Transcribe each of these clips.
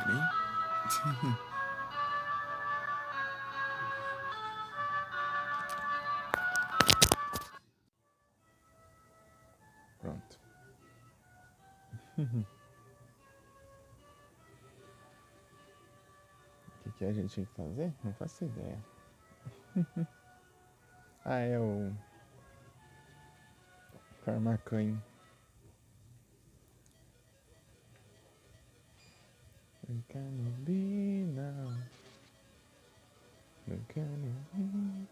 Peraí. Pronto. O que a gente tinha que fazer? Não faço ideia. Ah, é o Karmacoin. We're gonna be now. We're gonna be now.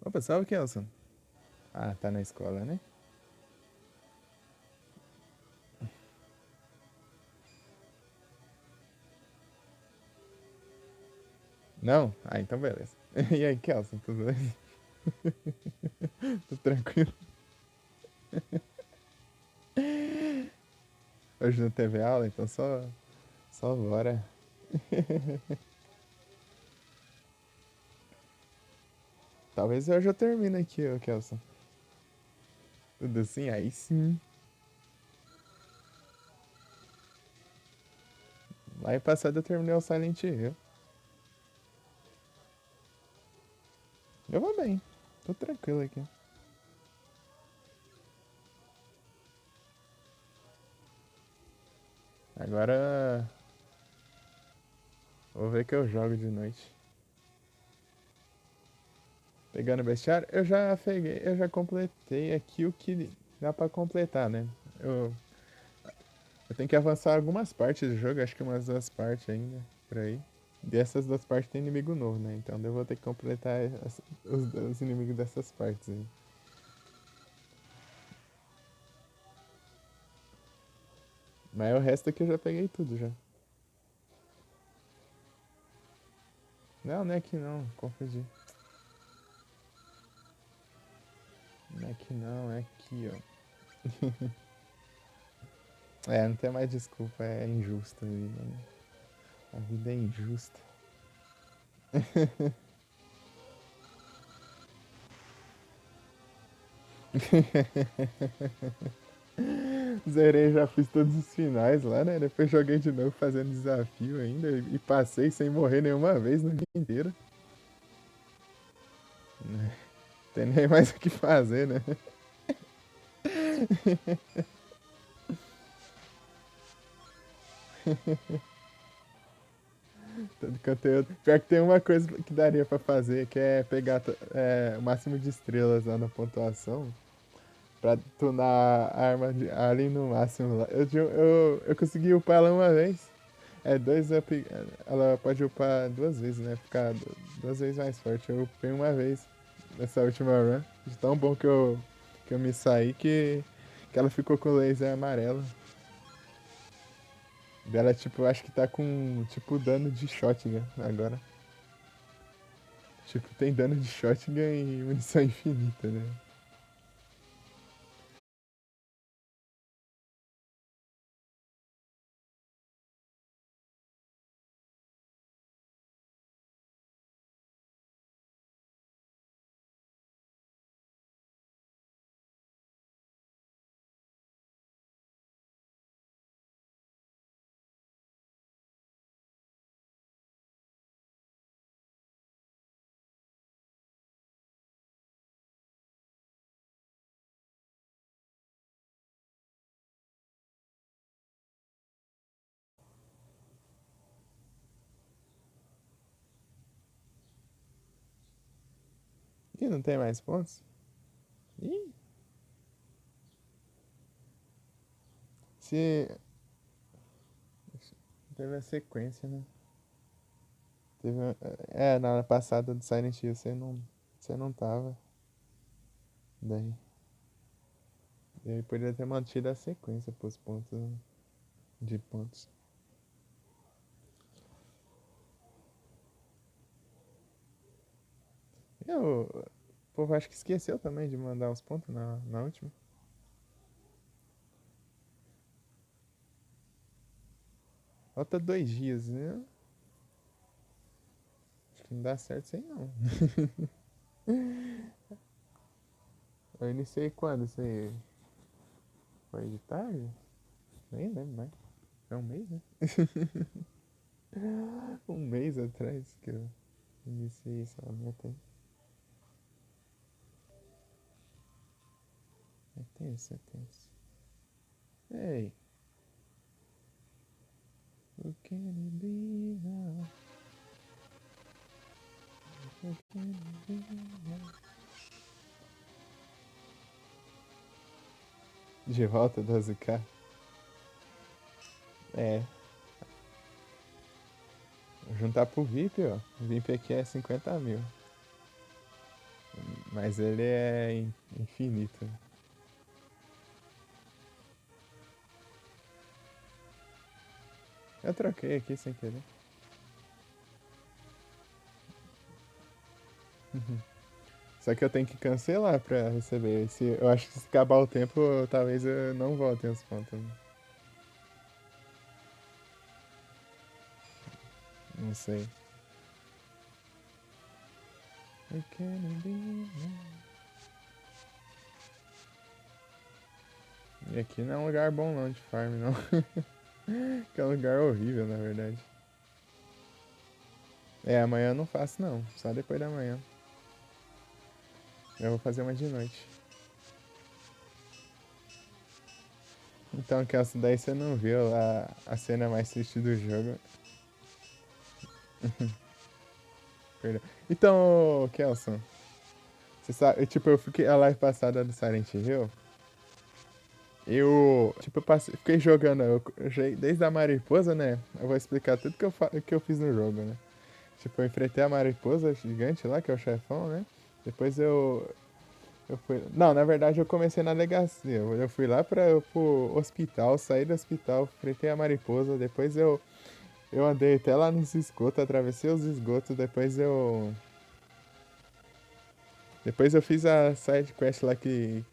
Opa, salve, Kelson. Ah, tá na escola, né? Não? Ah, então beleza. E aí, Kelson, tudo bem? Tudo tranquilo? Hoje não teve aula, então só bora. Talvez hoje eu termine aqui, ô Kelson. Tudo assim? Aí sim. Lá em passado eu terminei o Silent Hill. Eu vou bem. Tô tranquilo aqui. Agora vou ver que eu jogo de noite. Pegando bestiário, eu já completei aqui o que dá pra completar, né? Eu, eu tenho que avançar algumas partes do jogo, acho que umas duas partes ainda, por aí. Dessas duas partes tem inimigo novo, né? Então eu vou ter que completar os inimigos dessas partes aí. Mas o resto aqui eu já peguei tudo já. Não, não é aqui não, confundi. Não é aqui não, é aqui, ó. É, não tem mais desculpa, é injusto a vida, né? A vida é injusta. Zerei, já fiz todos os finais lá, né? Depois joguei de novo fazendo desafio ainda e passei sem morrer nenhuma vez no dia inteiro. Tem nem mais o que fazer, né? Todo conteúdo. Pior que tem uma coisa que daria pra fazer, que é pegar o máximo de estrelas lá na pontuação pra tunar a arma ali no máximo lá. Eu consegui upar ela uma vez. É, dois up. Ela pode upar duas vezes, né? Ficar duas vezes mais forte. Eu upei uma vez nessa última run. De tão bom que eu me saí que ela ficou com o laser amarelo. Dela, tipo, acho que tá com, tipo, dano de shotgun agora. Tipo, tem dano de shotgun e munição infinita, né? Ih, não tem mais pontos? Ih, se. Teve a sequência, né? Na hora passada do Silent Hill você não tava. Daí. Daí poderia ter mantido a sequência pros pontos, né? De pontos. O povo acho que esqueceu também de mandar os pontos na última. Falta 2 dias, né? Acho que não dá certo isso aí não. Eu iniciei quando isso aí? Foi de tarde? Nem lembro mais. É um mês, né? Um mês atrás que eu iniciei essa meta aí. É tenso, é tenso. Ei, who can it be now? Who can it be now? De volta 12K? É, juntar pro VIP, ó. O VIP aqui é 50 mil. Mas ele é infinito. Eu troquei aqui sem querer. Só que eu tenho que cancelar pra receber. Eu acho que se acabar o tempo, talvez eu não volte os pontos. Não sei. I can't be. E aqui não é um lugar bom não de farm, não. Que é um lugar horrível, na verdade. É, amanhã eu não faço não. Só depois da manhã. Eu vou fazer uma de noite. Então, que essa daí você não viu a cena mais triste do jogo. Perdão. Então, Kelson, você sabe, tipo, eu fiquei a live passada do Silent Hill. Eu, tipo, fiquei jogando, eu joguei desde a mariposa, né? Eu vou explicar tudo que eu fiz no jogo, né? Tipo, eu enfrentei a mariposa gigante lá, que é o chefão, né? Depois eu fui. Não, na verdade eu comecei na delegacia. Eu fui lá pro hospital, saí do hospital, enfrentei a mariposa, depois eu andei até lá nos esgotos, atravessei os esgotos, depois eu fiz a side quest lá que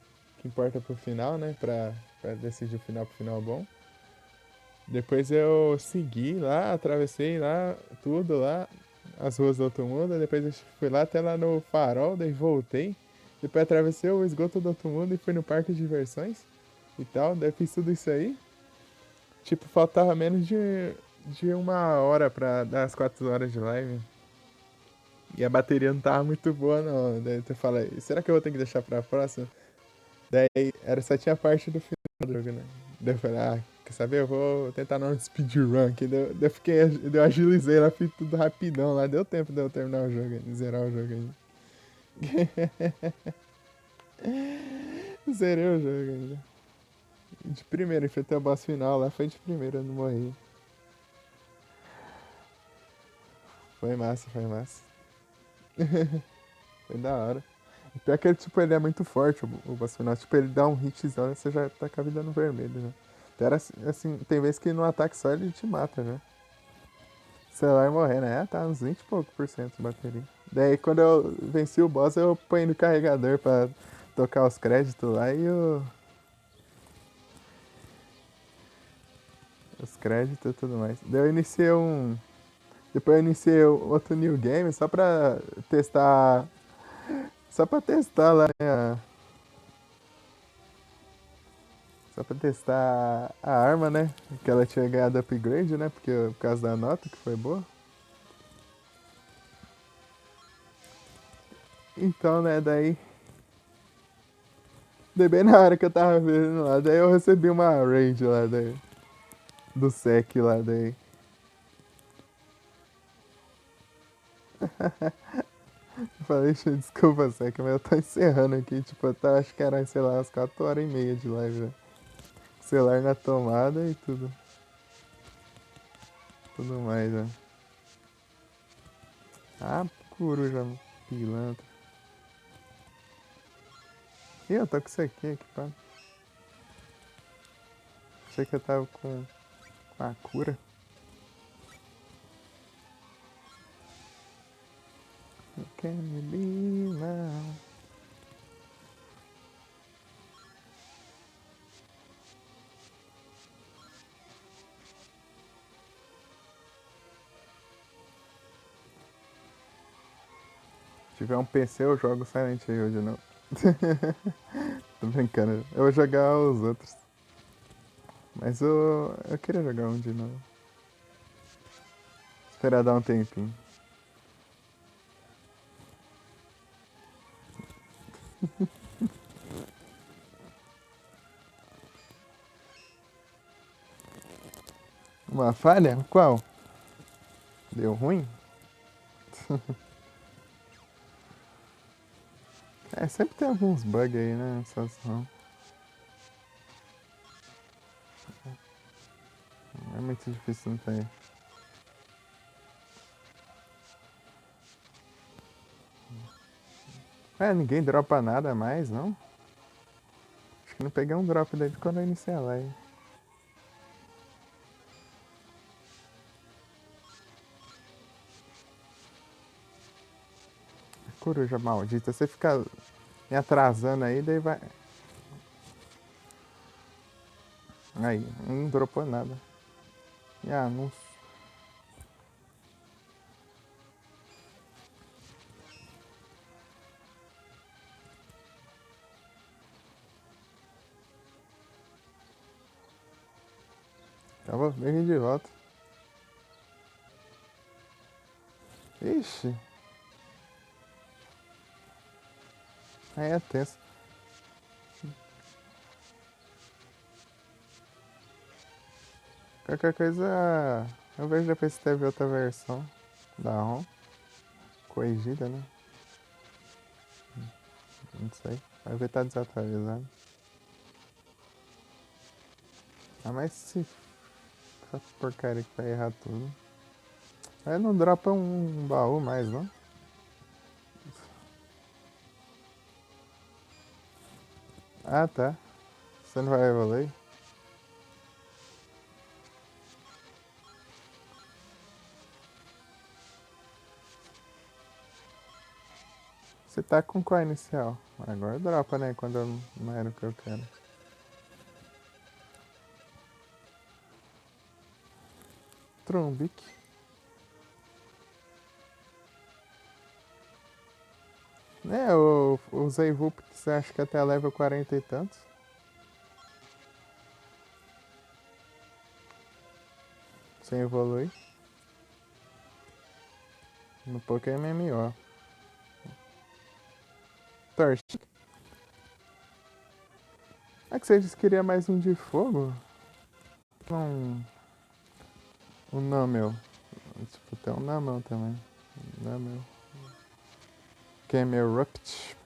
importa pro final, né? Pra decidir o final pro final bom. Depois eu segui lá, atravessei lá, tudo lá, as ruas do outro mundo. Depois eu fui lá até lá no farol, daí voltei. Depois atravessei o esgoto do outro mundo e fui no parque de diversões e tal. Daí fiz tudo isso aí. Tipo, faltava menos de uma hora pra dar as 4 horas de live. E a bateria não tava muito boa, não. Daí eu falei, será que eu vou ter que deixar pra próxima? Daí só tinha a parte do final do jogo, né? Daí eu falei, quer saber? Eu vou tentar dar um speedrun aqui. Daí eu agilizei lá, fiz tudo rapidão lá. Deu tempo de eu terminar o jogo, zerar o jogo ainda. Zerei o jogo ainda. De primeira, enfrentei o boss final lá, foi de primeira, eu não morri. Foi massa, foi massa. Foi da hora. E pior que ele, tipo, ele é muito forte, o boss final. Tipo, ele dá um hitzão e você já tá com a vida no vermelho, né? Então, era assim, tem vezes que no ataque só ele te mata, né? O celular morrer, né? Tá uns 20 e pouco por cento de bateria. Daí quando eu venci o boss, eu ponho no carregador pra tocar os créditos lá e os créditos e tudo mais. Daí eu iniciei um. Depois eu iniciei outro new game só pra testar. Só pra testar lá, né? Só pra testar a arma, né? Que ela tinha ganhado upgrade, né? Por causa da nota que foi boa. Então, né, daí bem na hora que eu tava vendo lá, daí eu recebi uma raid lá, daí, do sec lá, daí. Eu falei, desculpa, sec, mas eu tô encerrando aqui, tipo, eu tava, acho que era, sei lá, umas 4 horas e meia de live, né? Celular na tomada e tudo mais, né? Ah, coruja pilantra. Ih, eu tô com isso aqui, equipado. Achei que eu tava com a cura. Can you be now? Se tiver um PC, eu jogo Silent Hill de novo. Tô brincando. Eu vou jogar os outros. Mas eu queria jogar um de novo. Esperar dar um tempinho. Uma falha? Qual? Deu ruim? É, sempre tem alguns bugs aí, né? Só não. É muito difícil não ter. É, ninguém dropa nada mais, não? Acho que não peguei um drop desde quando eu iniciei a live. Coruja maldita, você fica me atrasando aí, daí vai. Aí, não dropou nada. E anúncio. Tá bom, bem de volta. Ixi, aí é tenso. Qualquer coisa, eu vejo depois se teve outra versão da ROM. Corrigida, né? Não sei. Vai ver tá desatualizado. Ah, mas se essa porcaria que vai errar tudo. Aí não dropa um baú mais, não? Ah, tá. Você não vai evoluir? Você tá com qual inicial? Agora dropa, né? Quando eu não era o que eu quero. Trumbic. É, eu usei Vulpix, acho que até level 40 e tantos. Sem evoluir. No Pokémon MMO. Torch. É que você disse que queria mais um de fogo? Um. Um Numel. Tipo, tem um Numel também. Numel. Camerupt.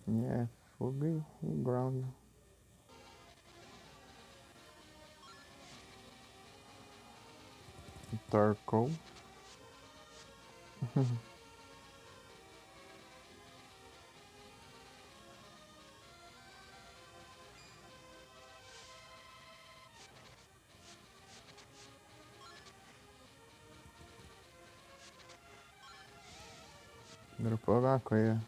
É, fogo e ground. Torkoal. Dropou alguma coisa.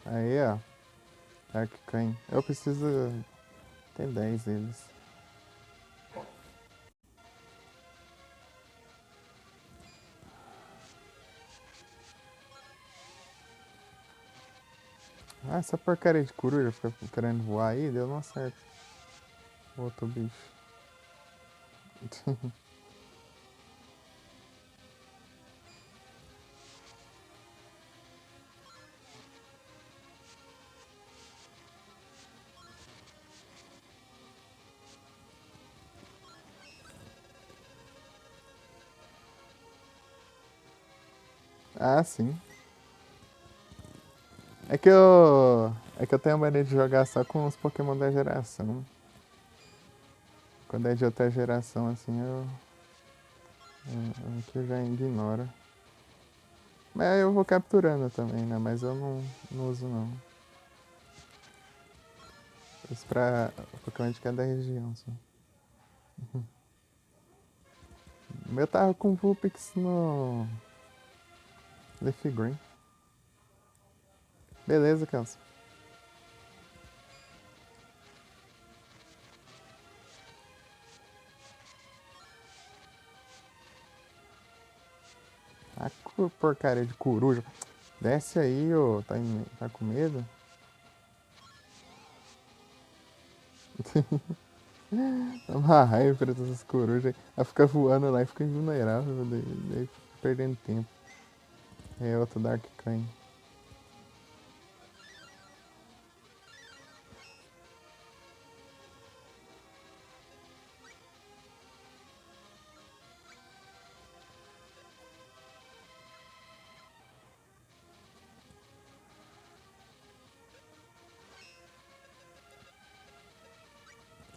Aí, ó. Arcane. Eu preciso. Tem 10 deles. Ah, essa porcaria de coruja fica querendo voar aí, deu não certo. Outro bicho. Ah, sim. É que eu tenho mania de jogar só com os Pokémon da geração. Quando é de outra geração, assim, que eu já ignoro. Mas eu vou capturando também, né? Mas eu não uso, não. Isso pra Pokémon de cada região, só. O meu tava com Vulpix no Leaf Green. Beleza, Kelson. porcaria de coruja. Desce aí, ô. Tá com medo? Dá uma raiva pra essas corujas aí. Ela fica voando lá e fica invulnerável, daí fica perdendo tempo. É outro Dark Kain.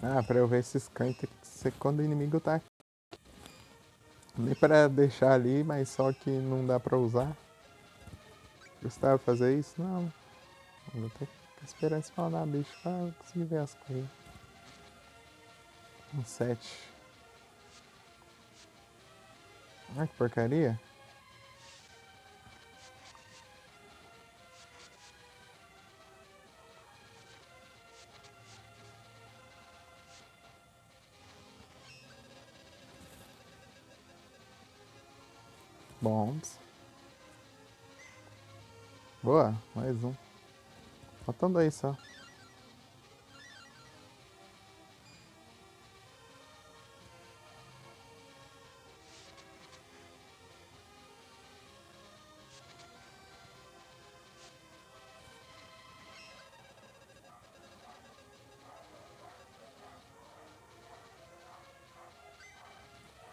Ah, pra eu ver esses cães tem que ser quando o inimigo tá aqui. Nem pra deixar ali, mas só que não dá pra usar. Gostava de fazer isso? Não. Vou ter que esperar spawnar bicho pra conseguir ver as coisas. Um 7. Ah, que porcaria. Bombs. Boa, mais um. Faltando aí só.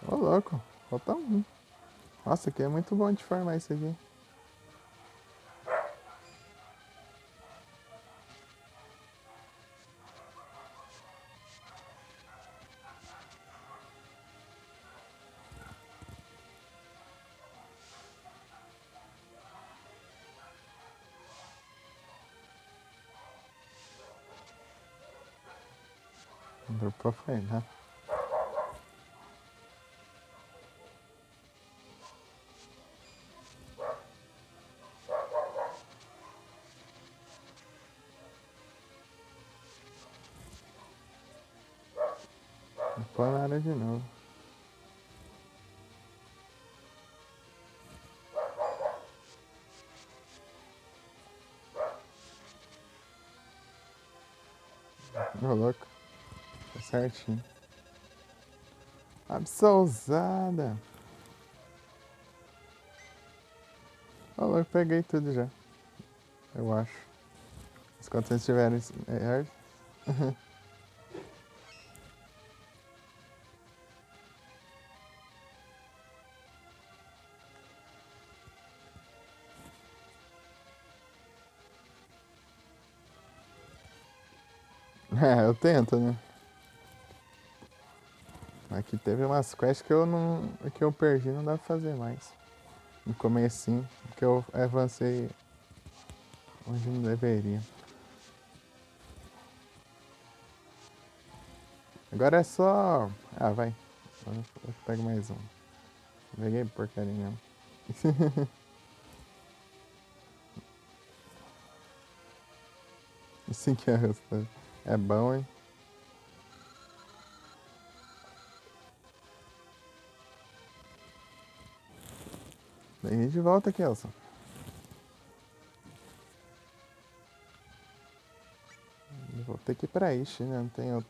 Ô louco, falta um. Nossa, aqui é muito bom de farmar isso aqui. Deu pra farmar. Não põe nada de novo. Ô louco, tá certinho. Absolzada. Ô louco, peguei tudo já. Eu acho. Mas quando vocês tiverem. É, eu tento, né? Aqui teve umas quests que eu não. Que eu perdi, não dá pra fazer mais. No comecinho, porque eu avancei onde não deveria. Agora é só. Ah, vai. Eu pego mais um. Peguei porcaria mesmo. Assim que é bom, hein? Vem de volta, Kelson. Vou ter que ir pra Ishi, né? Não tem outra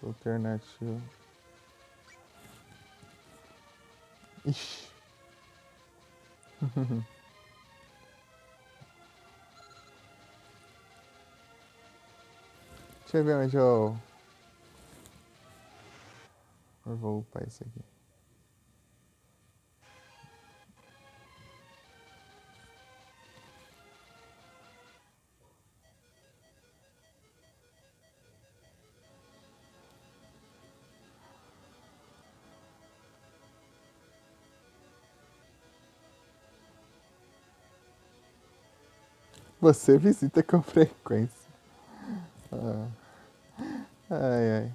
alternativa. Ixi. Deixa eu ver onde eu vou upar isso aqui. Você visita com frequência. Ah. Ai, ai.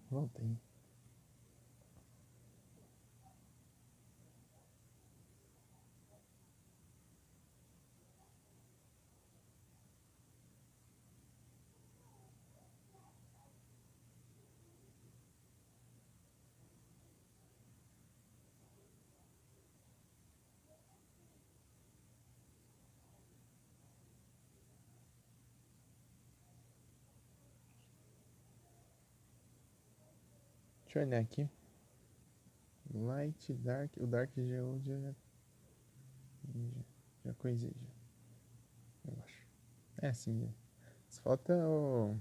Voltei. Deixa eu olhar aqui. Light, Dark. O Dark já coisei, já. Eu acho. É assim. Só falta o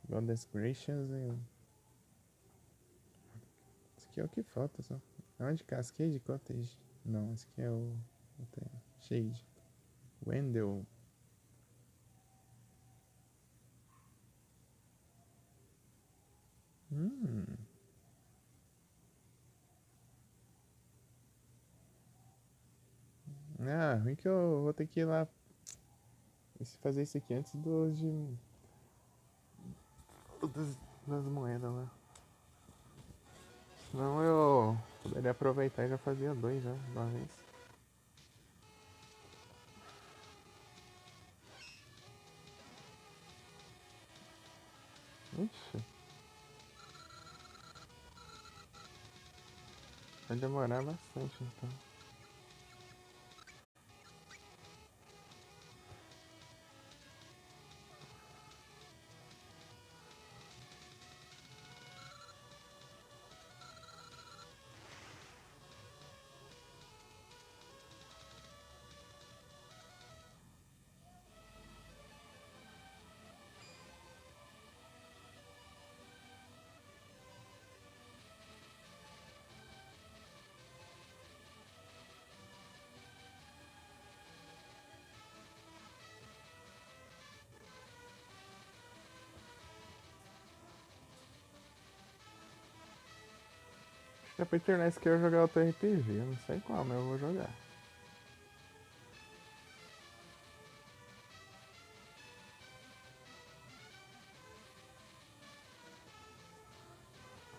Goddess Gracious e. Esse aqui é o que falta só. Onde? Cascade Cottage? Não, esse aqui é o Shade. Wendell. Hum. Ah, ruim que eu vou ter que ir lá fazer isso aqui antes das moedas lá. Senão eu poderia aproveitar e já fazia dois já, de uma vez. Ixi, vai demorar bastante então. Acho que é pra internet isso que eu jogar outro RPG, eu não sei qual, mas eu vou jogar.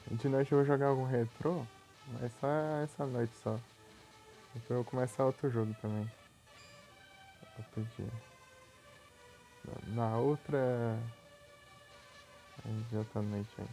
De noite eu vou jogar algum retrô, mas só essa noite só. Depois eu vou começar outro jogo também. Outro dia. Na outra. De outra noite aí.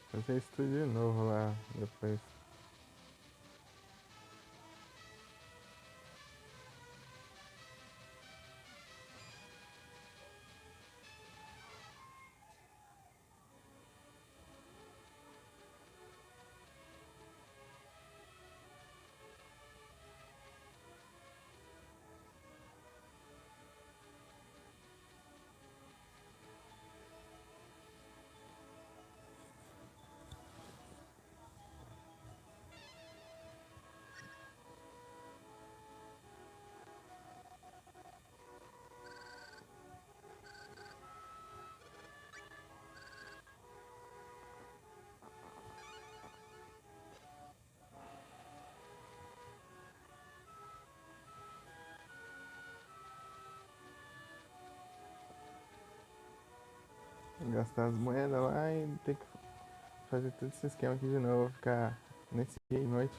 Fazer isso tudo de novo lá depois. Gastar as moedas lá e ter que fazer todo esse esquema aqui de novo. Ficar nesse dia e noite.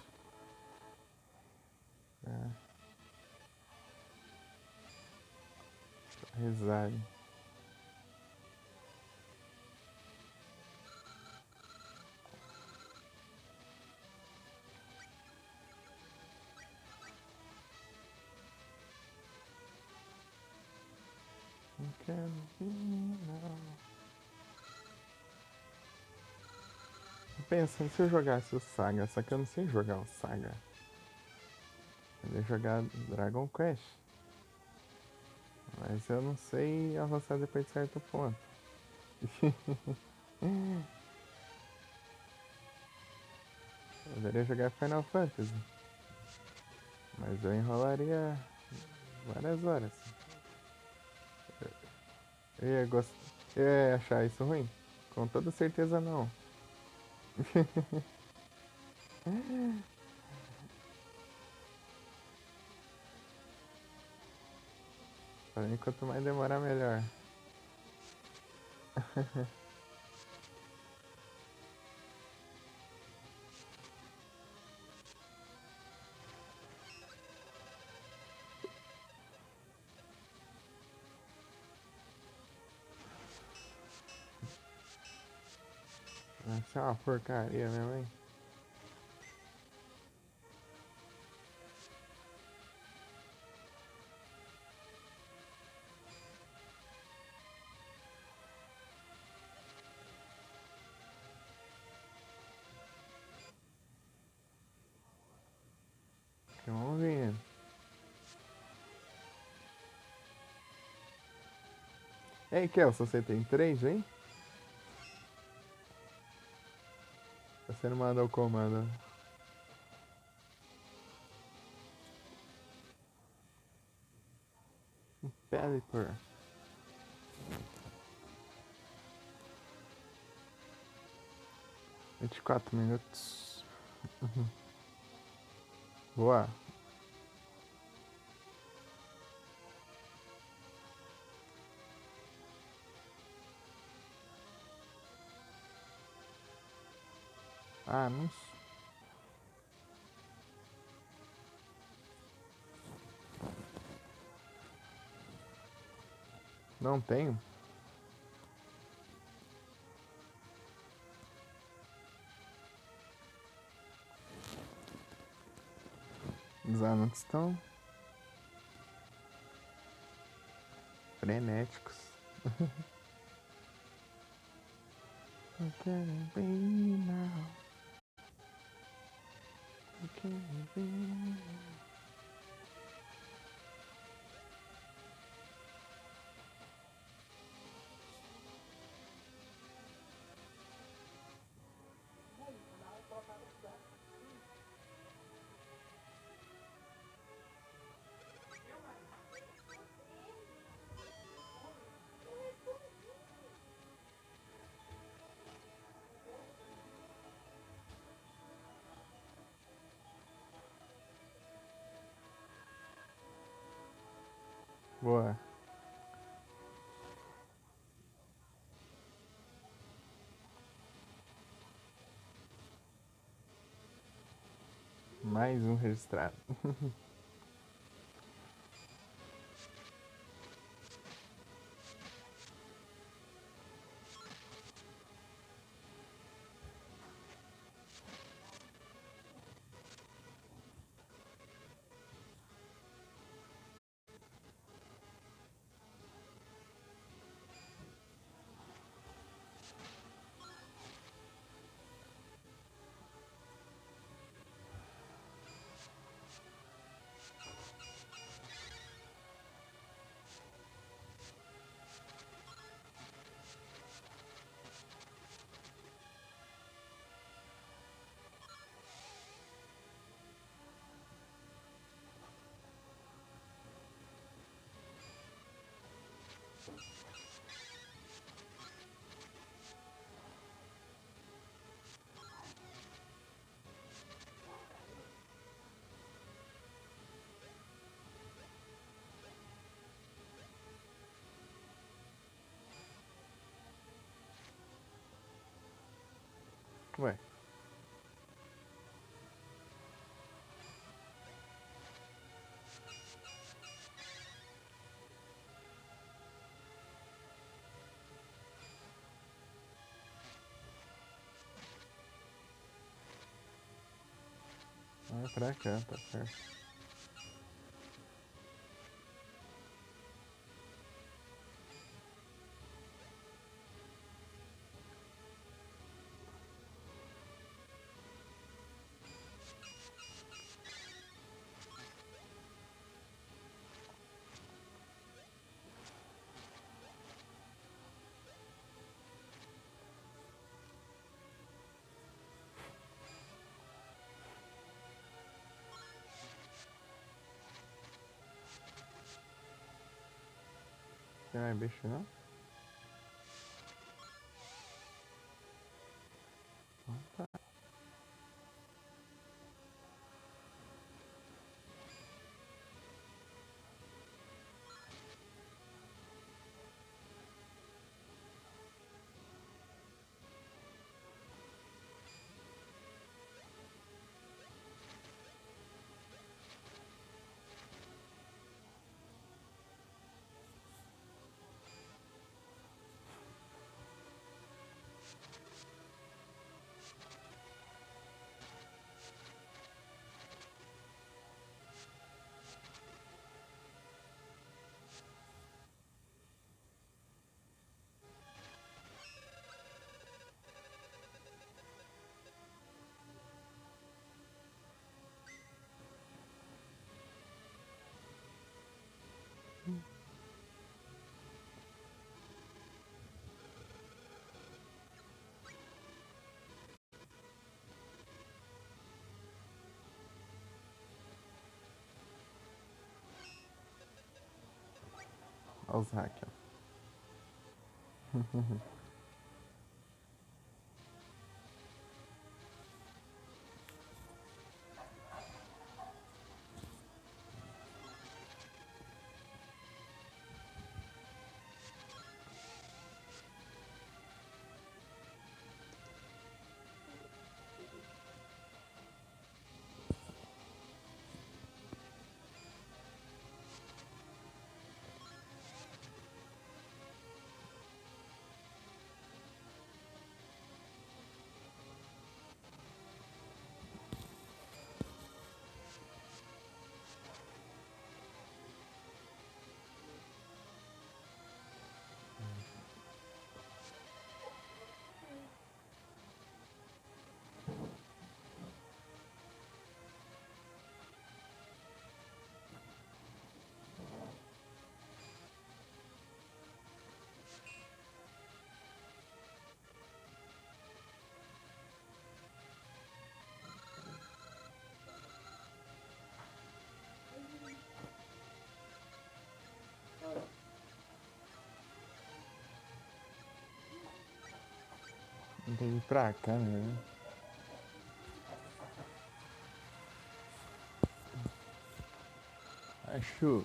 Pra rezar. Ok. quero ver, não. Tô pensando se eu jogasse o Saga, só que eu não sei jogar o Saga. Eu ia jogar Dragon Quest. Mas eu não sei avançar depois de certo ponto. Eu deveria jogar Final Fantasy. Mas eu enrolaria várias horas. Eu ia, eu ia achar isso ruim? Com toda certeza não. Pra mim, quanto mais demorar, melhor. Vai ser uma porcaria mesmo, hein? Que vamos ver. Ei, Kelson, você tem 3, hein? Você não mandou o comando. Pelipper. 24 minutos. Boa. Ah, não. Não tenho. Os anúncios estão frenéticos. Eu quero ver now. Eu quero ver. Boa. Mais um registrado. Ué. Vai pra cá, tá certo. tem mais bicho, não? Tá. Olha os hackers. Tem que ir pra cá, né? Acho.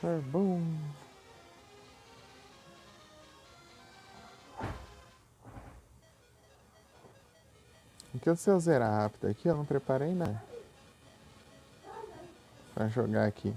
Tá bom. O que se eu zerar rápido aqui, eu não preparei nada pra jogar aqui.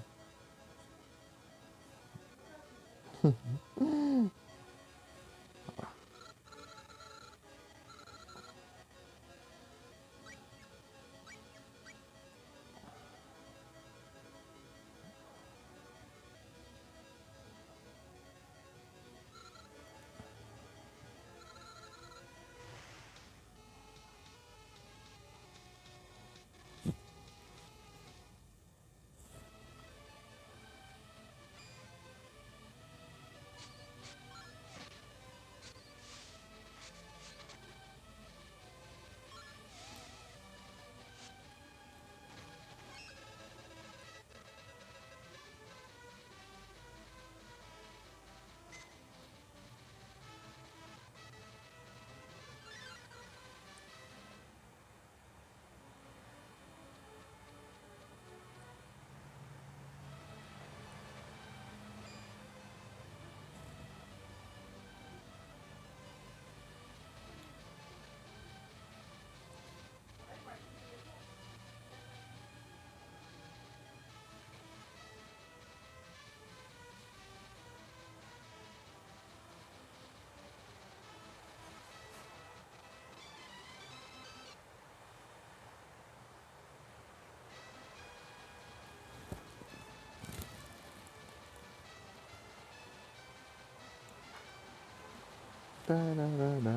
Tararara,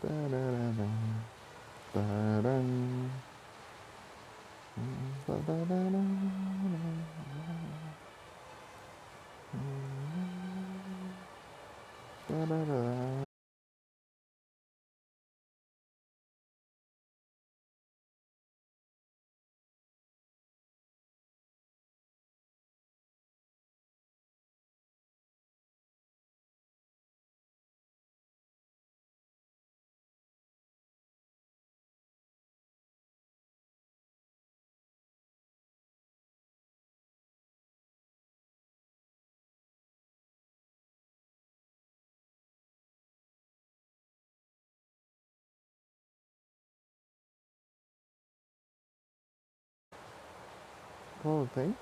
tararara, taran, tararara. Tarará. Pô, tem?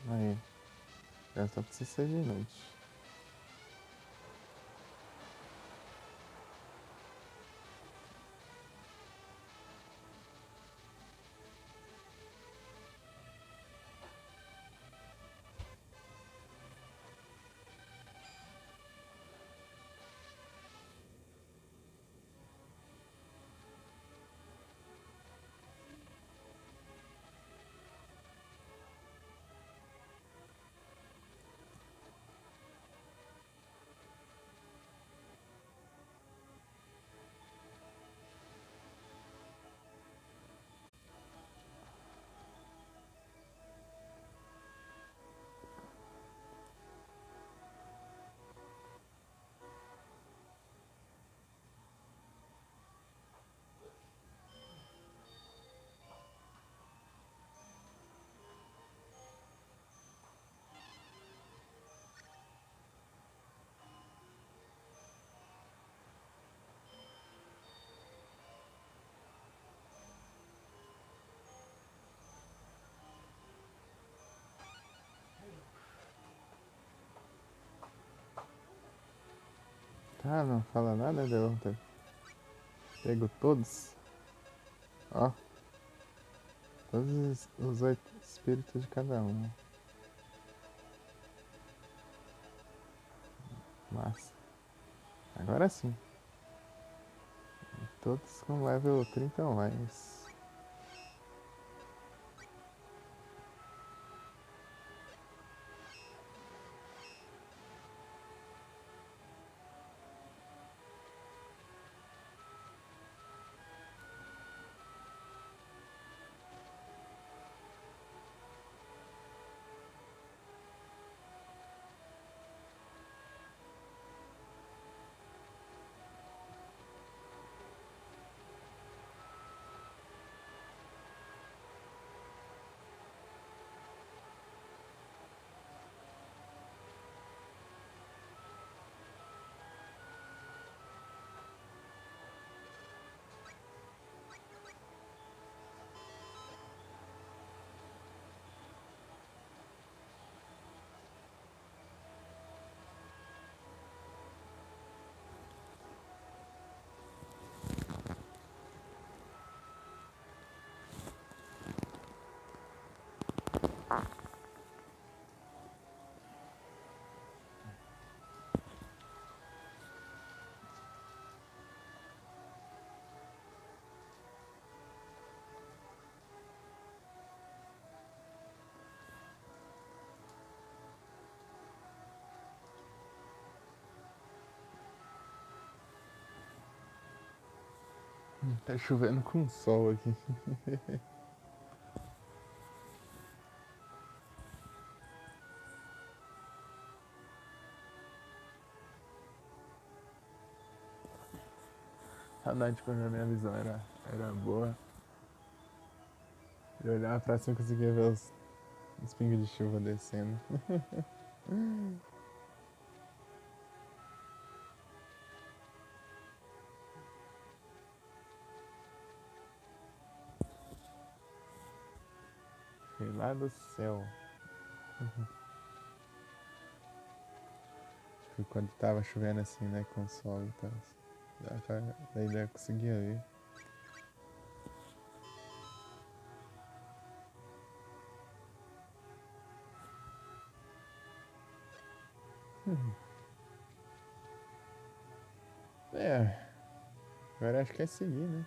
Aí, já só precisa ser de noite. Ah, não fala nada, deu. Pego todos. Ó, todos os 8 espíritos de cada um. Massa. Agora sim. Todos com level 30 ou mais. Tá chovendo com sol aqui. Saudade quando a minha visão era boa. Eu olhava pra cima e conseguia ver os pingos de chuva descendo. Foi lá do céu. Foi quando tava chovendo assim, né? Com sol e tal. Daí eu conseguia ver. É, agora acho que é seguir, né?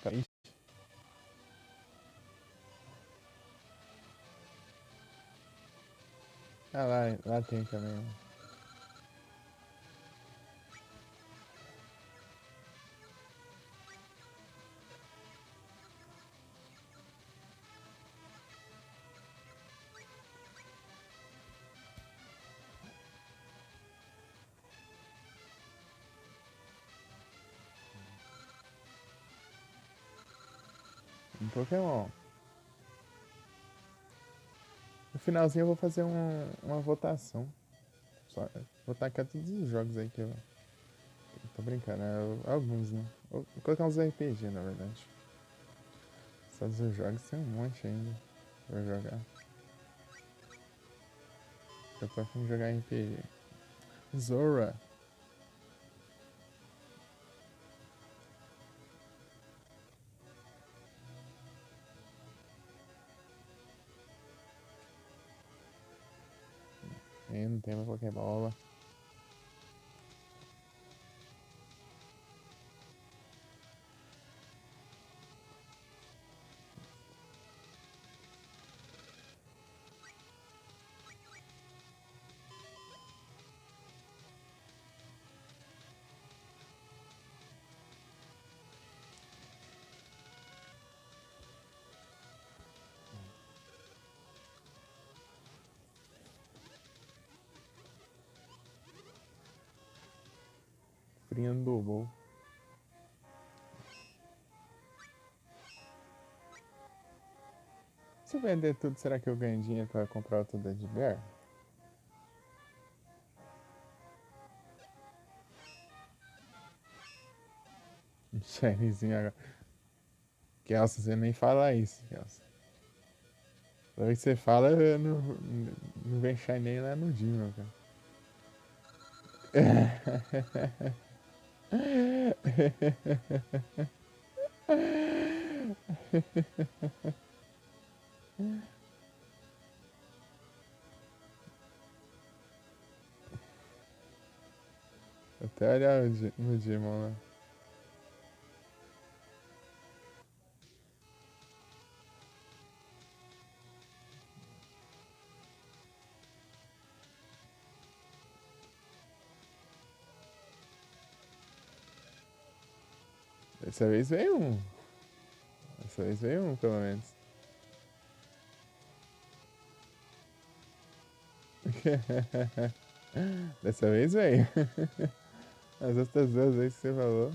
Ixi, ah, lá tem também. Um Pokémon. No finalzinho eu vou fazer uma votação. Só, vou tacar todos os jogos aí que eu. Tô brincando, alguns, né? Vou colocar uns RPG, na verdade. Todos os jogos tem um monte ainda pra jogar. Eu tô afim de jogar RPG. Zora. Não tem uma Pokébola. Friendobo. Se eu vender tudo, será que eu ganho dinheiro pra comprar outro Dead Bear? Um Shinyzinho agora. Kelsa, você nem fala isso, Kelsa. Toda vez que você fala, eu não vem Shiny lá no Demon, cara. Até olhar no Demon lá. Dessa vez veio um. Dessa vez veio um, pelo menos. Dessa vez veio. As outras duas vezes que você falou.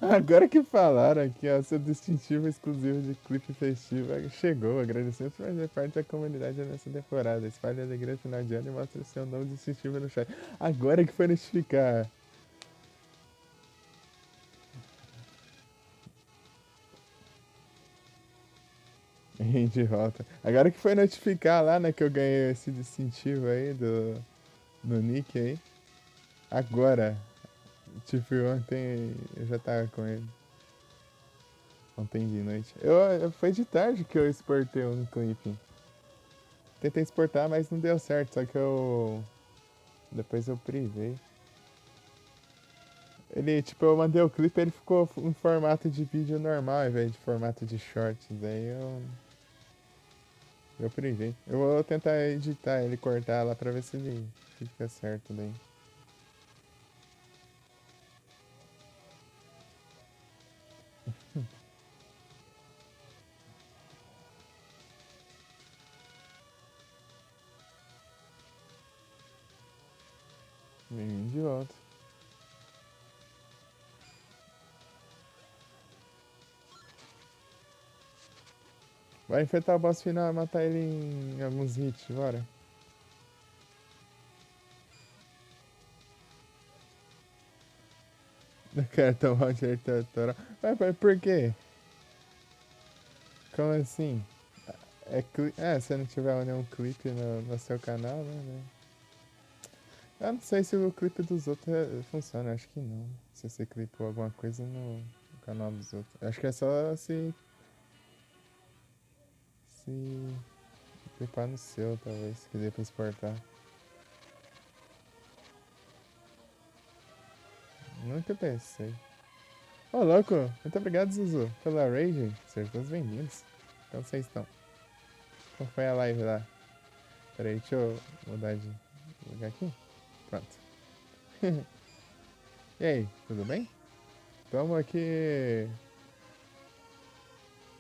Agora que falaram aqui, ó, seu distintivo exclusivo de clipe festivo chegou. Agradecemos por fazer parte da comunidade nessa temporada. Espalhe a alegria no final de ano e mostre o seu novo distintivo no chat. Agora que foi notificar. De volta. Agora que foi notificar lá, né, que eu ganhei esse distintivo aí no nick aí. Agora. Tipo, ontem eu já tava com ele. Ontem de noite. Foi de tarde que eu exportei um clipe. Tentei exportar, mas não deu certo, só que eu. Depois eu privei. Ele, tipo, eu mandei o clipe e ele ficou em formato de vídeo normal, ao invés de formato de shorts. Daí eu privei. Eu vou tentar editar ele, cortar lá pra ver se ele fica certo daí. Bem de volta. Vai enfrentar o boss final e matar ele em alguns hits, bora. Do cartão Roger Tortoró. Mas por quê? Como assim? Se não tiver nenhum clipe no seu canal, né? Eu não sei se o clipe dos outros funciona, acho que não. Se você clipou alguma coisa no canal dos outros. Acho que é só se clipar no seu, talvez, se quiser pra exportar. Nunca pensei. Ô, louco! Muito obrigado, Zuzu, pela raid. Sejam todos bem-vindos. Como vocês estão? Como foi a live lá? Peraí, deixa eu mudar de lugar aqui. Pronto. E aí, tudo bem? Tamo aqui.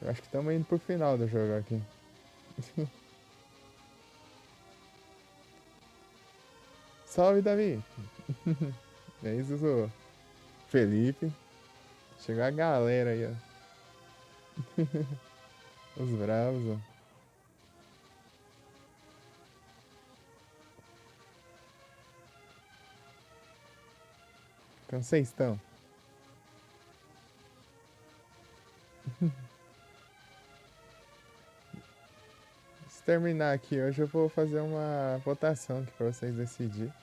Eu acho que estamos indo pro final do jogo aqui. Salve, Davi! E aí, Zuzu? Felipe. Chegou a galera aí, ó. Os bravos, ó. Como vocês estão? Se terminar aqui hoje, eu vou fazer uma votação aqui pra vocês decidirem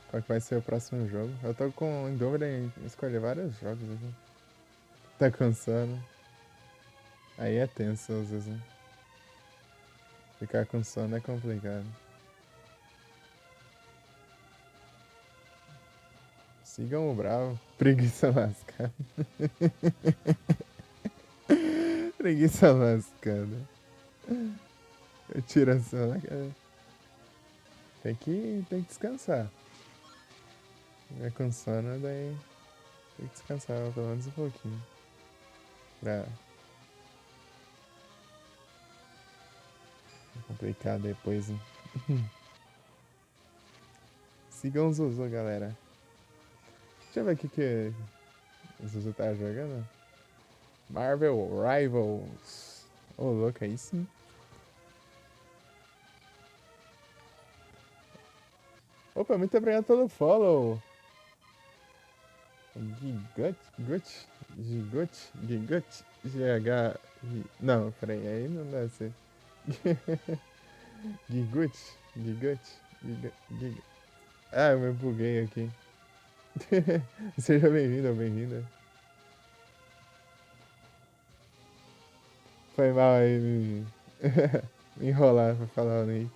qual que vai ser o próximo jogo. Eu tô em dúvida em escolher vários jogos aqui. Tá cansando. Aí é tenso, às vezes, né? Ficar com sono é complicado. Sigam o bravo. Preguiça lascada. Preguiça lascada. Tiração na cara. Tem que descansar. É com sono, daí tem que descansar pelo menos um pouquinho. Pra complicar depois, né? Sigam o Zuzu, galera. Deixa eu ver o que o Zuzu tá jogando. Marvel Rivals. Ô, louco, aí sim. Opa, muito obrigado pelo follow. Gigot, GH. Não, peraí, aí não deve ser. Gigut, Gigut. Ah, eu me buguei aqui. Seja bem-vindo ou bem-vinda. Foi mal aí me enrolar pra falar o nick.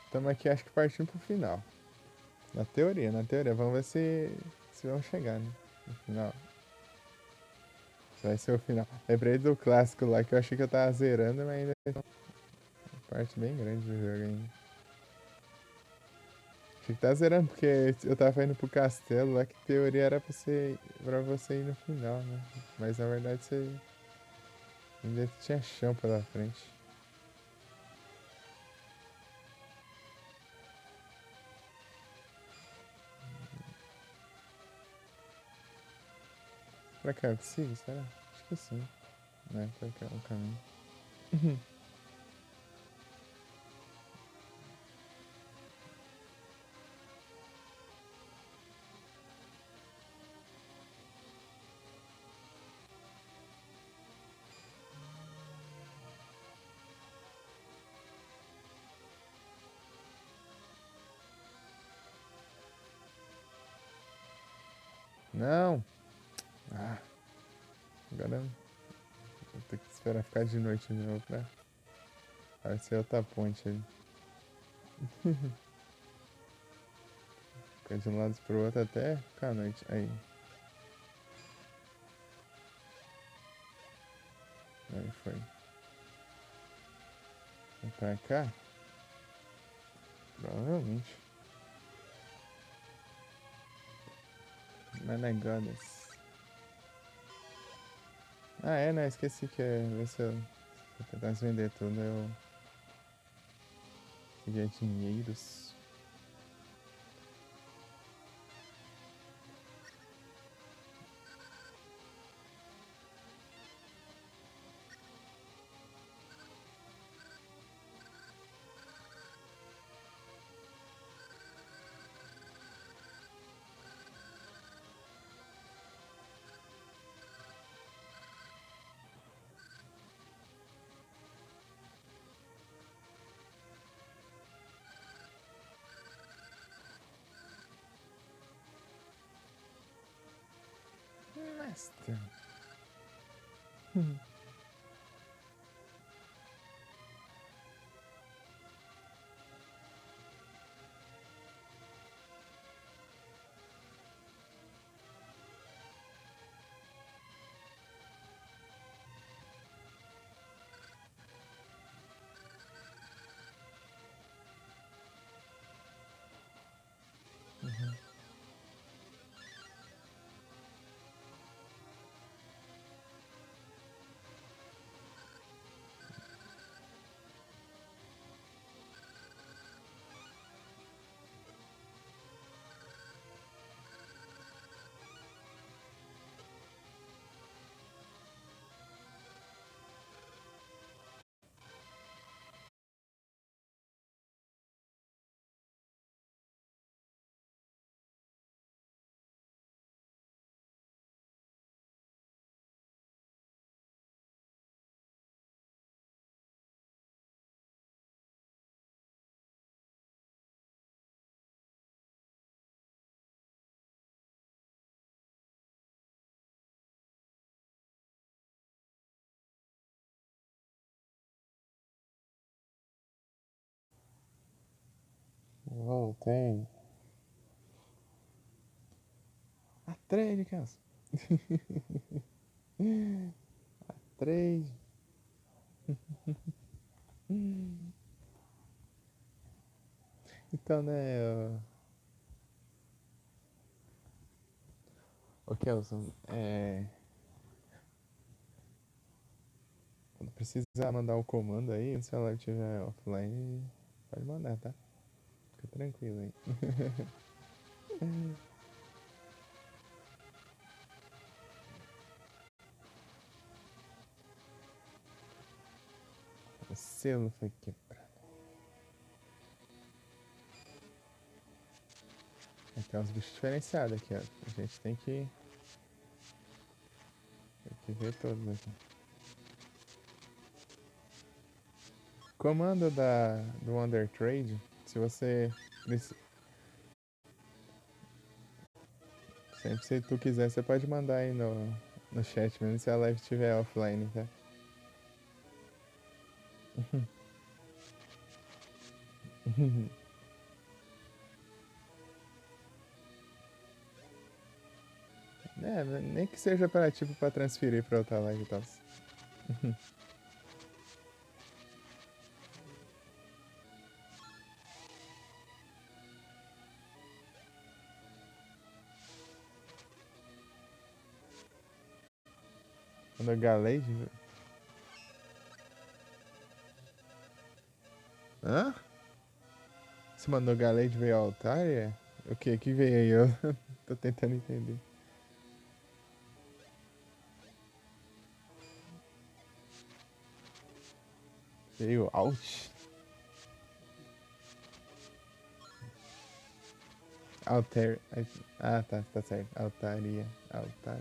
Estamos aqui, acho que partindo pro final. Na teoria. Vamos ver se vão chegar, né? No final. Vai ser o final. Lembrei do clássico lá que eu achei que eu tava zerando, mas ainda tem uma parte bem grande do jogo ainda. Achei que tá zerando, porque eu tava indo pro castelo lá, que em teoria era pra você ir no final, né? Mas na verdade você ainda tinha chão pela frente. Pra cá eu consigo, será? Acho que sim. Né? Pra cá é o caminho. Não! Ah, agora vou ter que esperar ficar de noite de novo pra aparecer outra ponte ali. Ficar de um lado pro outro até ficar a noite. Aí. Aí foi. Vem pra cá? Provavelmente. Mas não é Goddess. Ah, é, né? Esqueci que é. Ver se eu tentar vender tudo, eu. Pedir dinheiros. Besta. Voltei. A trade, Kelso. Trade. Então, né, ô Kelson, quando precisar mandar o comando aí, se ela estiver offline, pode mandar, tá? Fica tranquilo aí. O selo foi quebrado. Tem uns bichos diferenciados aqui, ó. A gente tem que ver todos aqui. Comando do Under Trade, se você. Sempre se tu quiser, você pode mandar aí no chat, mesmo se a live estiver offline, tá? Nem que seja pra, tipo, pra transferir pra outra live e tal. Mandou Galade? Hã? Você mandou Galade veio ao Altaria? O que? Que veio aí? Eu tô tentando entender. Veio Alt? Alter. Ah, tá certo. Altaria. Altar.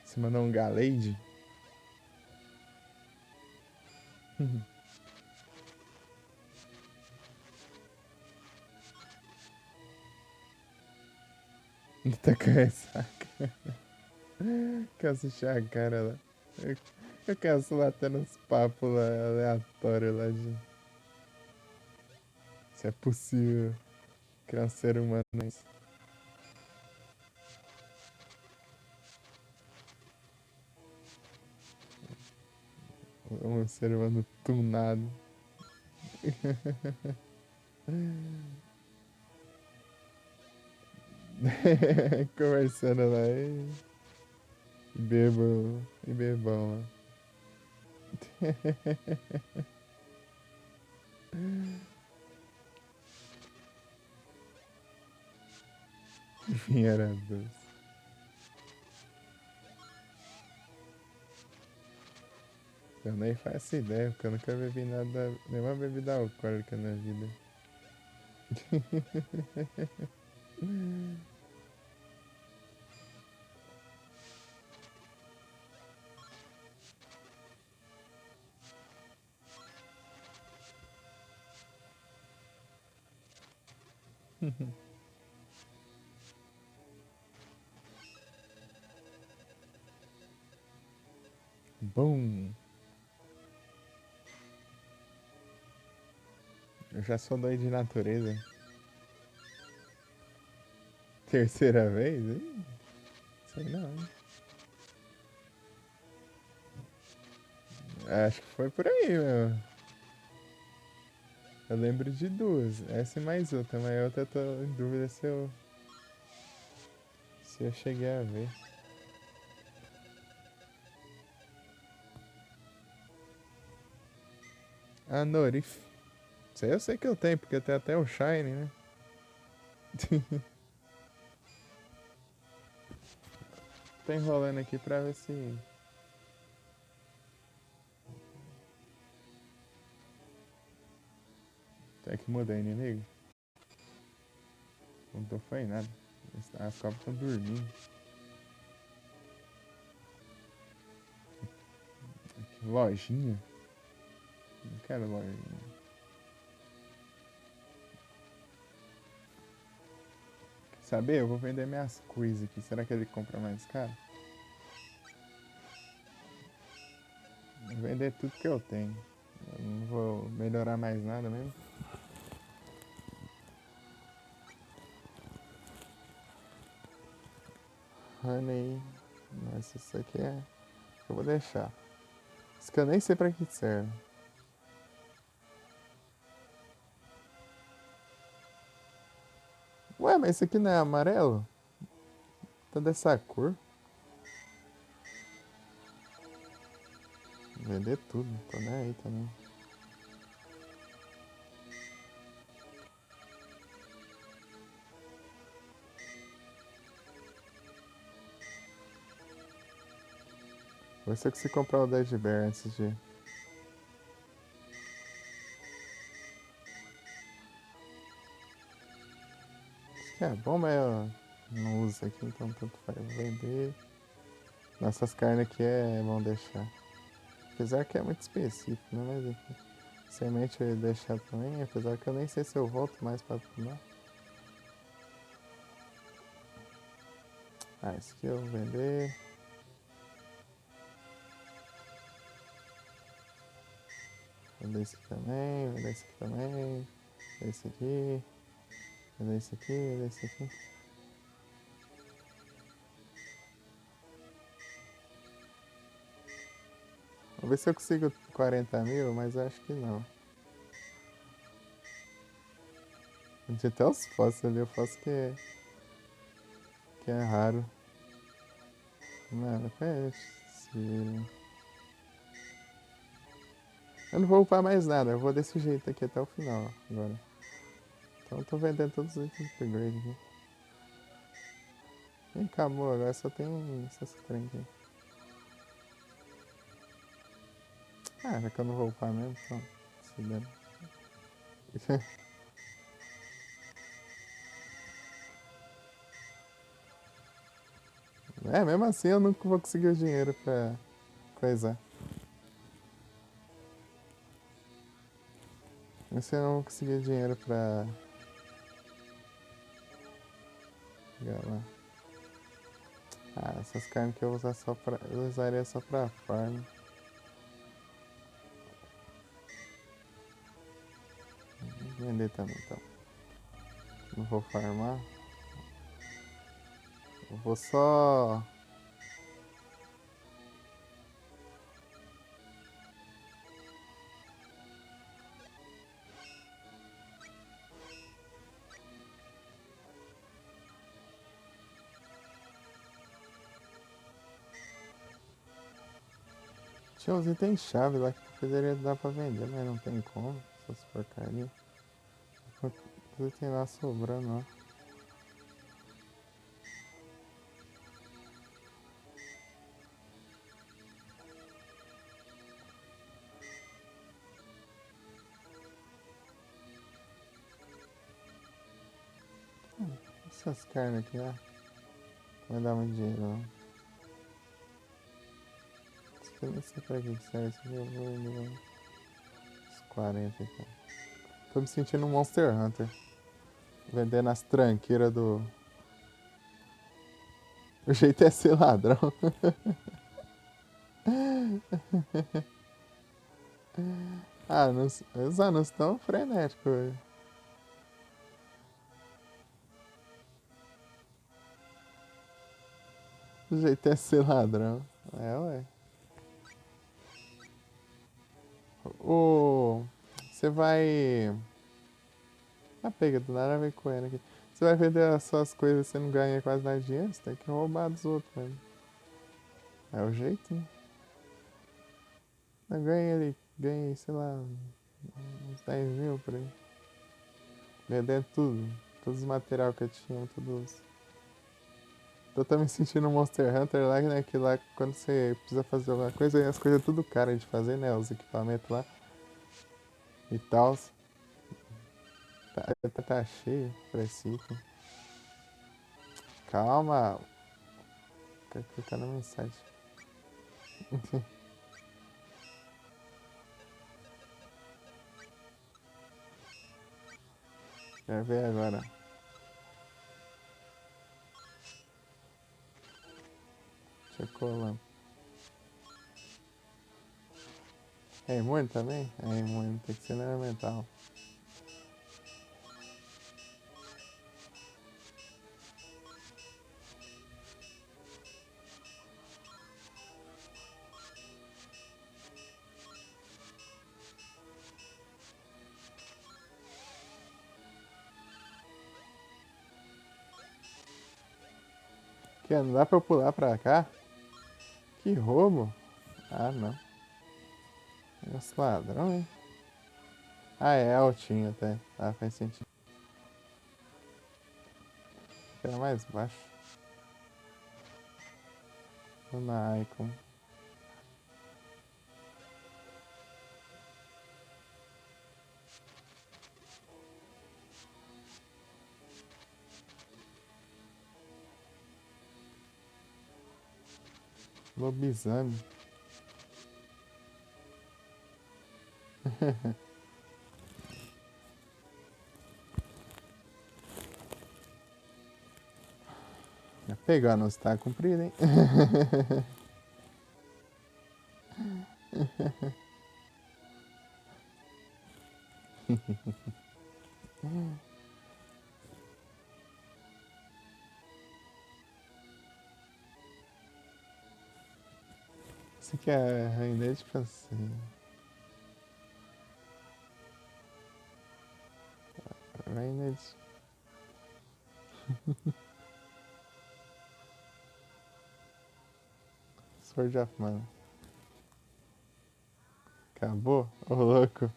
Você mandou um Galade? Tá com ressaca. Quero assistir a cara lá. Eu quero lá tendo uns papos lá, aleatórios lá de. Se é possível criar um ser humano nisso. Um ser humano tunado. Conversando lá e bebão lá. Era doce. Eu nem faço ideia, porque eu nunca bebi nada, nenhuma bebida alcoólica na vida. Bum! Eu já sou doido de natureza. Terceira vez? Ih, sei não. Acho que foi por aí, meu. Eu lembro de duas. Essa e mais outra, mas a outra eu tô em dúvida se eu cheguei a ver. A Norif. Isso aí eu sei que eu tenho, porque tem até o Shine, né? Tô enrolando aqui pra ver se. Tem que mudar inimigo? Não tô foi nada. As cobras estão dormindo. Que lojinha? Não quero lojinha. Quer saber? Eu vou vender minhas coisas aqui. Será que ele compra mais caro? Vou vender tudo que eu tenho. Eu não vou melhorar mais nada mesmo. Honey. Nossa, isso aqui é. Eu vou deixar. Isso que eu nem sei pra que serve. Ué, mas isso aqui não é amarelo? Tá dessa cor. Vou vender tudo. Tô nem aí também. Vou ver se eu consigo comprar o Dead Bear antes de. Isso aqui é bom, mas eu não uso isso aqui, então tanto faz. Vou vender. Nossas carnes aqui é bom deixar. Apesar que é muito específico, né? Mas enfim. Semente eu ia deixar também, apesar que eu nem sei se eu volto mais pra tomar. Ah, esse aqui eu vou vender. Vender esse aqui também, vender esse aqui também. Vender esse aqui. Vender esse aqui, vender esse aqui. Vou ver se eu consigo 40 mil, mas acho que não. Tinha até os fósseis ali, o fóssil que é raro. Mano, peste. Eu não vou upar mais nada, eu vou desse jeito aqui até o final agora. Então eu tô vendendo todos os itens de upgrade aqui. E acabou, agora só tem essas trem aqui. Ah, já que eu não vou upar mesmo, então se der. É, mesmo assim eu nunca vou conseguir o dinheiro pra coisar. Mesmo assim eu não vou conseguir dinheiro pra pegar lá. Ah, essas carnes que eu vou usar só pra. Eu usaria só pra farm. Vou vender também então. Não vou farmar. Eu vou só. Tinha uns itens chave lá que poderia dar pra vender, mas não tem como. Essas porcaria. Os itens lá sobrando, ó. Essas carnes aqui, ó. Não vai dar muito dinheiro, não. Isso aqui eu nem sei pra que serve. Isso aqui eu vou vender uns 40 então. Tô me sentindo um Monster Hunter. vendendo as tranqueiras do... O jeito é ser ladrão. Ah, os anúncios estão frenéticos hoje. O jeito é ser ladrão. É, ué. O... Você vai... Ah, pega, do nada vem correndo aqui. Você vai vender as suas coisas e você não ganha quase nada de dinheiro, você tem que roubar dos outros mesmo. É o jeito, né? Eu ganhei, sei lá, uns 10 mil por aí. Vendendo tudo. Todos os materiais que eu tinha, todos. Eu tô me sentindo um Monster Hunter lá, né? Que lá quando você precisa fazer alguma coisa, as coisas tudo caras de fazer, né? Os equipamentos lá e tal. Tá cheio, preciso. Calma. Quero clicar na mensagem. Quero ver agora. Deixa eu colar. É imune também? É imune, tem que ser elemental. Que não dá pra eu pular pra cá? Que roubo? Ah, não. Esse ladrão, hein? Ah, é altinho até. Ah, faz sentido. Era mais baixo. Vou na Icon. Lobisomem. Já pegando os tá comprido, hein? Isso aqui é rainha de você. Rainha de... Sword of Mana. Acabou? Ô, louco.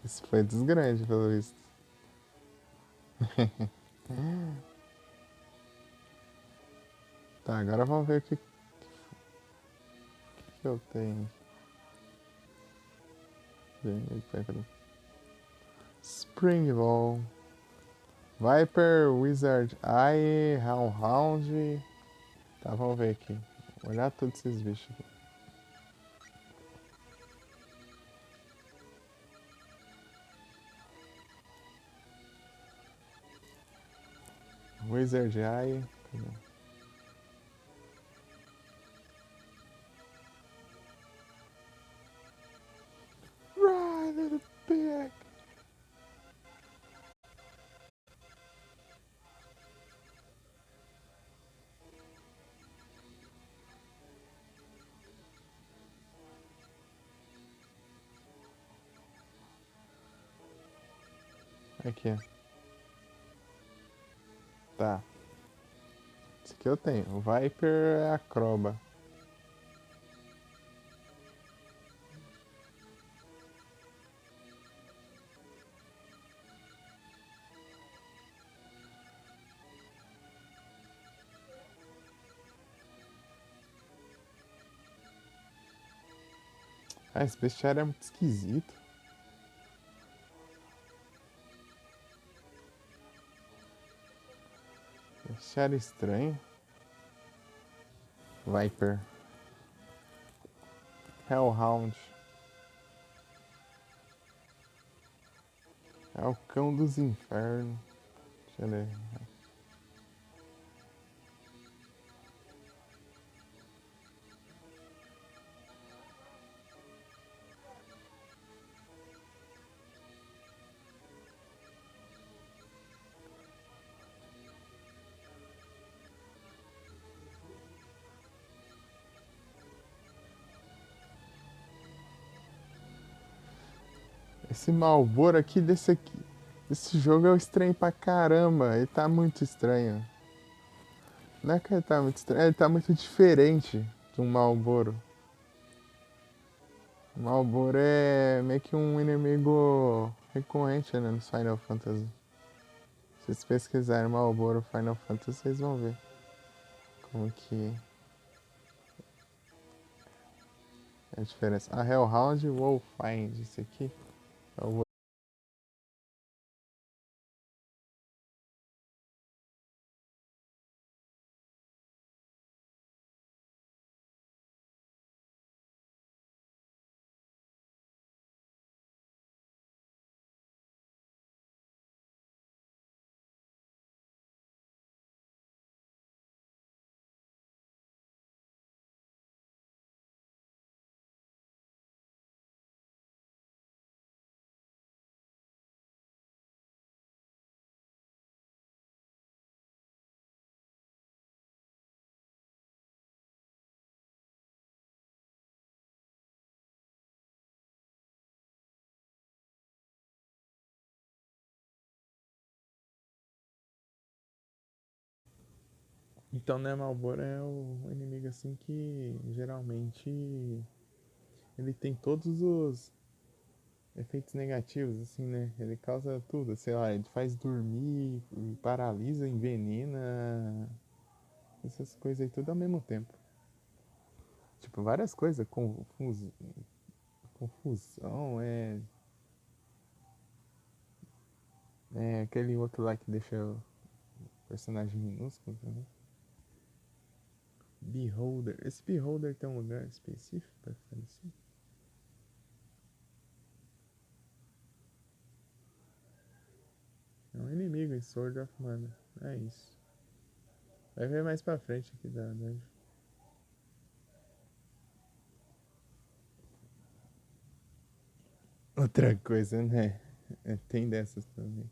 Isso foi dos grandes, pelo visto. Tá, agora vamos ver o que eu tenho. Spring Ball. Viper, Wizard Eye, Hound. Tá, vamos ver aqui. Vou olhar todos esses bichos aqui. Wizard Eye. Right at the back. Aqui. Tá. Esse aqui eu tenho. O Viper é Acroba. Ah, esse bestiário é muito esquisito. Bestiário estranho. Viper. Hellhound. É o cão dos infernos. Deixa eu ler. Esse Malboro aqui, desse aqui. Esse jogo é estranho pra caramba. Ele tá muito estranho. Não é que ele tá muito estranho, ele tá muito diferente de um Malboro. O Malboro é meio que um inimigo recorrente, né, nos Final Fantasy. Se vocês pesquisarem Malboro Final Fantasy, vocês vão ver como que é a diferença. A Hellhound Wolffind, esse aqui é o. Então, né, Malboro é o inimigo assim que geralmente ele tem todos os efeitos negativos, assim, né? Ele causa tudo, sei lá, ele faz dormir, paralisa, envenena, essas coisas aí tudo ao mesmo tempo. Tipo, várias coisas, confusão, é aquele outro lá que deixa o personagem minúsculo também. Beholder. Esse Beholder tem um lugar específico pra aparecer? É um inimigo em Sword of Mana. É isso. Vai ver mais pra frente aqui da dungeon. Outra coisa, né? Tem dessas também.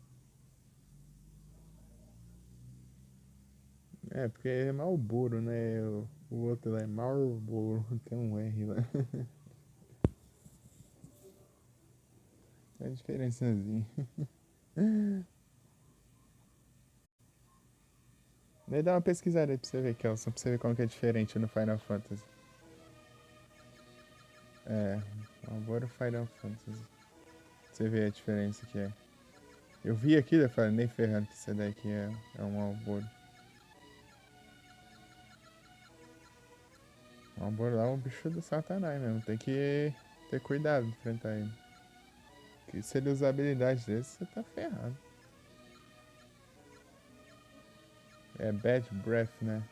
É, porque é Malboro, né? O outro lá é Marlboro, tem um R lá. É a diferençazinha. Daí dá uma pesquisada aí pra você ver, Kelson, pra você ver como que é diferente no Final Fantasy. É, Malboro Final Fantasy. Pra você ver a diferença que é. Eu vi aqui, eu falei, nem ferrando que esse daqui é um Malboro. Malboro lá é um bicho do satanás mesmo, tem que ter cuidado de enfrentar ele. Porque se ele usar habilidade desse, você tá ferrado. É Bad Breath, né?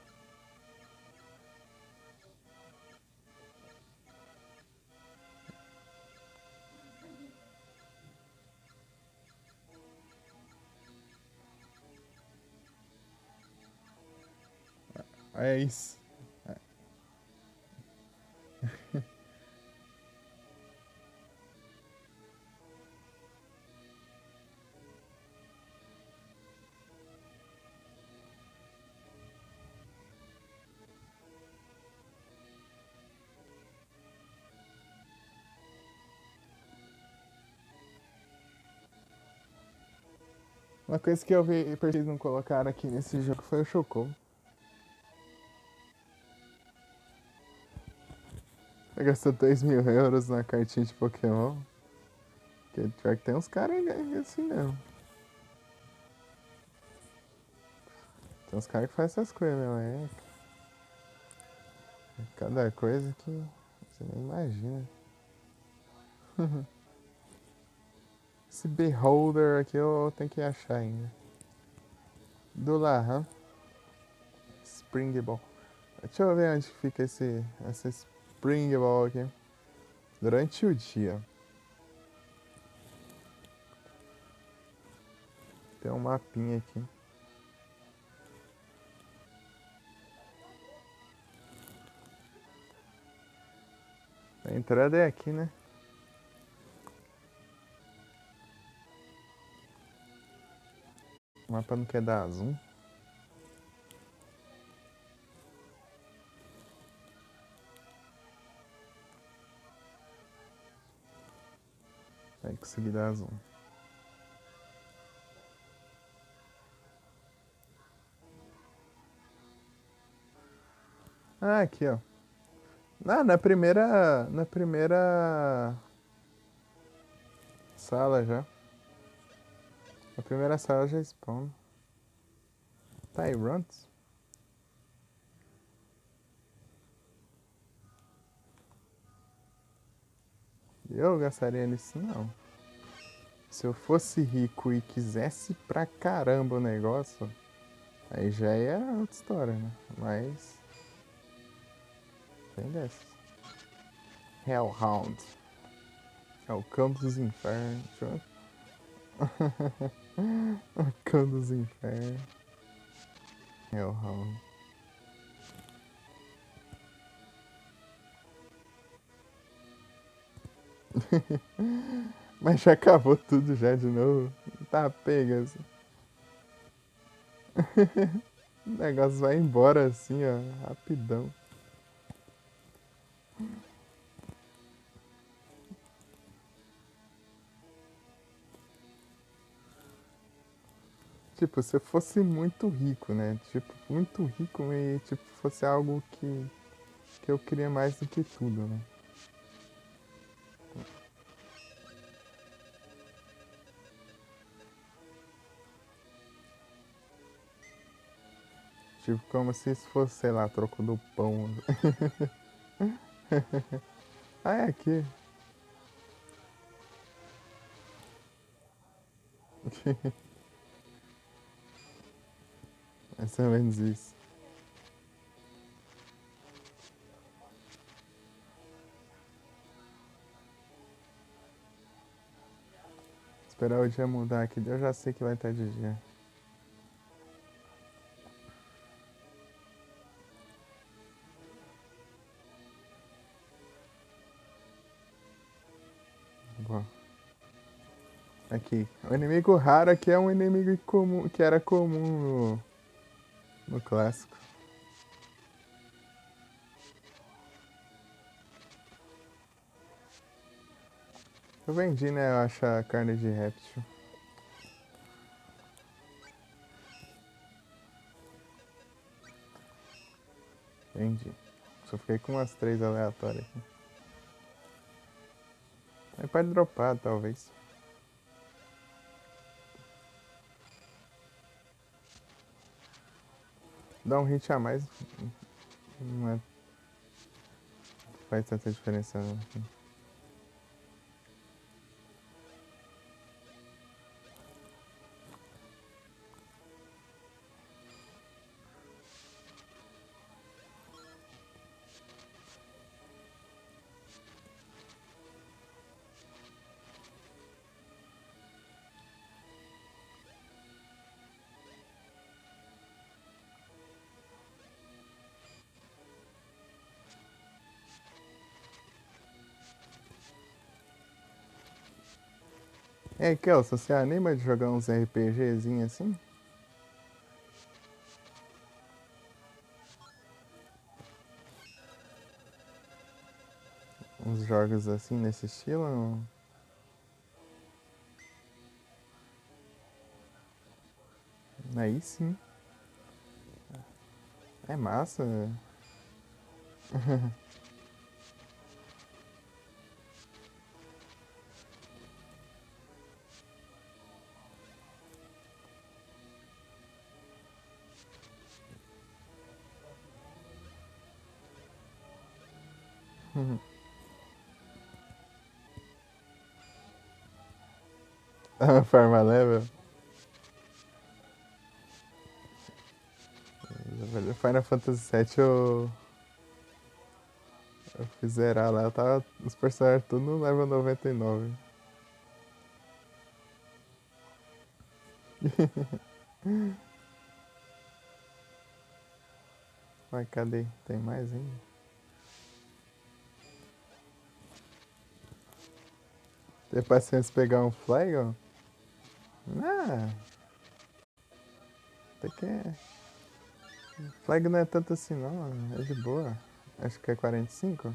É isso. Uma coisa que eu vi e eles não colocaram aqui nesse jogo foi o Chocobo. Você gastou 2.000 € na cartinha de Pokémon. Porque pior que tem uns caras assim mesmo. Tem uns caras que fazem essas coisas mesmo. Cada coisa que você nem imagina. Esse Beholder aqui eu tenho que achar ainda. Do Lahan. Spring Ball. Deixa eu ver onde fica essa Spring Ball aqui. Durante o dia. Tem um mapinha aqui. A entrada é aqui, né? O mapa não quer dar zoom. Aí consegui dar zoom. Ah, aqui, ó. Ah, na primeira sala já. A primeira sala já spawn. Tyrants? Eu gastaria nisso não. Se eu fosse rico e quisesse pra caramba o negócio, aí já é outra história, né? Mas. Tem dessas. Hellhound. É o cão dos infernos. O cão dos infernos. Hellhound. Mas já acabou tudo já de novo. Tá pega assim. O negócio vai embora assim, ó, rapidão. Tipo, se eu fosse muito rico, né? Tipo, muito rico e tipo, fosse algo que eu queria mais do que tudo, né? Tipo, como se isso fosse, sei lá, troco do pão. Ah, é aqui. Mais ou menos isso. Esperar o dia mudar aqui, eu já sei que vai estar de dia. Bom. Aqui. O inimigo raro aqui é um inimigo comum, que era comum no clássico. Eu vendi, né? Eu acho a carne de réptil. Vendi. Só fiquei com umas 3 aleatórias aqui. Aí pode dropar, talvez. Dá um hit a mais. Não é, faz tanta diferença não. Ei, Kelso, você anima de jogar uns RPGzinhos assim? Uns jogos assim nesse estilo? Aí sim. É massa. Farma level. Final Fantasy VII eu fiz zerar lá, eu tava os personagens tudo no level 99. Vai, cadê? Tem mais ainda? Tem paciência pegar um Flagon? Ah, até que é. Flag não é tanto assim não, é de boa. Acho que é 45.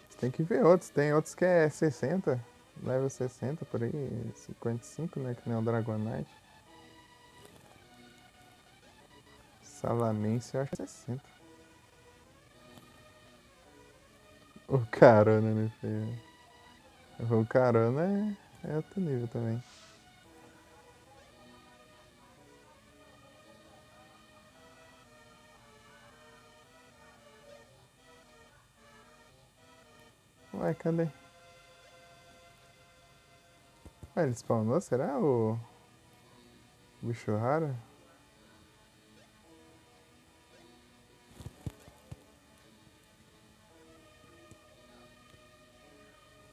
Você tem que ver outros, tem outros que é 60. Level 60 por aí, 55, né? Que nem o Dragonite. Salamense eu acho que é 60. O Carona, né, filho? O Carona é outro nível também. Ué, cadê? Ué, ele spawnou? Será o bicho raro?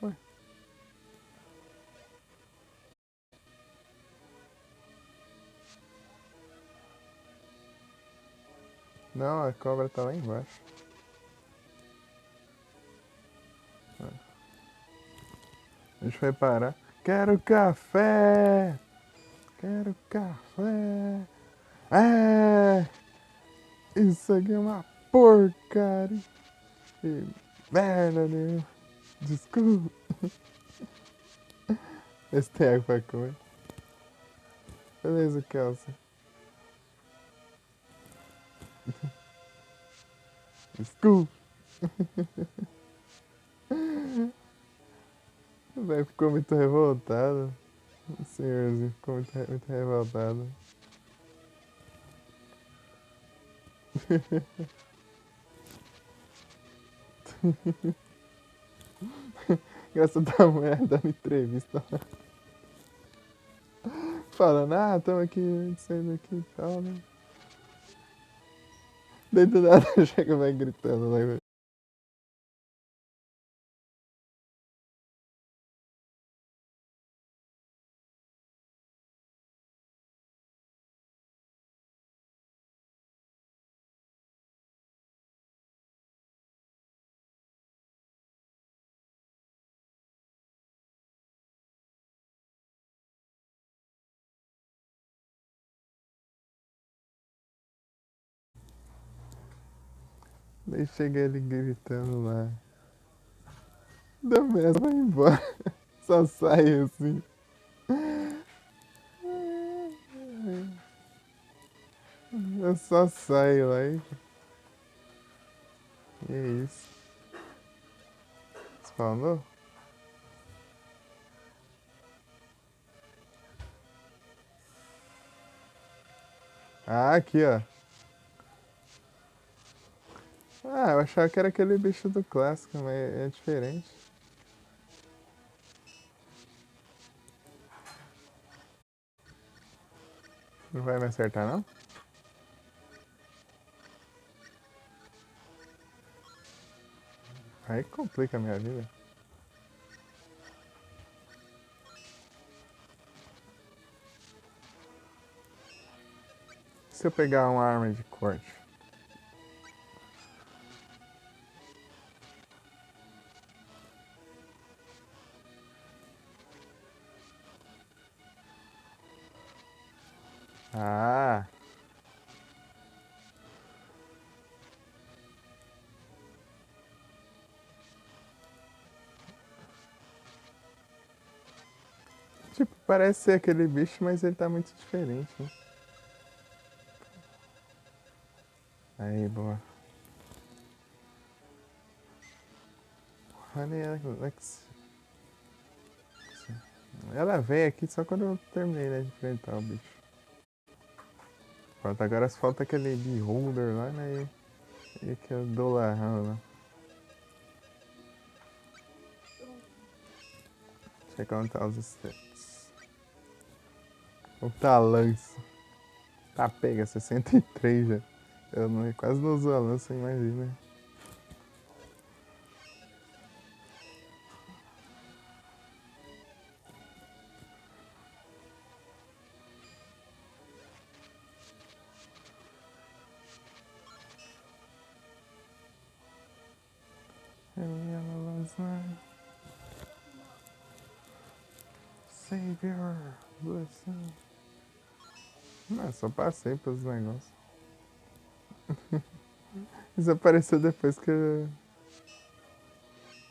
Ué. Não, a cobra tá lá embaixo. Deixa eu reparar. Quero café! Quero café! É! Isso aqui é uma porcaria! Que merda, né? Desculpa. Esse tem água pra comer. Beleza, Kelsey. Desculpa. O velho ficou muito revoltado. O senhorzinho ficou muito revoltado. Graças a mulher dando entrevista. Falando, tamo aqui, saindo aqui e tal, né? Daí do nada chega e vai gritando, né? Daí chega ele gritando lá. Da mesa vai embora. Só sai assim. Eu só saio lá e é isso. Spawnou? Ah, aqui, ó. Eu achava que era aquele bicho do clássico, mas é diferente. Não vai me acertar, não? Aí complica a minha vida. Se eu pegar uma arma de corte? Ah, tipo, parece ser aquele bicho, mas ele tá muito diferente, né? Aí, boa. Honey Alex. Ela veio aqui só quando eu terminei, né, de enfrentar o bicho. Pronto, agora falta aquele beholder lá, né? E que eu dou lá, lá. Deixa eu contar os stats. O talanço. Tá, pega, 63 já. Eu não, quase não uso a lança, imagina. Savior, blessing. Não, só passei pelos negócios. Isso apareceu depois que eu...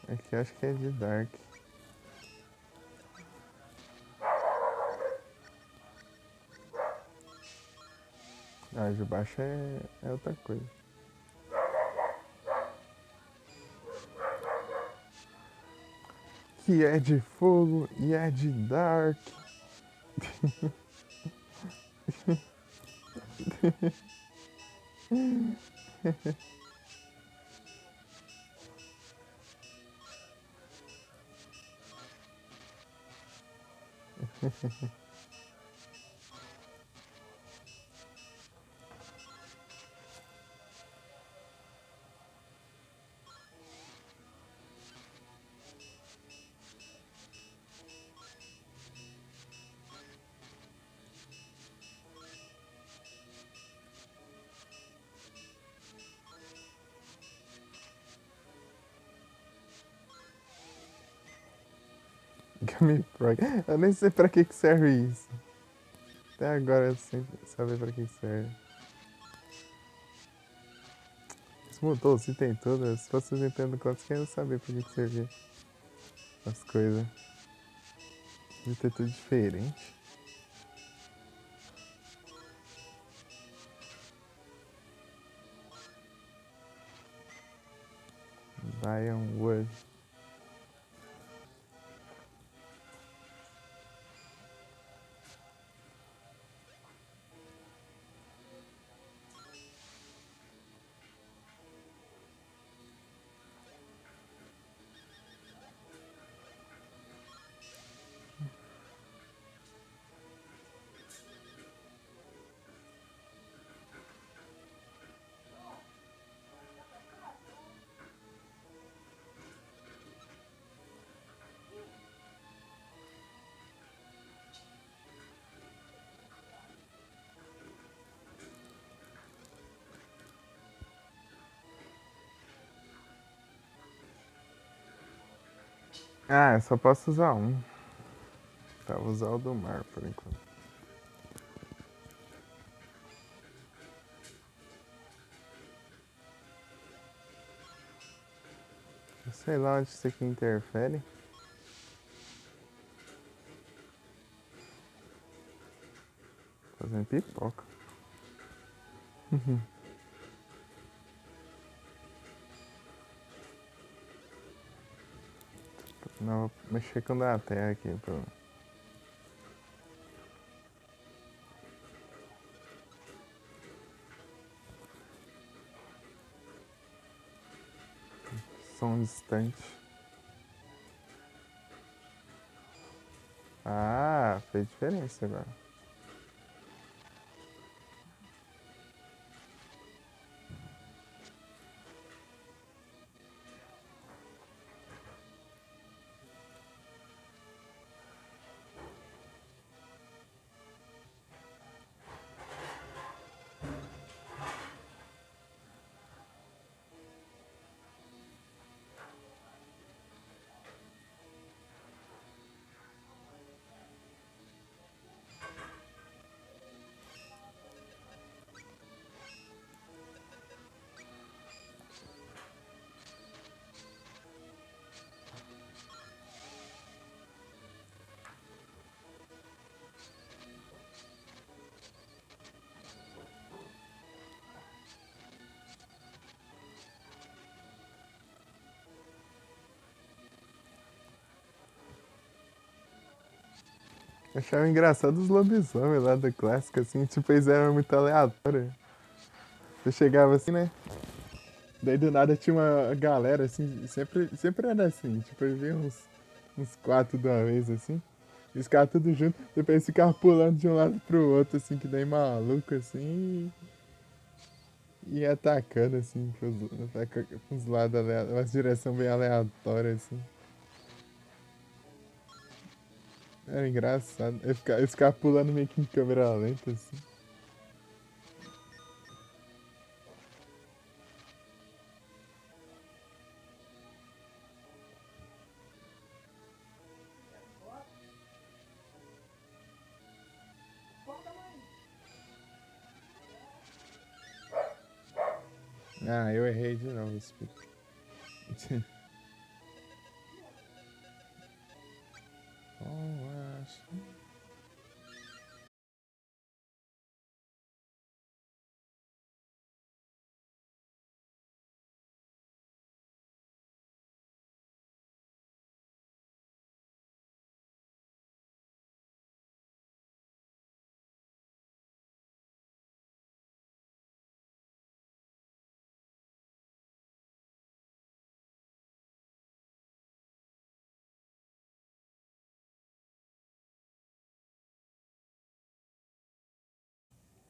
Aqui acho que é de Dark. Ah, de baixo é outra coisa. Que é de fogo e é de Dark. Gummy Frog. Eu nem sei pra que serve isso. Até agora eu sem saber pra que serve. Isso mudou os itens todos. Se fosse os Nintendo Classic, eu ia saber pra que servia as coisas. Devia ter tudo diferente. Lion Wood. Ah, eu só posso usar um. Tá, vou usar o do mar por enquanto. Eu sei lá onde isso aqui interfere. Fazendo pipoca. Não, vou mexer com a terra aqui. Pro... Som distante. Ah, fez diferença agora. Eu achava engraçado os lobisomens lá do clássico, assim, tipo, eles eram muito aleatórios. Eu chegava assim, né? Daí do nada tinha uma galera, assim, sempre era assim, tipo, eu via uns quatro de uma vez, assim. E os caras tudo junto, depois eles ficavam pulando de um lado pro outro, assim, que nem maluco, assim, e atacando, assim, pros lados aleatórios, uma direção bem aleatória, assim. Era engraçado. Eles ficavam pulando meio que em câmera lenta, assim. Ah, eu errei de novo, Speed.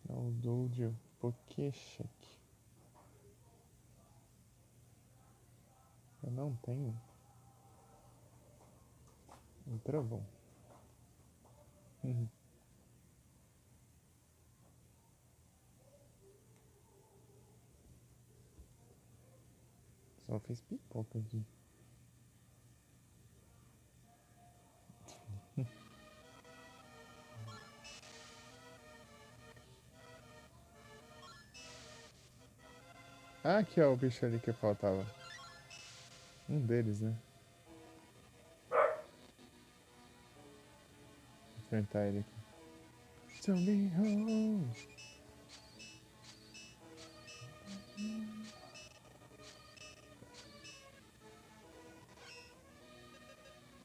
Download Pokécheck. Eu não tenho. Um travão. Só fez pipoca aqui. Ah, aqui ó, o bicho ali que faltava. Um deles, né? Vou enfrentar ele aqui. Zombie home.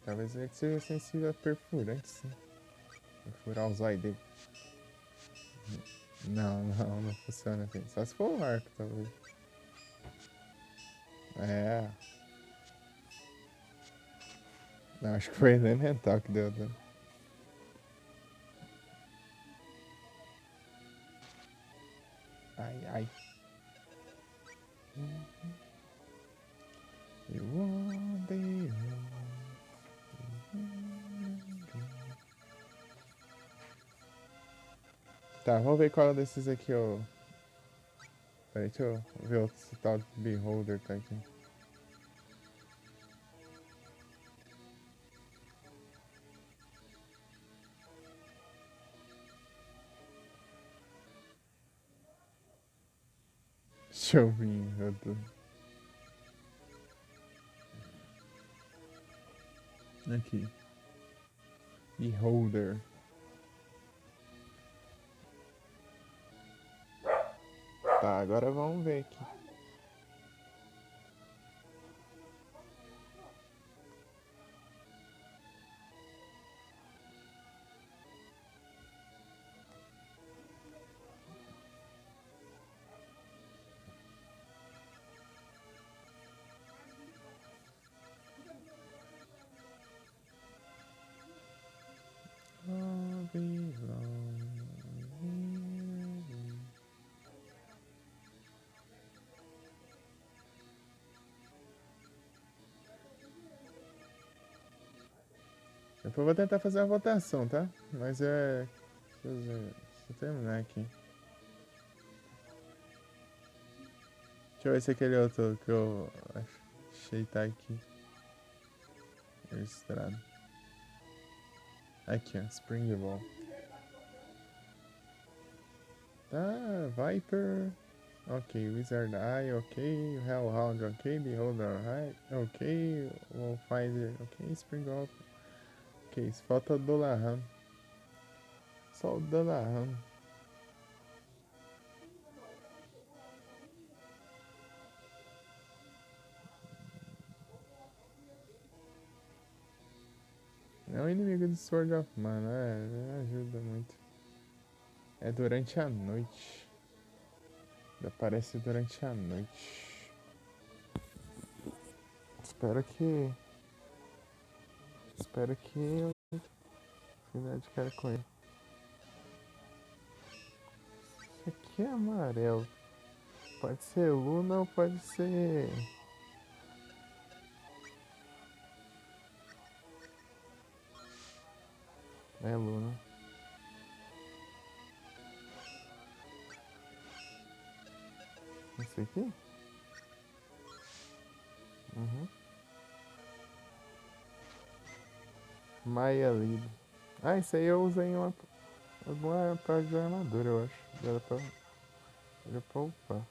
Talvez ele seja sensível a perfurantes, né? Perfurar os olhos dele. Não funciona assim. Só se for o arco, talvez. É. Não, acho que foi elemental que deu dano. Ai. You won't be alone. Tá, vamos ver qual desses aqui eu... Peraí, deixa eu ver se o tal Beholder tá aqui. Deixa eu vir, eu tô... Aqui. Beholder. Tá, agora vamos ver aqui. Depois eu vou tentar fazer a votação, tá? Mas é... Deixa eu terminar aqui. Deixa eu ver se aquele outro que eu achei tá aqui. Registrado. Aqui, ó. Spring Ball. Tá, Viper. Ok, Wizard Eye, ok. Hellhound, ok. Beholder, ok. Wolfizer, ok. Spring Ball. Ok, falta o Dolahan. Só o Dolahan. É um inimigo de Sword of Mana, ajuda muito. É durante a noite. Aparece durante a noite. Espero que eu finalize de cara com ele. Isso aqui é amarelo. Pode ser Luna ou pode ser... É Luna. Esse aqui? Uhum. Maia Lido. Ah, isso aí eu usei em alguma parte de armadura, eu acho. Era pra upar.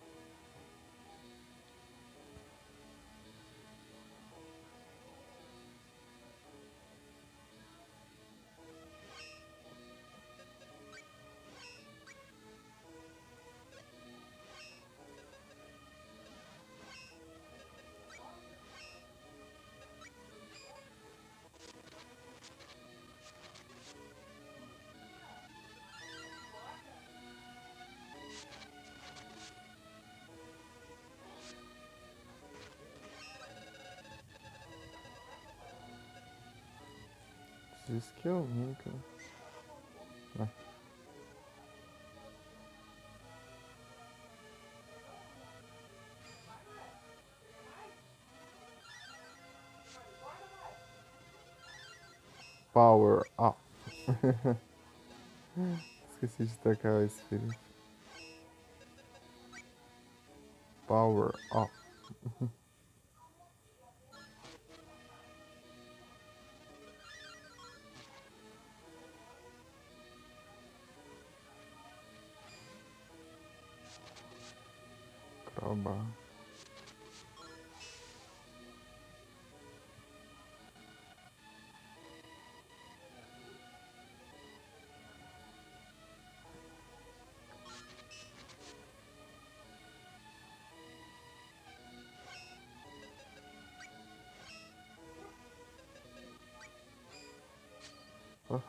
Isso que eu nunca. Ah, power up. Esqueci de trocar o espírito. Power up. Crowbar.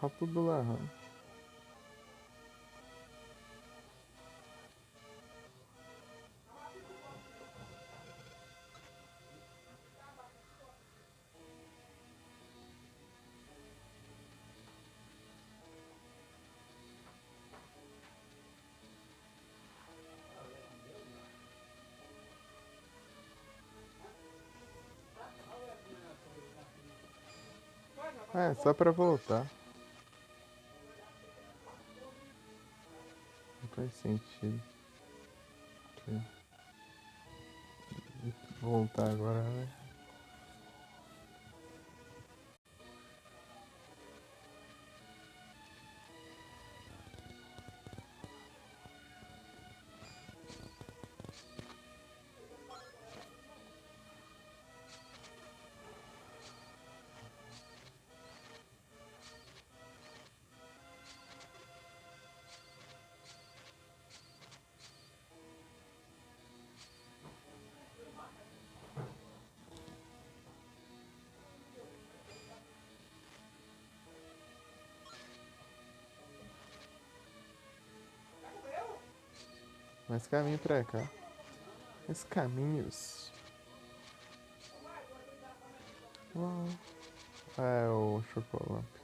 Tá tudo lá. É, só pra voltar. Não faz sentido. Voltar agora, né? Mais caminho pra cá. Mais caminhos. Uau. É o chocolate.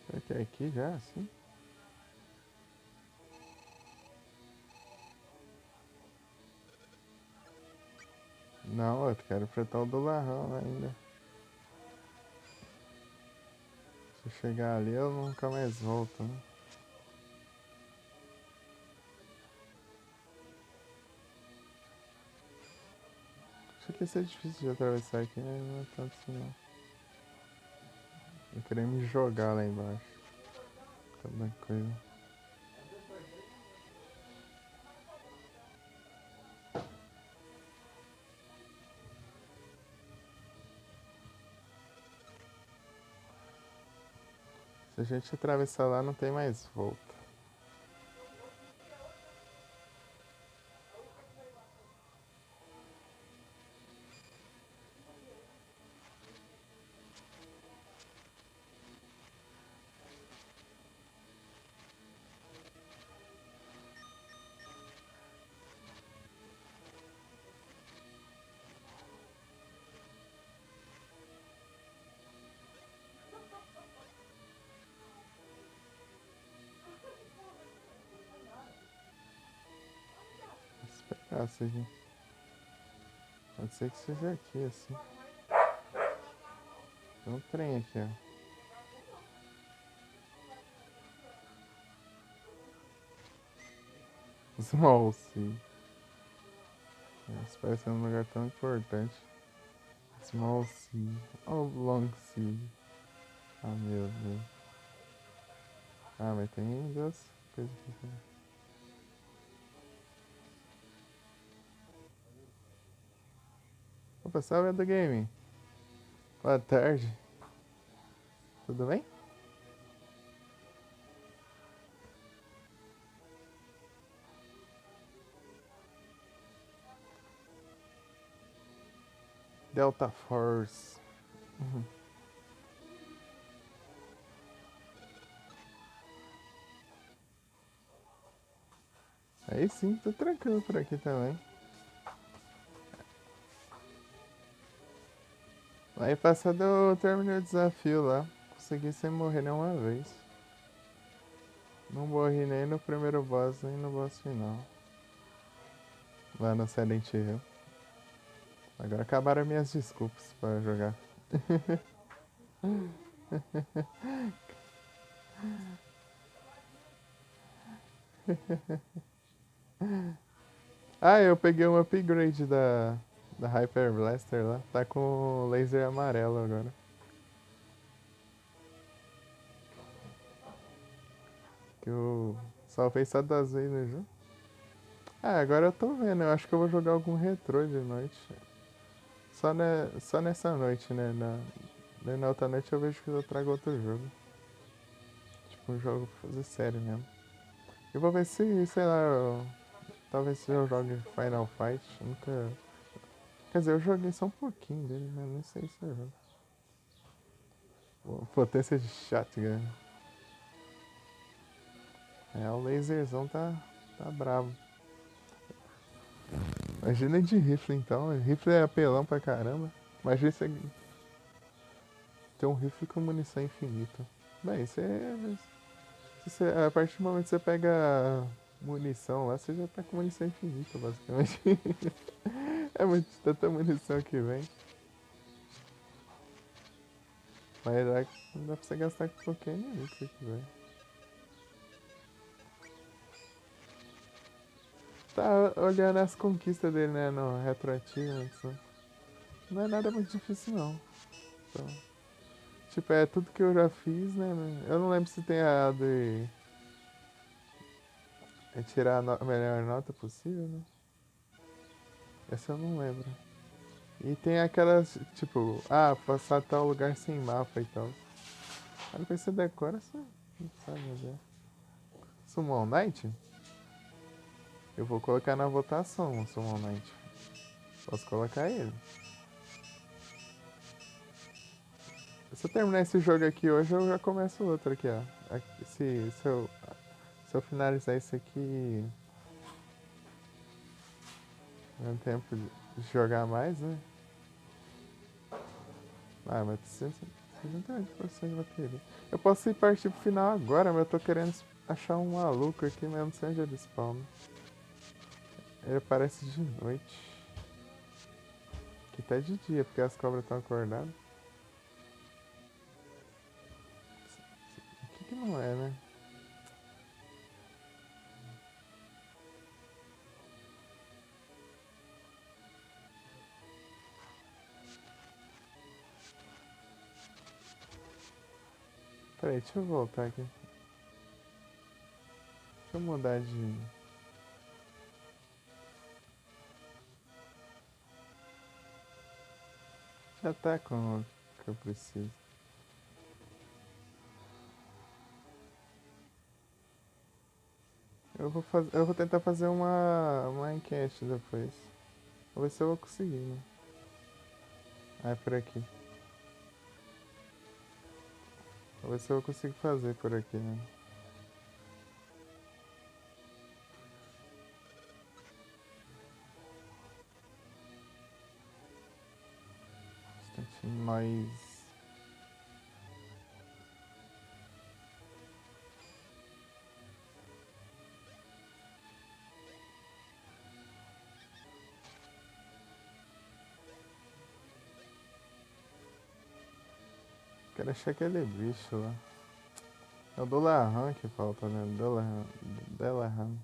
Será que é aqui já, assim? Não, eu quero enfrentar o do Larrão ainda. Se eu chegar ali, eu nunca mais volto, né? Acho que ia ser difícil de atravessar aqui, mas não é tanto assim não. Eu queria me jogar lá embaixo. Cada coisa. Se a gente atravessar lá, não tem mais volta. Vou pegar isso aqui. Pode ser que seja aqui, assim. Tem um trem aqui, ó. Small Sea. Isso parece um lugar tão importante. Small Sea. Oh, Long Sea. Ah, meu Deus. Ah, mas tem duas coisas aqui. Opa, salve do game. Boa tarde. Tudo bem? Delta Force. Aí sim, tô tranquilo por aqui também. Aí passado eu terminei o desafio lá. Consegui sem morrer nenhuma vez. Não morri nem no primeiro boss, nem no boss final. Lá no Silent Hill. Agora acabaram minhas desculpas pra jogar. Ah, eu peguei um upgrade da Hyper Blaster lá. Tá com laser amarelo agora. Que eu só fez só 2 vezes no jogo. Ah, agora eu tô vendo. Eu acho que eu vou jogar algum retrô de noite. Só nessa noite, né? Na outra noite eu vejo que eu trago outro jogo. Tipo um jogo pra fazer sério mesmo. Eu vou ver se, sei lá, talvez se eu jogue Final Fight. Nunca. Quer dizer, eu joguei só um pouquinho dele, né? Nem sei se eu jogo. Pô, potência de shotgun. É, o laserzão tá bravo. Imagina de rifle então. Rifle é apelão pra caramba. Imagina você ter um rifle com munição infinita. Bem, a partir do momento que você pega munição lá, você já tá com munição infinita, basicamente. É muito tanta munição que vem. Mas dá pra você gastar com qualquer inimigo que você quiser. Tá olhando as conquistas dele, né, no retroativo, assim. Não é nada muito difícil, não. Então, tipo, é tudo que eu já fiz, né? Eu não lembro se tem a de tirar a melhor nota possível, né? Essa eu não lembro. E tem aquelas, tipo, passar tal lugar sem mapa e tal. Aí depois você decora, você não sabe onde é. Summon Knight? Eu vou colocar na votação o Summon Knight. Posso colocar ele. Se eu terminar esse jogo aqui hoje, eu já começo outro aqui, ó. Se eu finalizar esse aqui no tempo de jogar mais, né? Ah, mas 68% de bateria. Eu posso ir partir pro final agora, mas eu tô querendo achar um maluco aqui, mas eu não sei onde ele spawna. Ele aparece de noite. Aqui tá de dia, porque as cobras estão acordadas. Aqui que não é, né? Peraí, deixa eu voltar aqui. Deixa eu mudar de... Já tá com o que eu preciso. Eu vou tentar fazer uma enquete depois. Vou ver se eu vou conseguir, né? Ah, é por aqui. Vou ver se eu consigo fazer por aqui, né? Bastante noise. Quero achar aquele bicho lá. É o Dolahan que falta, né? Delahan.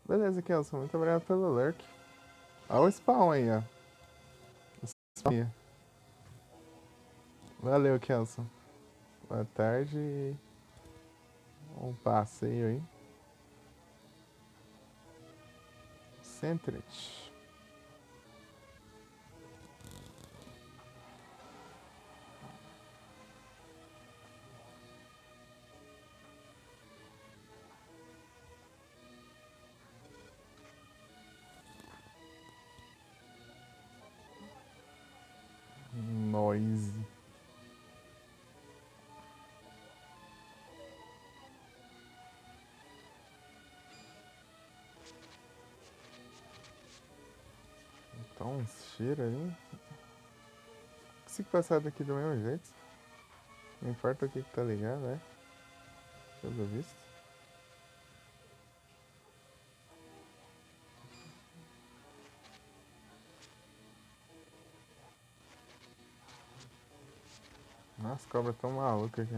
Beleza, Kelson. Muito obrigado pelo lurk. Olha o spawn aí, ó. O spawn aí. Valeu, Kelson. Boa tarde e um passeio aí. Centret. Easy. Então, uns cheiro aí. Se passar daqui do mesmo jeito. Não importa o que tá ligado, né? Pelo visto. Nossa, cobra tão maluca aqui.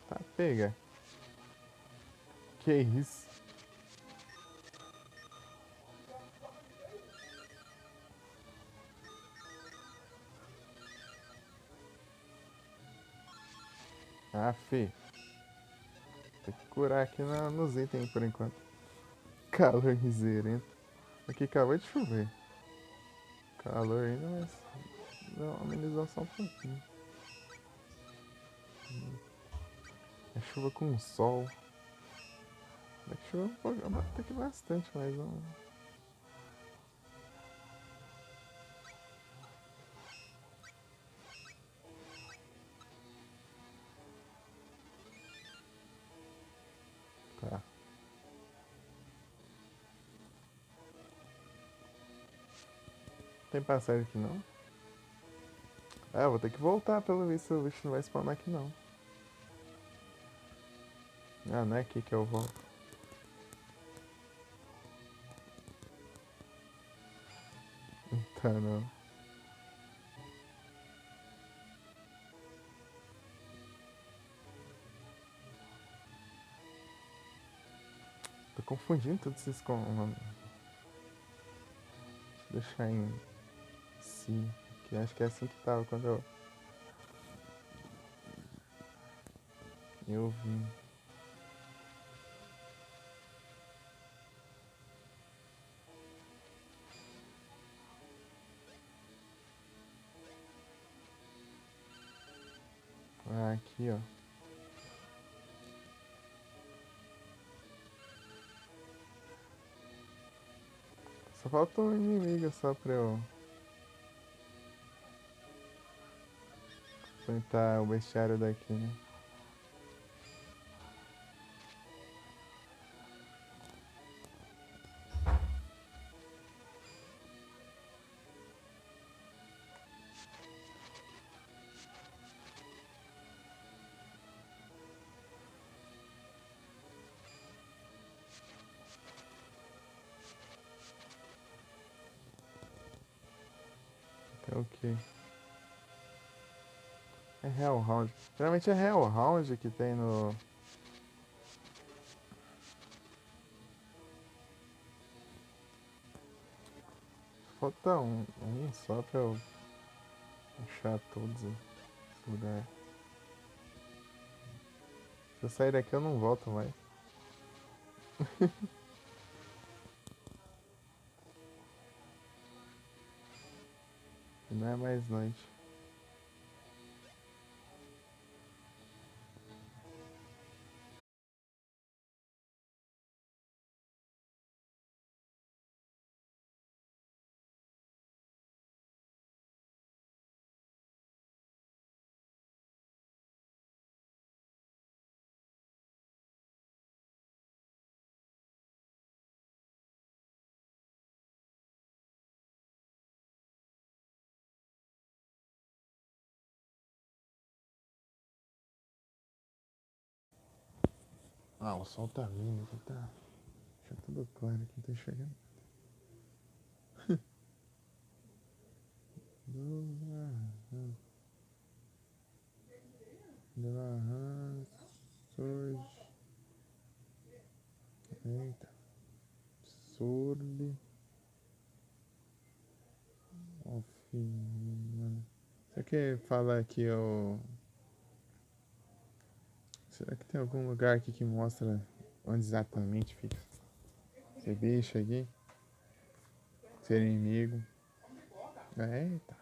Tá, pega. Que isso? Ah, fi. Tem que curar aqui nos itens por enquanto. Calor miserento. Aqui acabou de chover. Calor ainda, mas dá uma amenização um pouquinho. É chuva com sol. Daqui chuva um pouco, até que bastante, mas não. Tá. Tem passagem aqui não? Ah, eu vou ter que voltar pelo visto, o bicho não vai spawnar aqui não. Ah, não é aqui que eu volto. Tá, não. Tô confundindo todos esses com. Deixar em si. Que acho que é assim que tava quando eu vim. Ah, aqui, ó. Só falta um inimigo só pra eu enfrentar o bestiário daqui, né? É o quê? É Hellhound. Geralmente é Hellhound que tem no. Falta um só pra eu achar todos os lugares. Se eu sair daqui eu não volto mais. E não é mais noite. Ah, o sol tá vindo aqui, tá. Deixa tudo claro aqui, não tá enxergando. Surge. Eita. Surly. Mano. Será que fala aqui o. Será que tem algum lugar aqui que mostra onde exatamente fica esse bicho aqui? Ser inimigo. Eita.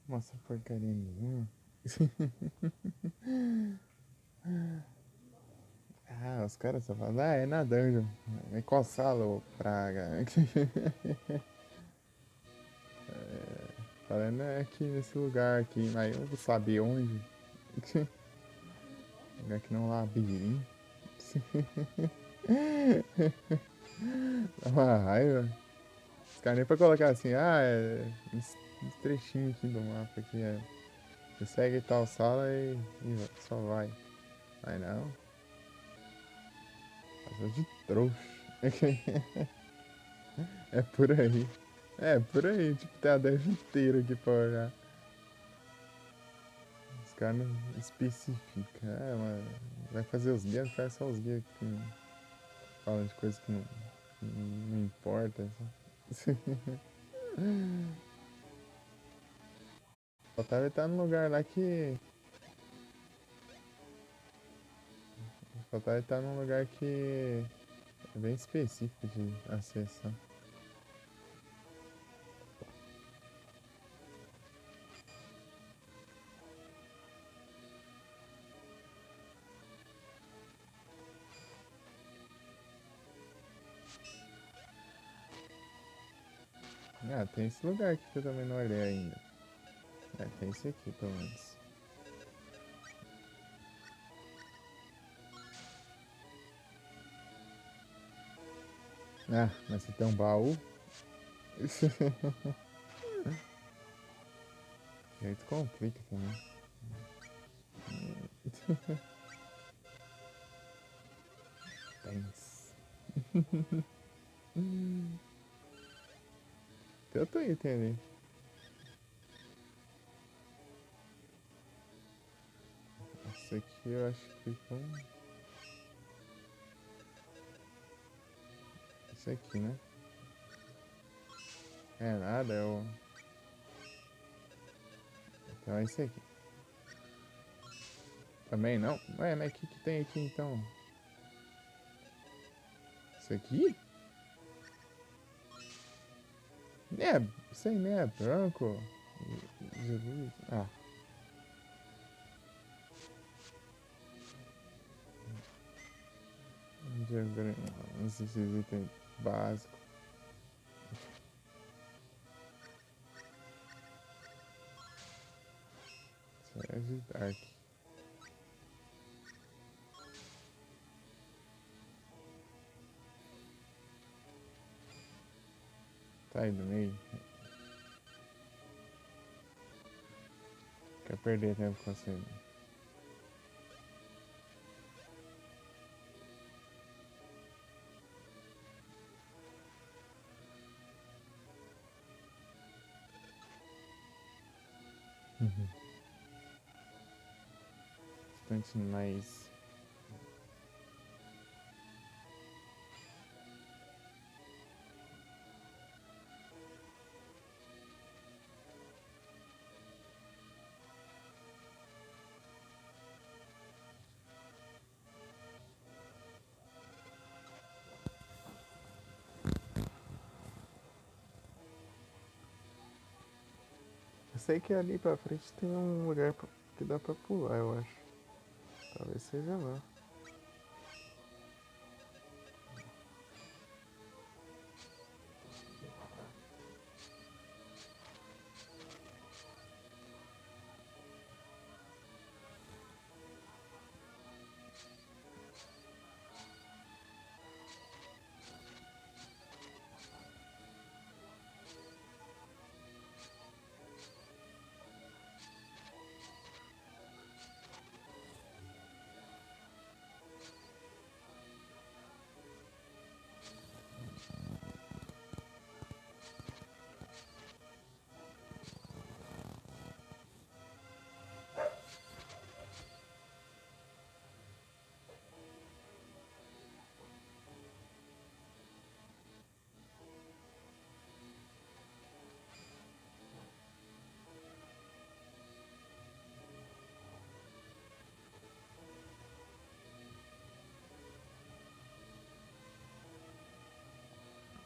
Mostra porcaria nenhuma. Ah, os caras só falam, ah, é na dungeon. É coçá-lo, ô praga. Falando, é aqui nesse lugar aqui, mas eu vou saber onde. Lugar que não é um labirinto. Dá uma raiva. Os caras nem pra colocar assim, ah, é esse trechinho aqui do mapa aqui, é. Você segue tal sala e só vai. Mas não, passou de trouxa. É por aí. É, por aí, tipo, tem a dungeon inteira aqui pra olhar. Os caras não especificam. Ah, mas vai fazer os guias, faz só os guias que falam de coisas que não importa. O Otávio tá num lugar lá que. O Otávio tá num lugar que é bem específico de acessar. Ah, tem esse lugar aqui que eu também não olhei ainda. É, tem esse aqui pelo menos. Ah, mas você tem um baú? Aí tu complica também. Tens. Tem outro item ali. Esse aqui eu acho que com. Esse aqui, né? É nada, é o. Então é esse aqui. Também não? Ué, mas o que tem aqui então? Isso aqui? É, isso aí nem é branco. Jesus. Ah, esses itens básicos. Isso aí é de Dark. Tá aí do meio. Quer perder tempo com você. Bastante nice. Eu sei que ali pra frente tem um lugar que dá pra pular, eu acho. Talvez seja lá.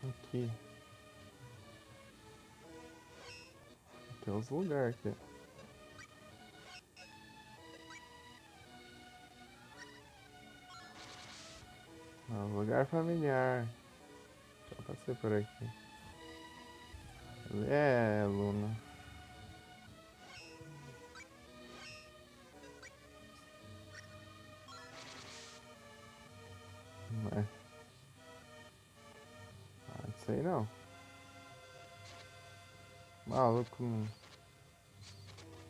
Aqui. Tem uns lugares aqui. Lugar familiar. Já passei por aqui. É, Luna. Não é. Ah, não sei não. Maluco não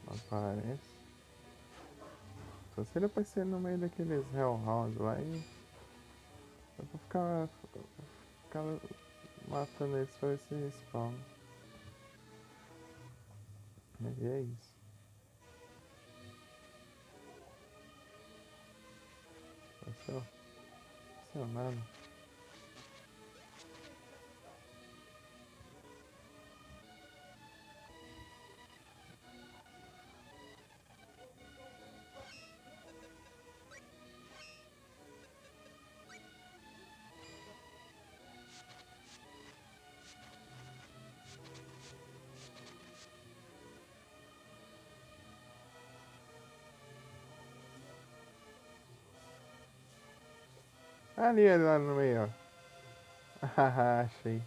aparece. Só se ele aparecer no meio daqueles Hellhound lá e eu vou ficar matando eles pra ver se respawn. E é isso. Não nada. Ali, lá no meio, ó. Haha, achei.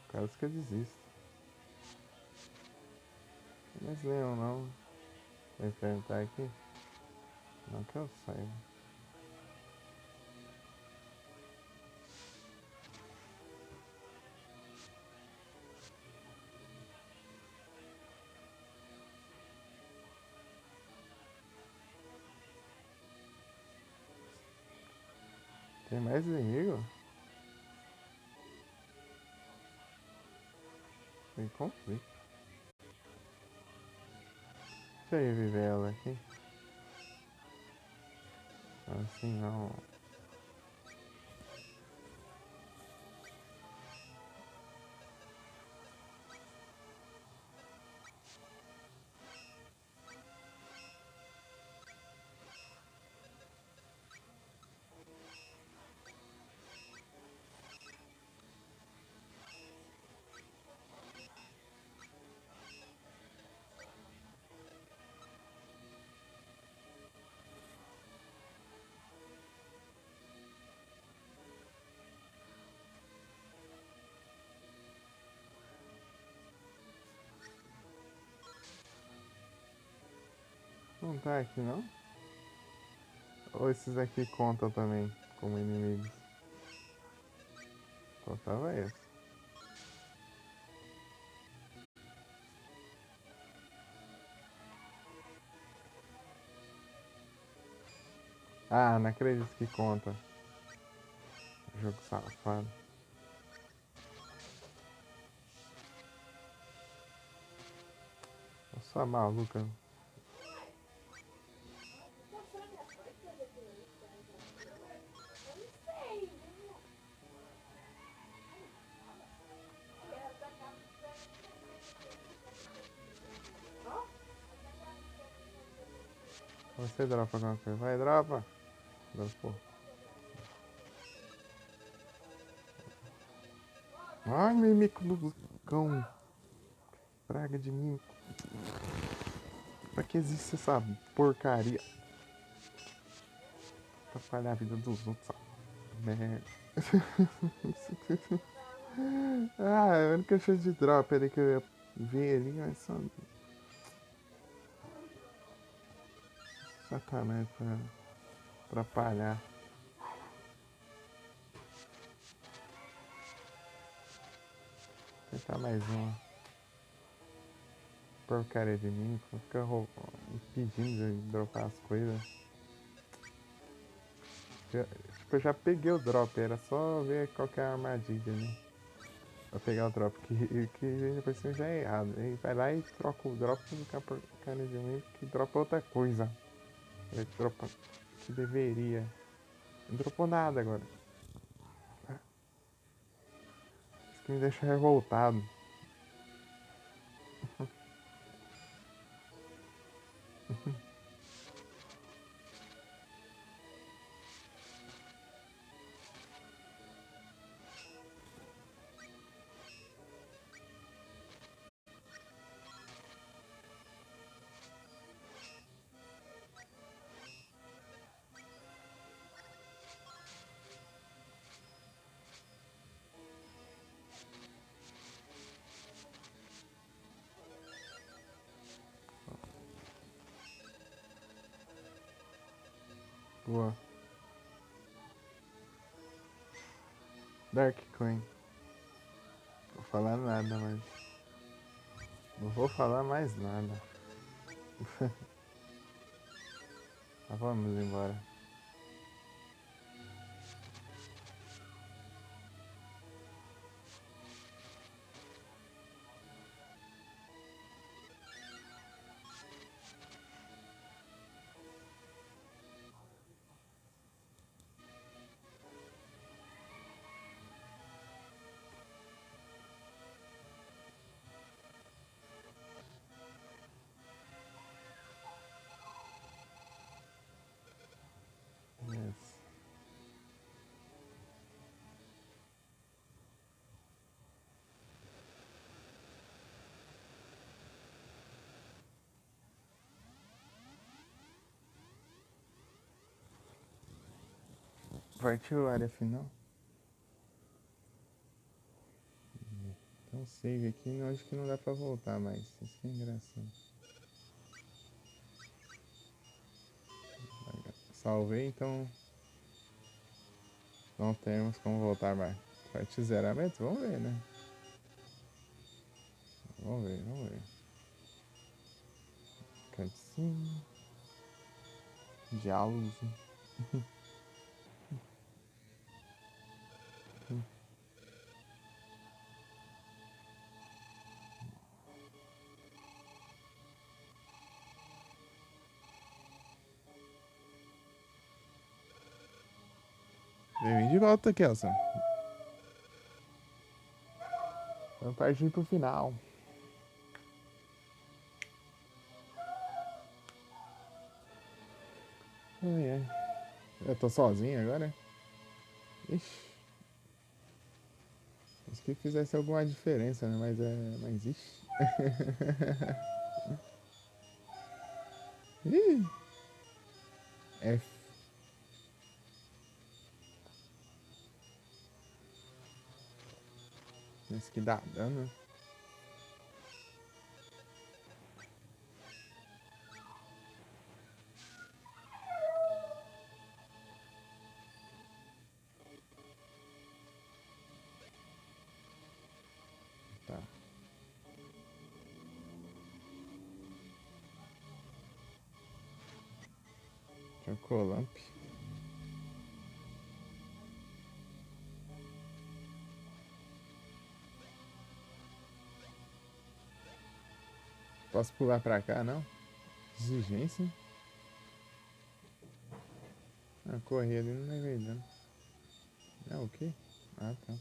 Quase que eu desisto. Mas nenhum não. Vou enfrentar aqui. Não que eu saiba. Tem mais inimigo? Tem conflito. Deixa eu reviver ela aqui. Assim não. Não tá aqui não? Ou esses aqui contam também como inimigos? Faltava esse. Ah, não acredito que conta. Jogo safado. Eu sou maluca. Você dropa alguma coisa. Vai, dropa. Dropou. Ai, mimico do cão. Praga de mim. Pra que existe essa porcaria? Atrapalhar a vida dos outros, sabe? Merda. Ah, a única chance de drop ali que eu ia ver ali, mas só. Satanás pra atrapalhar. Tentar mais uma. Porcaria de mim, fica impedindo de dropar as coisas. Tipo, eu já peguei o drop, era só ver qual que é a armadilha, né? Pra pegar o drop, que depois já é errado. Aí vai lá e troca o drop e fica porcaria de mim, que dropa outra coisa. Ele dropa que deveria. Não dropou nada agora. Isso que me deixa revoltado. Boa. Dark Queen. Vou falar nada, mas. Não vou falar mais nada. Mas vamos embora. Yes. Partiu a área final. Então save aqui, eu acho que não dá pra voltar mais. Isso que é engraçado. Salvei, então não temos como voltar mais. Parte zeramento? Vamos ver, né? Vamos ver, vamos ver. Cutscene. Diálogos. Bem-vindo de volta, Kelson. Vamos partir pro final. Ai, ai. Eu tô sozinho agora? Ixi. Acho que fizesse alguma diferença, né? Mas é. Mas ixi. Ih. F. Mas que dá dano. Tá. Chocolamp. Posso pular pra cá, não? Exigência? Ah, correr ali não levei dano. É o quê? Ah, tá.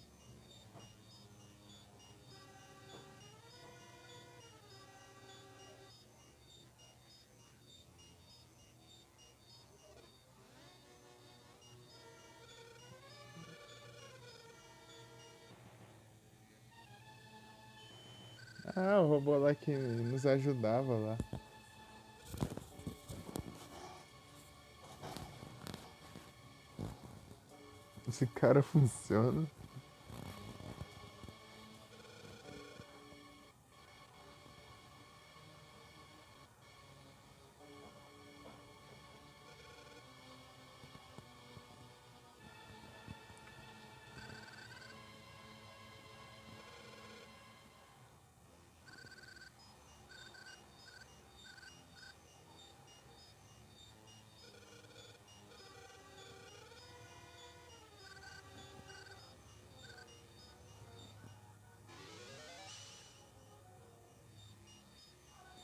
Ah, o robô lá que nos ajudava lá. Esse cara funciona.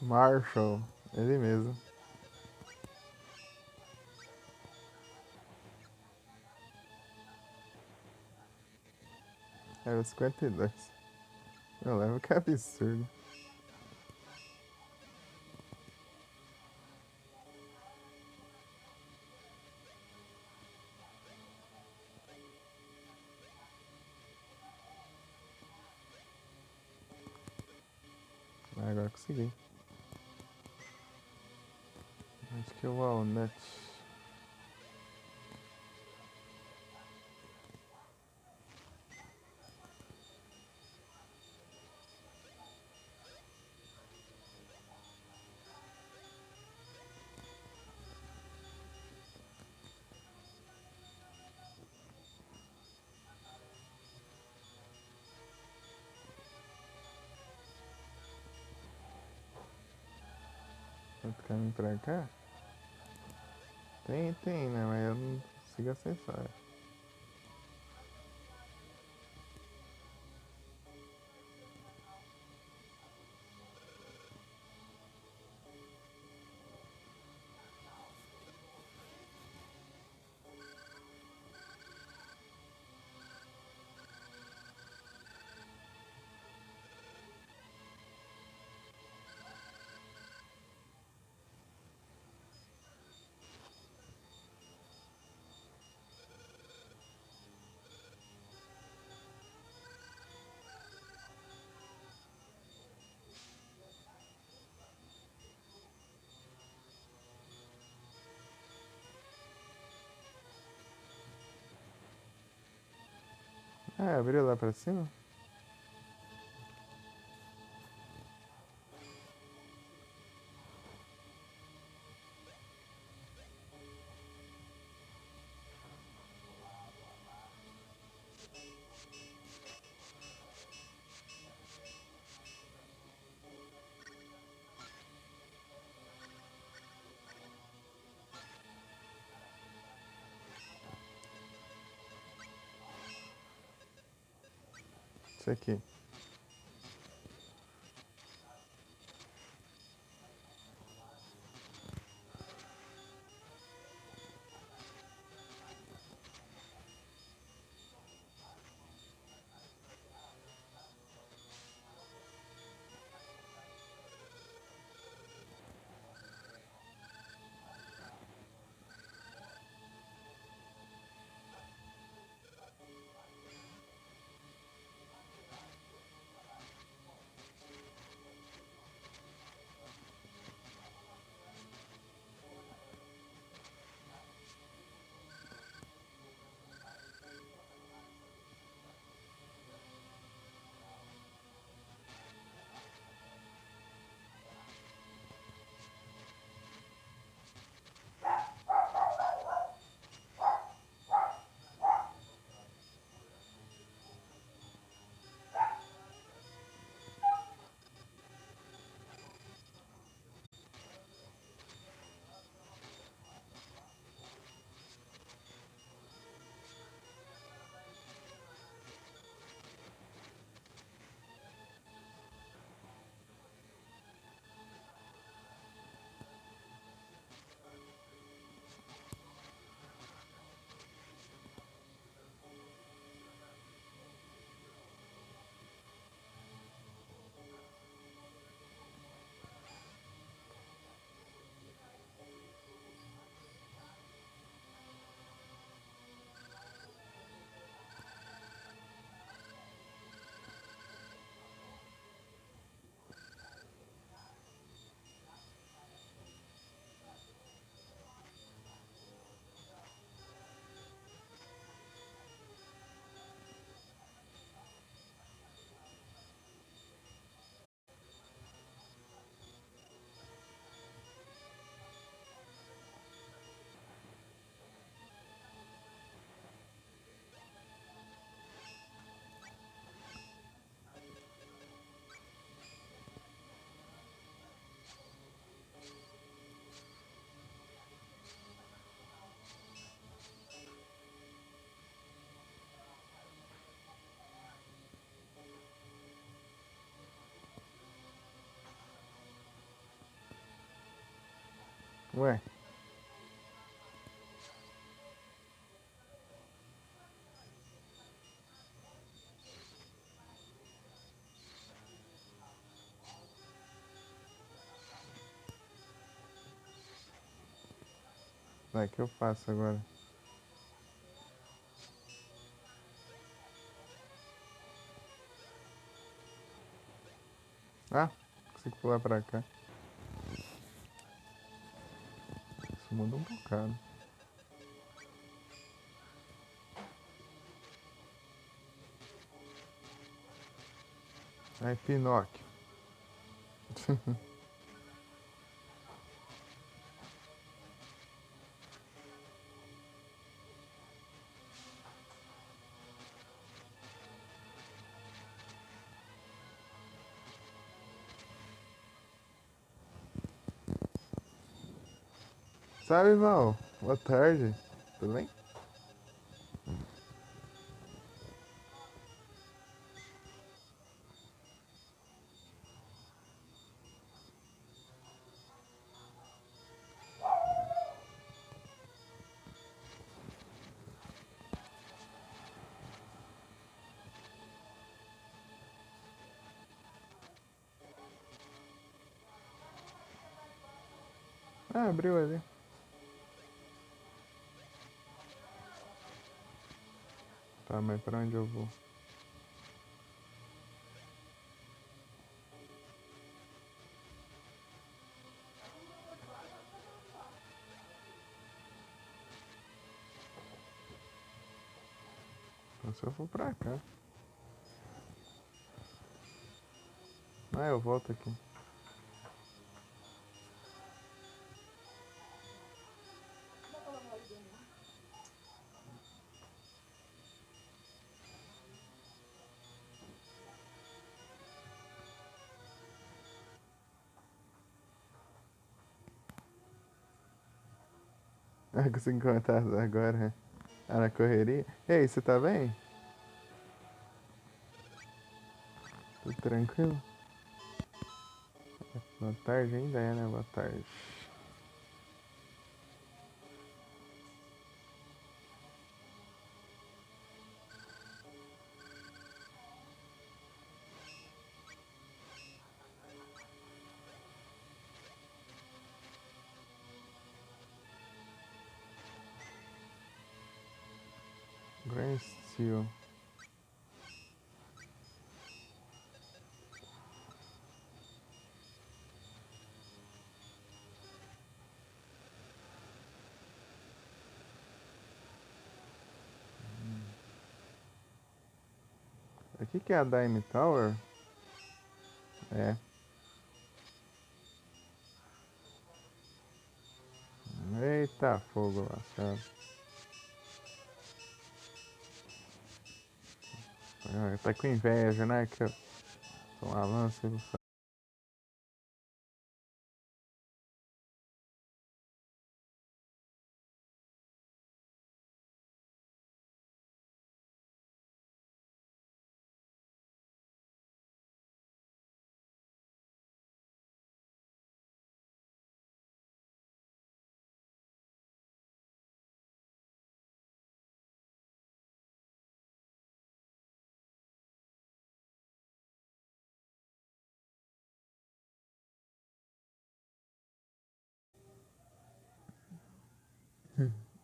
Marshall, ele mesmo. Era 52. Eu lembro que é absurdo. Ah, agora consegui. Acho que é o Walnut. caminho pra cá? Tem, né? Mas eu não consigo acessar. Ah, abriu lá pra cima? Isso aqui. Ué. Vai, que eu faço agora? Ah, consigo pular pra cá. Isso muda um bocado. Ai, Pinóquio. Sabe, Val? Boa tarde. Tudo bem? Ah, abriu ali. Tá, mas pra onde eu vou? Então, se eu for pra cá. Ah, eu volto aqui. Ah, consegui comentar agora, né? Ah, na correria. Ei, você tá bem? Tudo tranquilo? Boa tarde ainda é, né? Boa tarde. Grand Steel. Aqui que é a Dime Tower? É. Eita, fogo lá, sabe? Tá com inveja, né? Que eu sou uma lança.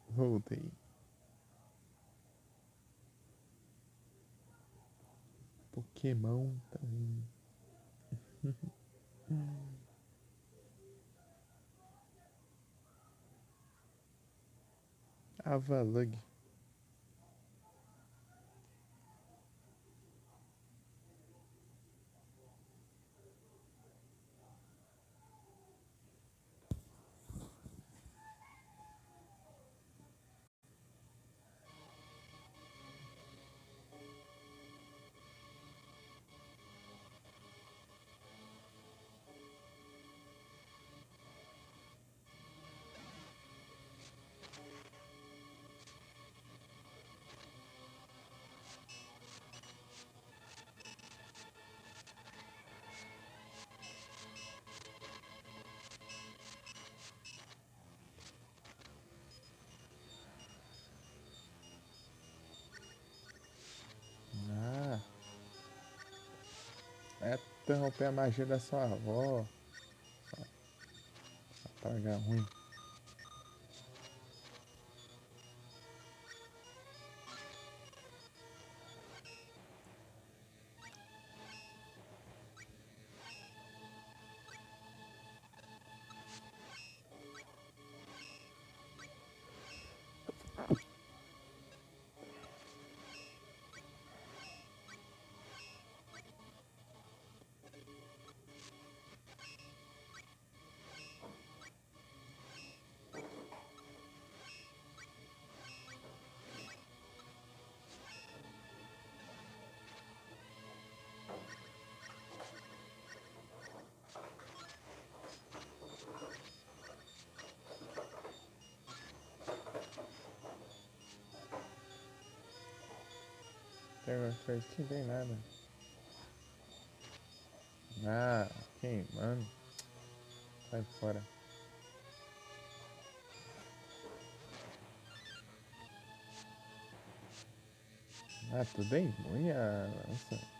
Voltei. Pokémon também. Avalug. Ah, é interromper a magia da sua avó. Pagar ruim. Não tem nada. Ah, queimando. Sai fora. Ah, tudo é imune a lança.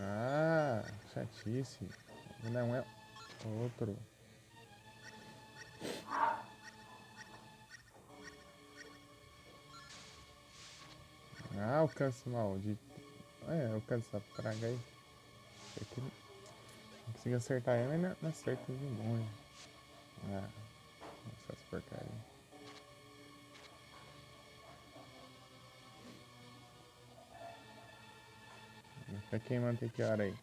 Ah, chatice. Não é outro. Ah, alcance maldito. É, alcance essa praga aí. Aqui não consegui acertar ele, mas não acerta de longe. Ah, essas porcarias. Tá queimando tem que hora aí.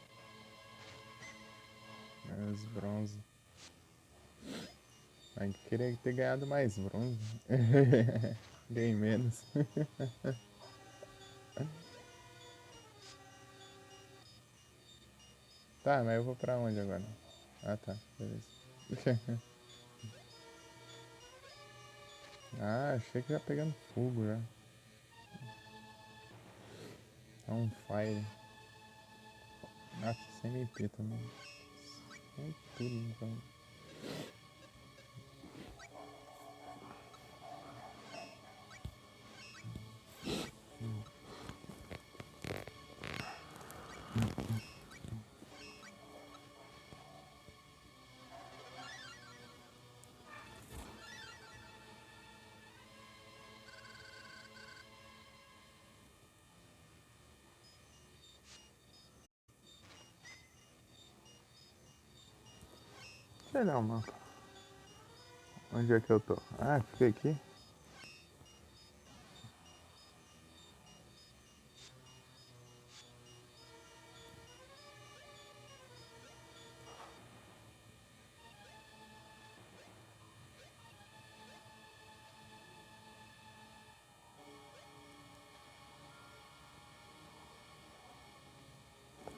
Menos bronze. Ai, queria ter ganhado mais bronze. Ganhei menos. Tá, mas eu vou pra onde agora? Ah, tá. Beleza. Ah, achei que já pegando fogo já. Tá um fire. Ah, sem MP também. Sem tudo, então. Sei lá, mano. Onde é que eu tô? Ah, fiquei aqui.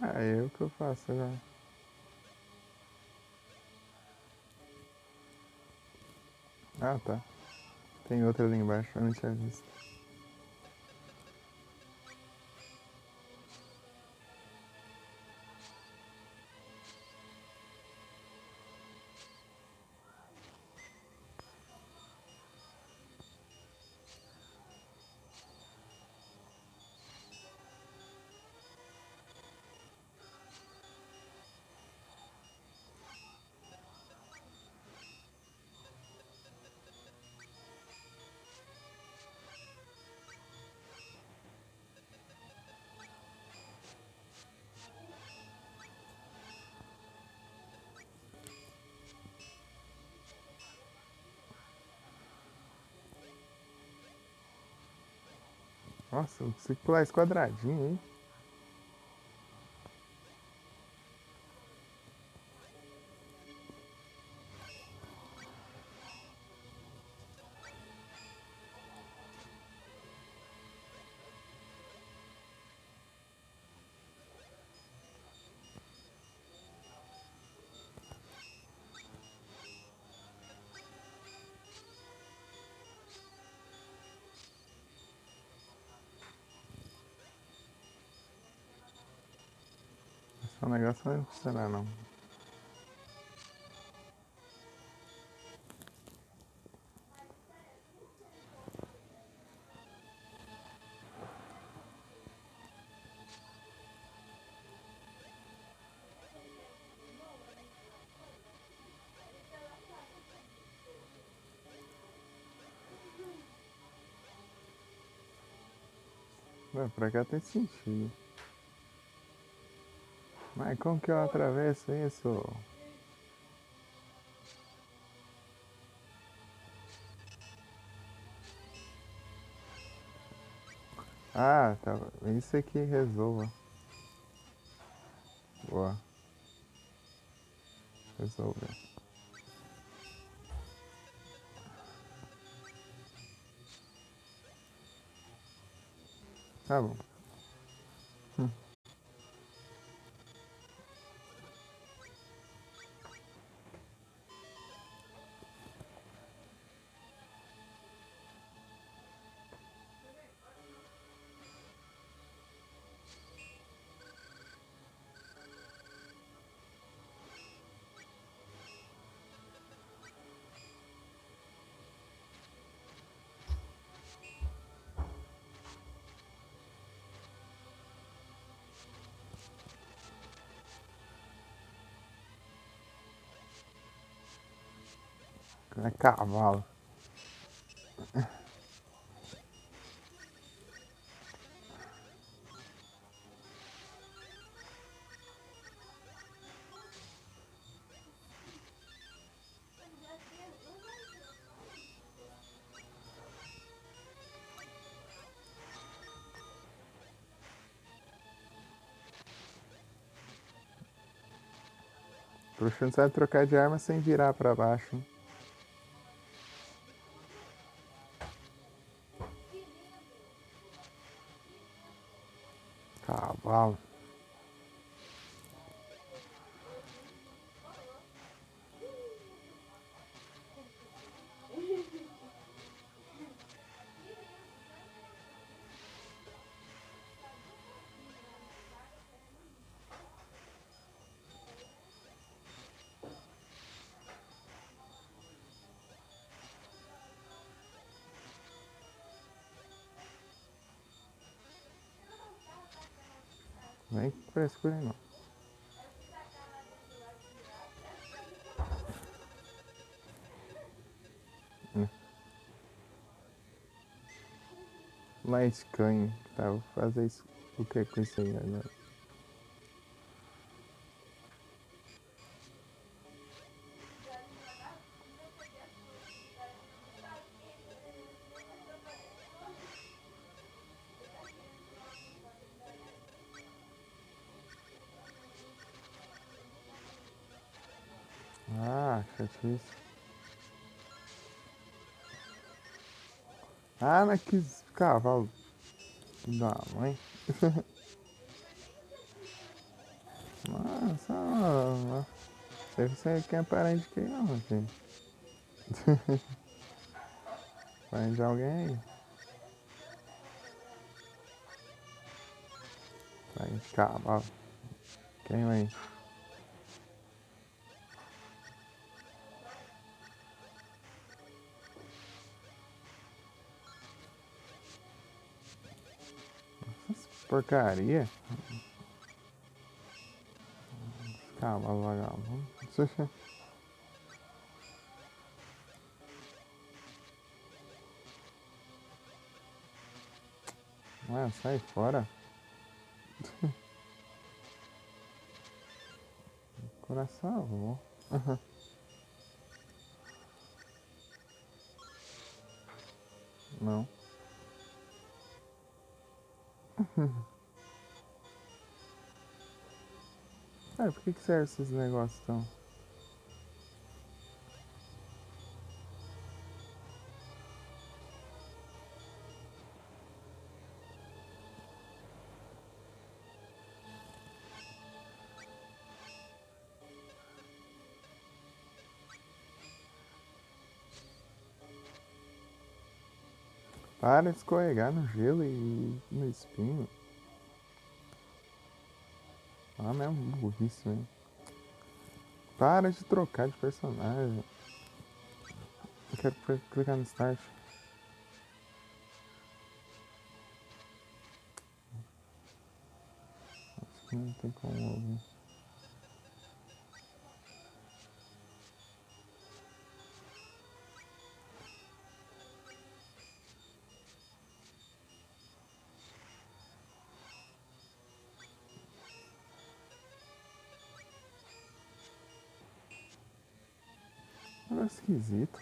Ah, é o que eu faço agora. Ah, tá. Tem outra ali embaixo, eu não tinha visto. Nossa, eu consigo pular esse quadradinho, hein? Esse negócio não vai funcionar, não. Pra cá tem sentido. Mas como que eu atravesso isso? Ah, tá. Isso aqui resolva. Boa. Resolveu. Tá bom. É cavalo. Trouxa não sabe trocar de arma sem virar pra baixo. Hein? Cavalo. Vem com frescura não. Mais canho. Tá, vou fazer isso. O que com isso aí agora? Ah, chatice. Ah, mas que cavalo da mãe. Nossa, você quer parente de quem não, filho? Parente de alguém aí. Parente de cavalo. Quem aí? Essas porcaria. Cavalo vagabundo. Ué, sai fora. Coração, avô. Não. Cara, por que serve esses negócios então? Para de escorregar no gelo e no espinho. Ah, mesmo burrice, velho. Para de trocar de personagem. Eu quero clicar no start. Acho que não tem como ouvir. negócio esquisito.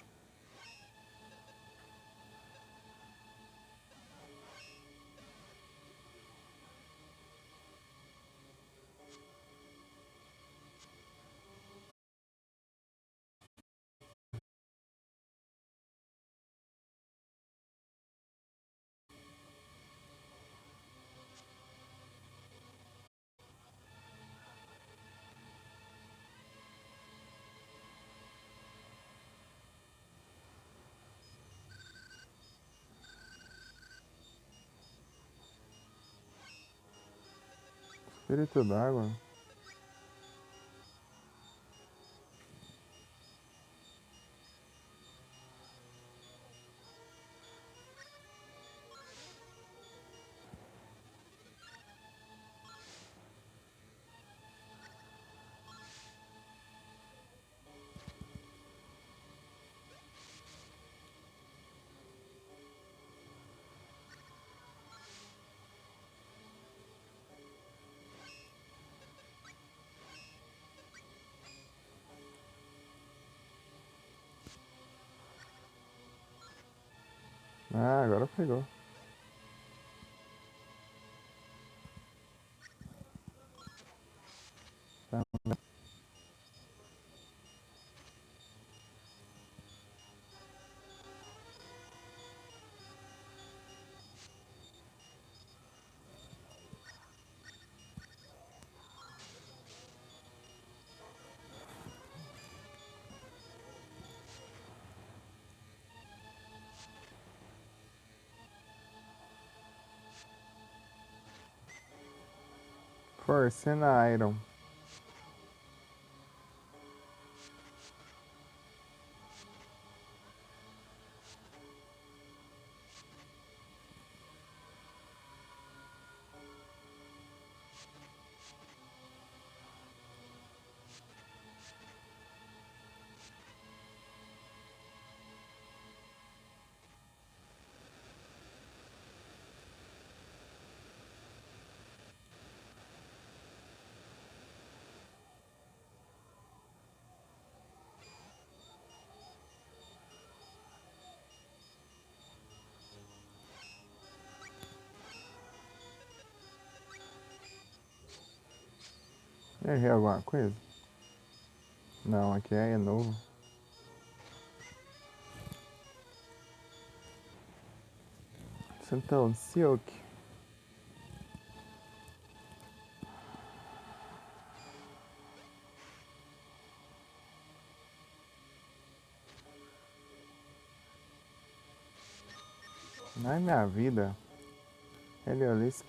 Espírito d'água. Ah, agora pegou. Tá. Forcando a Iron. Errei alguma coisa? Não, aqui é novo. Então, Silk. Ai, minha vida. Heliolisk.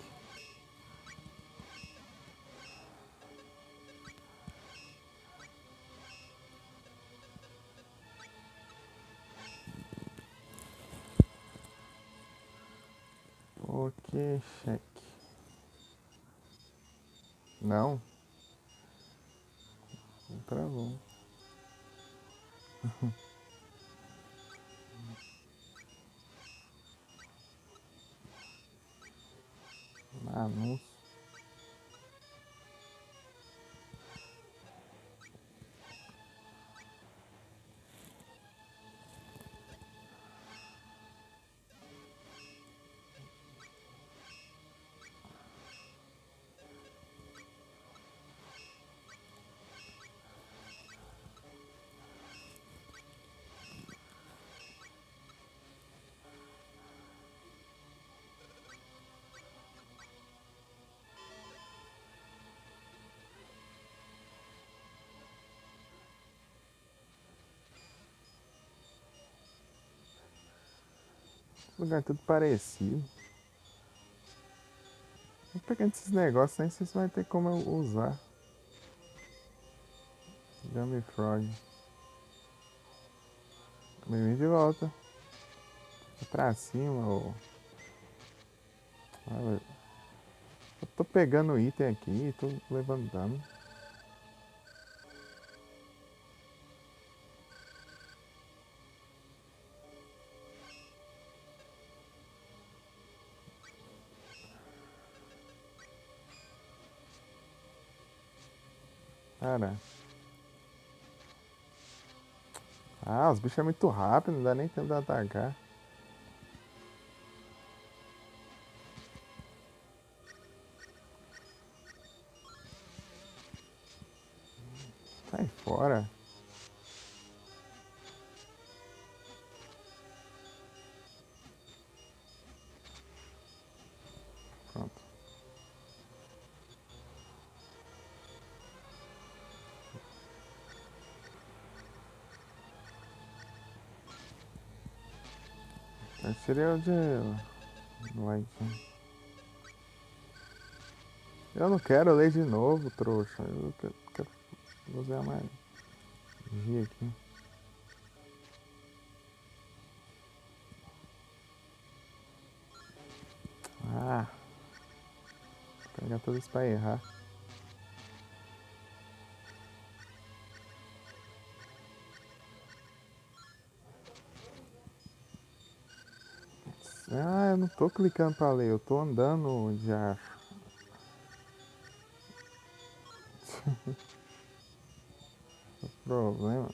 Ok, cheque. Não? Travou. Anúncio. Lugar tudo parecido. Vou pegando esses negócios, nem sei se vai ter como eu usar. Gummy Frog. Bem-vindo de volta. Pra cima, ô. Eu tô pegando o item aqui e tô levantando. Cara. Ah, os bichos é muito rápido, não dá nem tempo de atacar. Sai fora. Pronto. Eu tirei o de leite. Eu não quero ler de novo, trouxa. Eu quero usar mais G aqui. Ah, vou pegar tudo isso pra errar. Ah, eu não tô clicando pra ler, eu tô andando onde acho. Problema.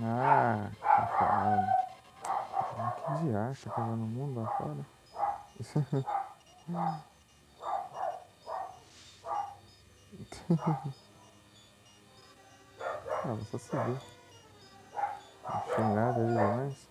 Ah, safado. Que diacho que vai no mundo lá fora? Ah, vou só seguir. Xingado ali demais.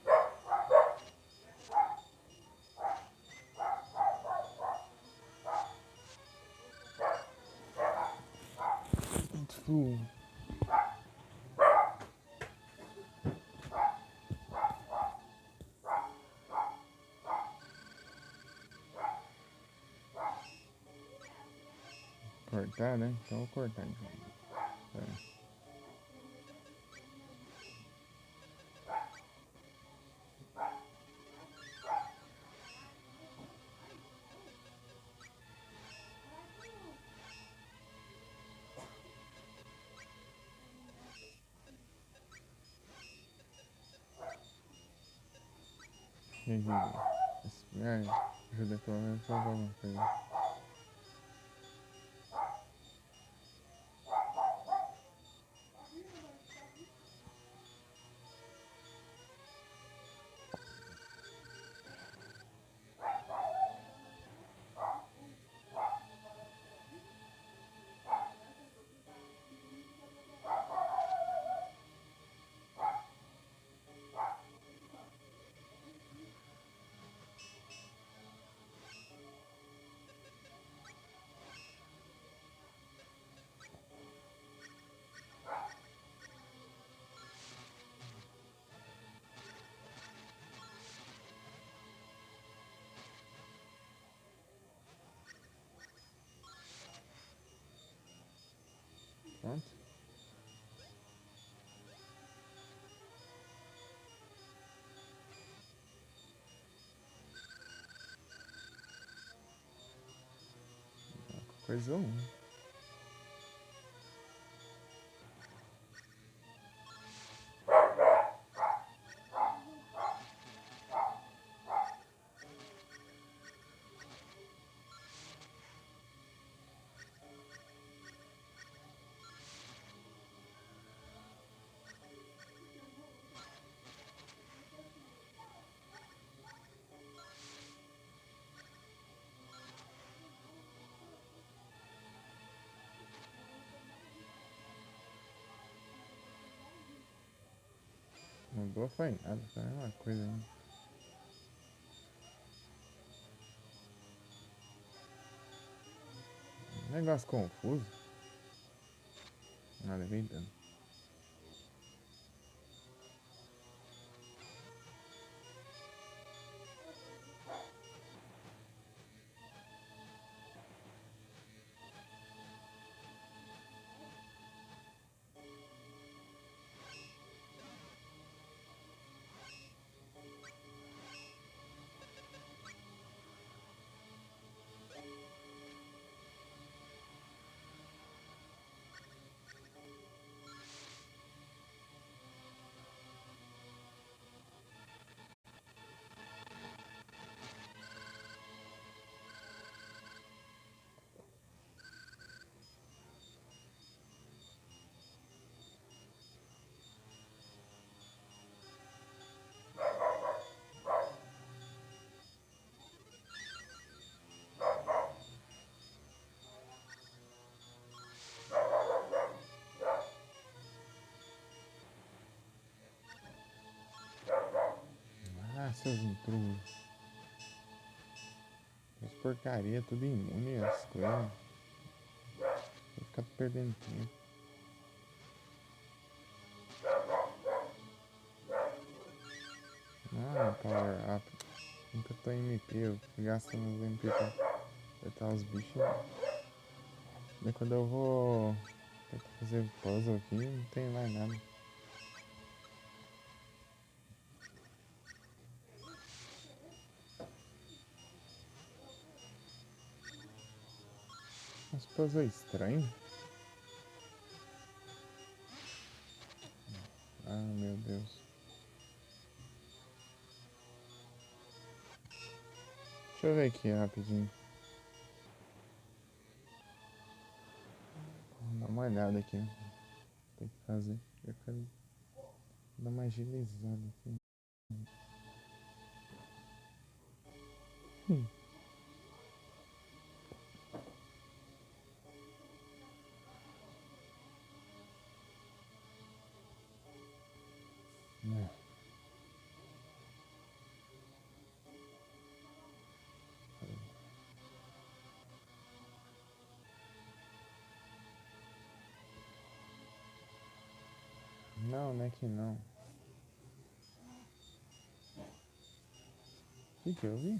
Cortar, né? Então eu vou cortar então. É. Ajuda pelo menos a salvar alguma coisa. Pronto. Coisa 1. Não foi nada, foi uma coisa, né? Negócio confuso. Nada, bem dano. Ah, seus intrusos. As porcaria, tudo imune as coisas. Vou ficar perdendo tempo. Ah, power up. Nunca tô em MP, eu gasto nos MP pra apertar os bichos. Daí quando eu vou tentar fazer puzzle aqui, não tem mais nada. Uns puzzle estranho. Ah, meu Deus. Deixa eu ver aqui rapidinho. Vou dar uma olhada aqui. Tem que fazer. Eu quero dar uma agilizada aqui. Hum. Não, não é que não. O que eu vi?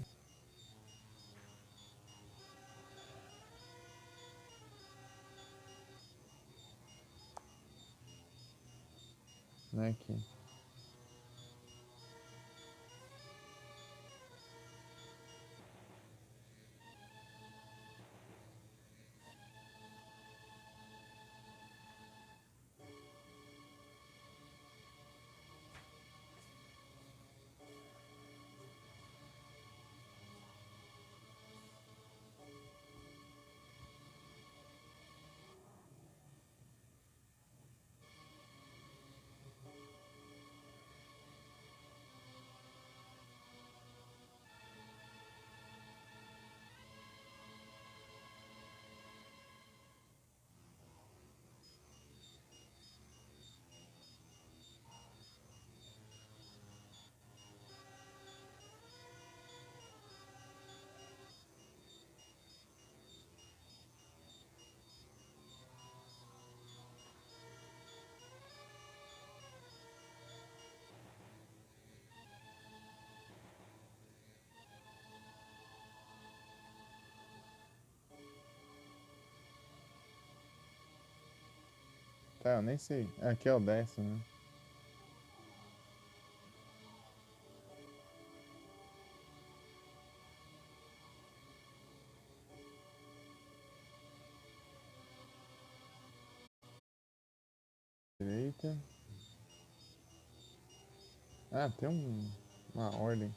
Não é que. Tá, eu nem sei. Aqui é o 10º, né? Direita. Ah, tem uma ordem.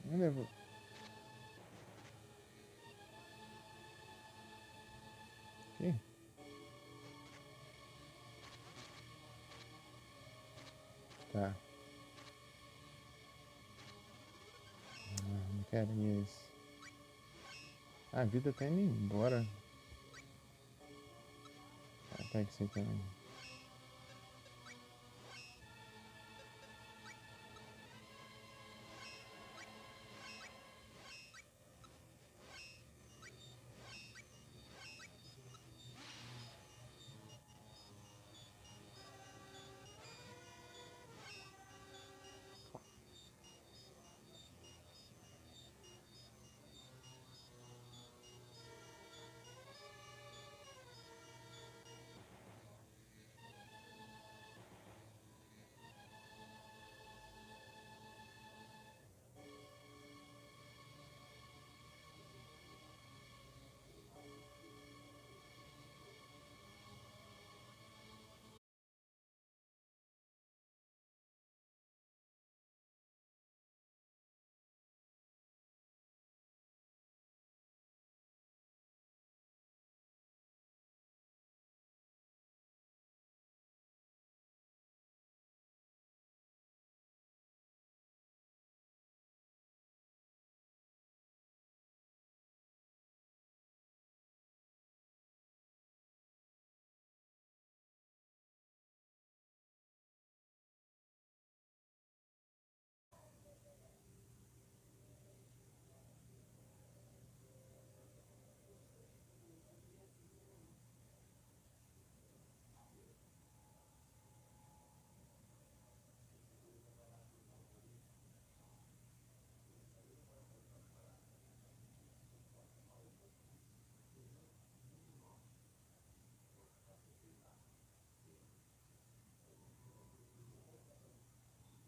Não levou. Ih, tá. Não quero isso. A vida tá indo embora. Pega isso aí também.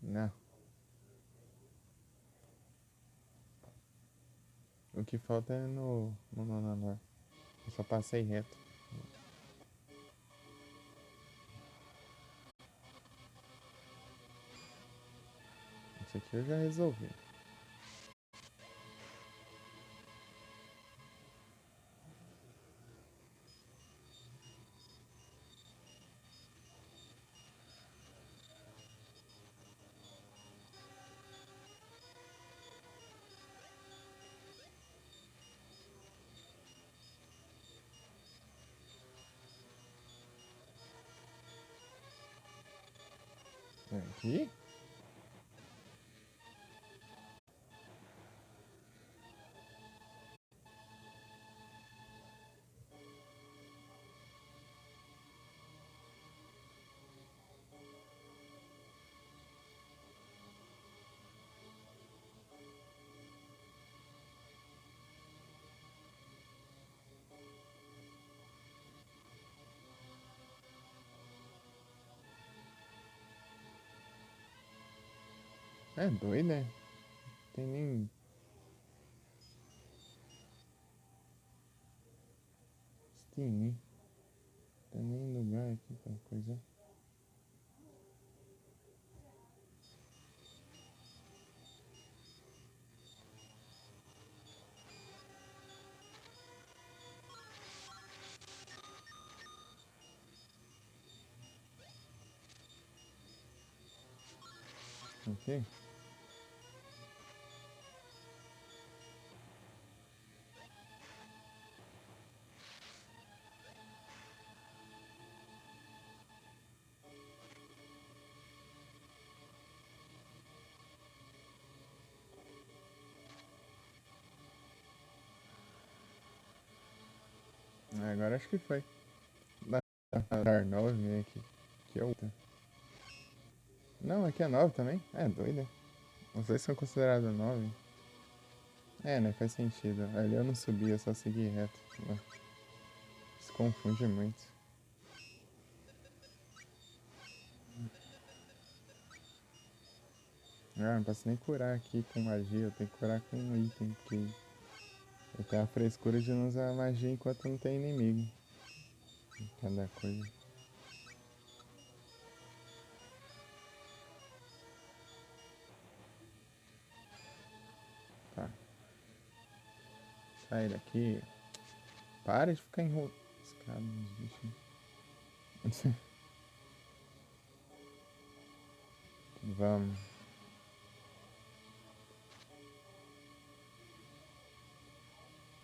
Não. O que falta é no nono andar. Eu só passei reto. Isso aqui eu já resolvi. Aqui? É doido, né? Tem nem. Steam. Tem nem lugar aqui pra coisa. Aqui? Agora acho que foi. Dar 9 aqui. Que é outra. Não, aqui é 9 também? É doido, né? Os dois são considerados 9. É, né? Faz sentido. Ali eu não subi, eu só segui reto. Se confunde muito. Ah, não posso nem curar aqui com magia, eu tenho que curar com um item, porque eu tenho a frescura de não usar magia enquanto não tem inimigo. Cada coisa. Tá. Sai daqui. Para de ficar enrolando. Nos bichos. Vamos.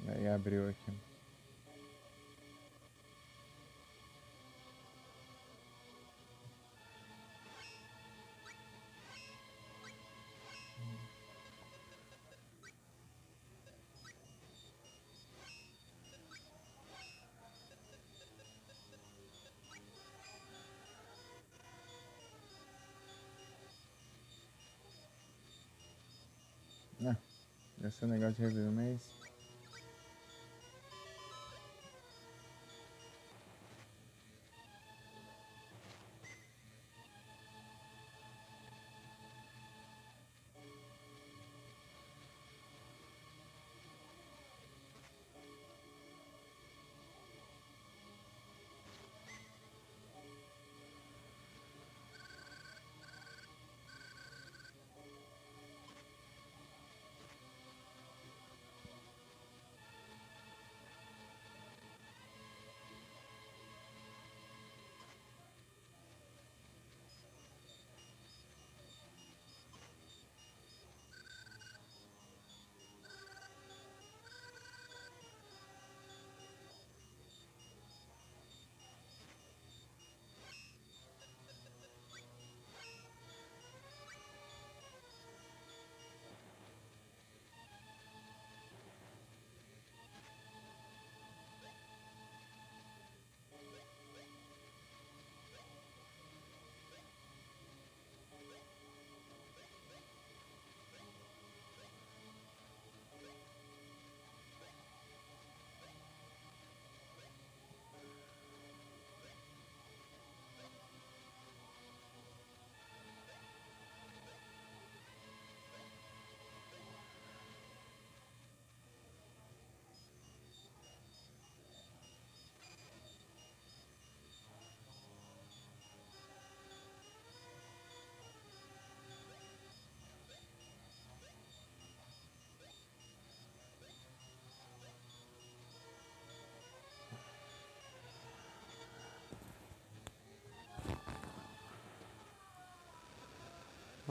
Aí abriu aqui. Ah, esse é o negócio de review, mas.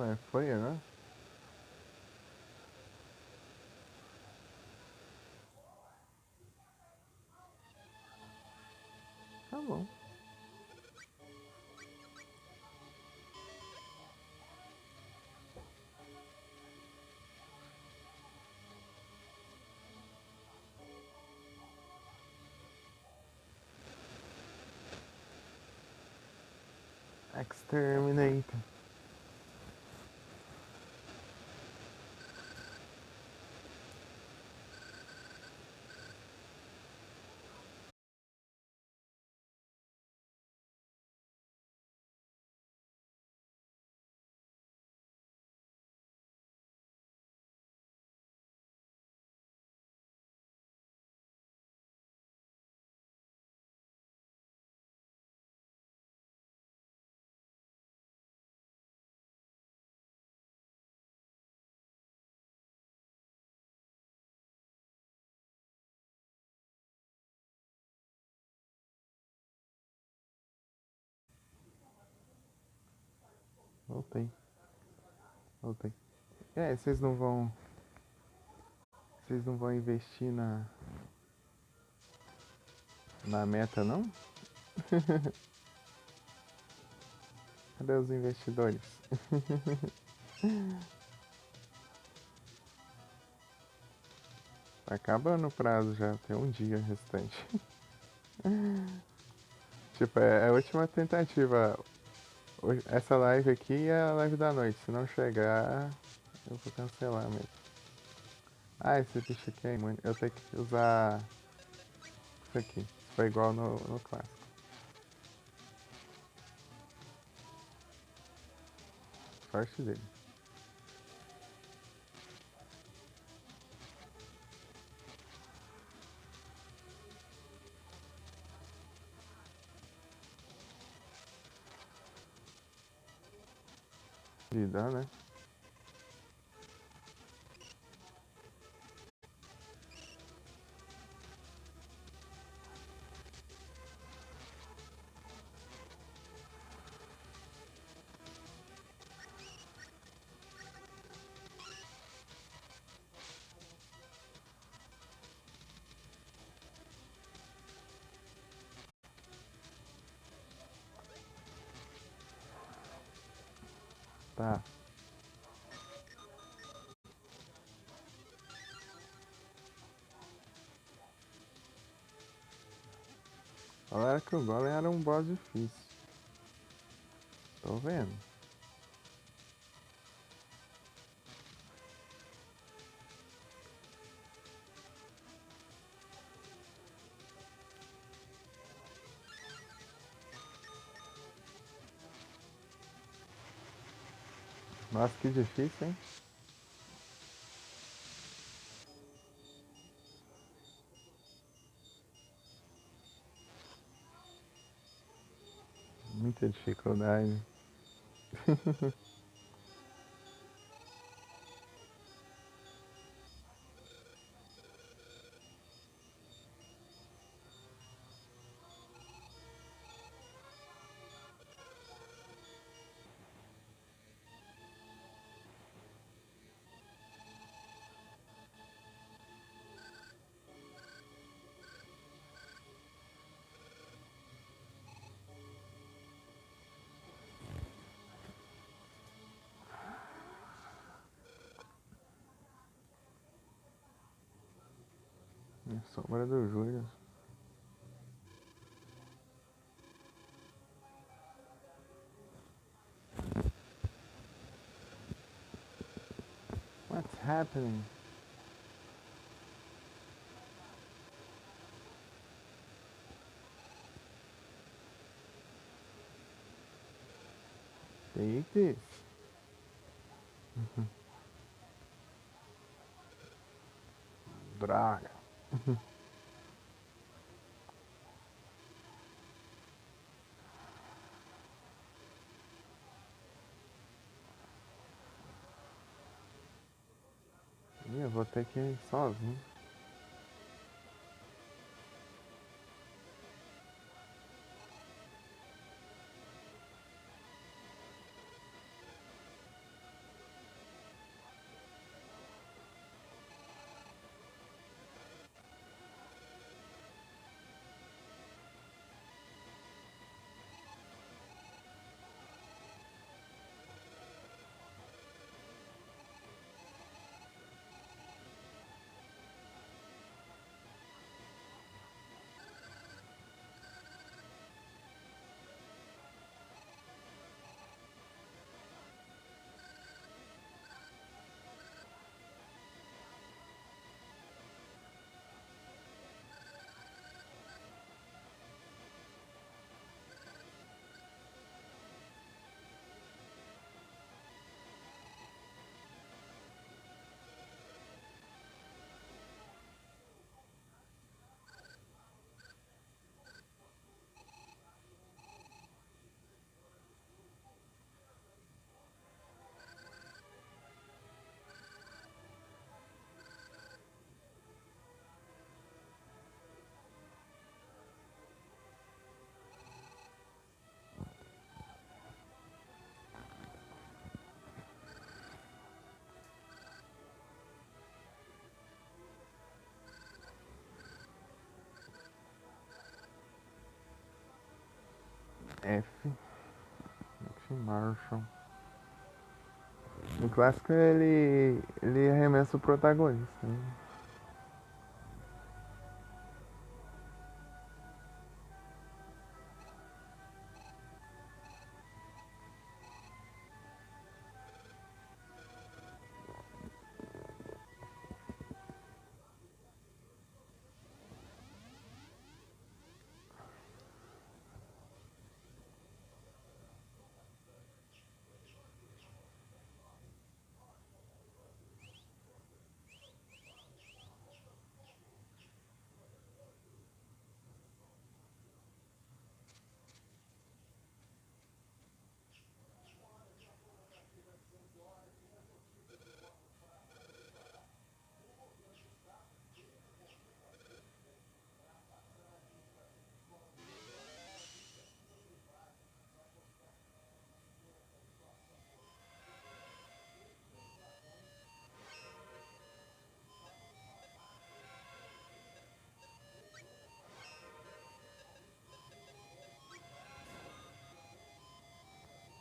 Ué, foi agora? Tá bom. Exterminator. Voltei. Voltei. É, vocês não vão. Vocês não vão investir na meta, não? Cadê os investidores? Tá acabando o prazo já, tem um dia restante. Tipo, é a última tentativa. Essa live aqui é a live da noite. Se não chegar, eu vou cancelar mesmo. Ah, esse bicho aqui é imune. Eu tenho que usar isso aqui. Se foi igual no clássico. Sorte dele. Vida, né? Tá. Falaram que o Golem era um boss difícil. Tô vendo. Nossa, que difícil, hein? Muita dificuldade. Sombra do Júlio. What's happening? Take this. Droga. Eu vou ter que ir sozinho. F. F. Marshall. No clássico ele arremessa o protagonista, né?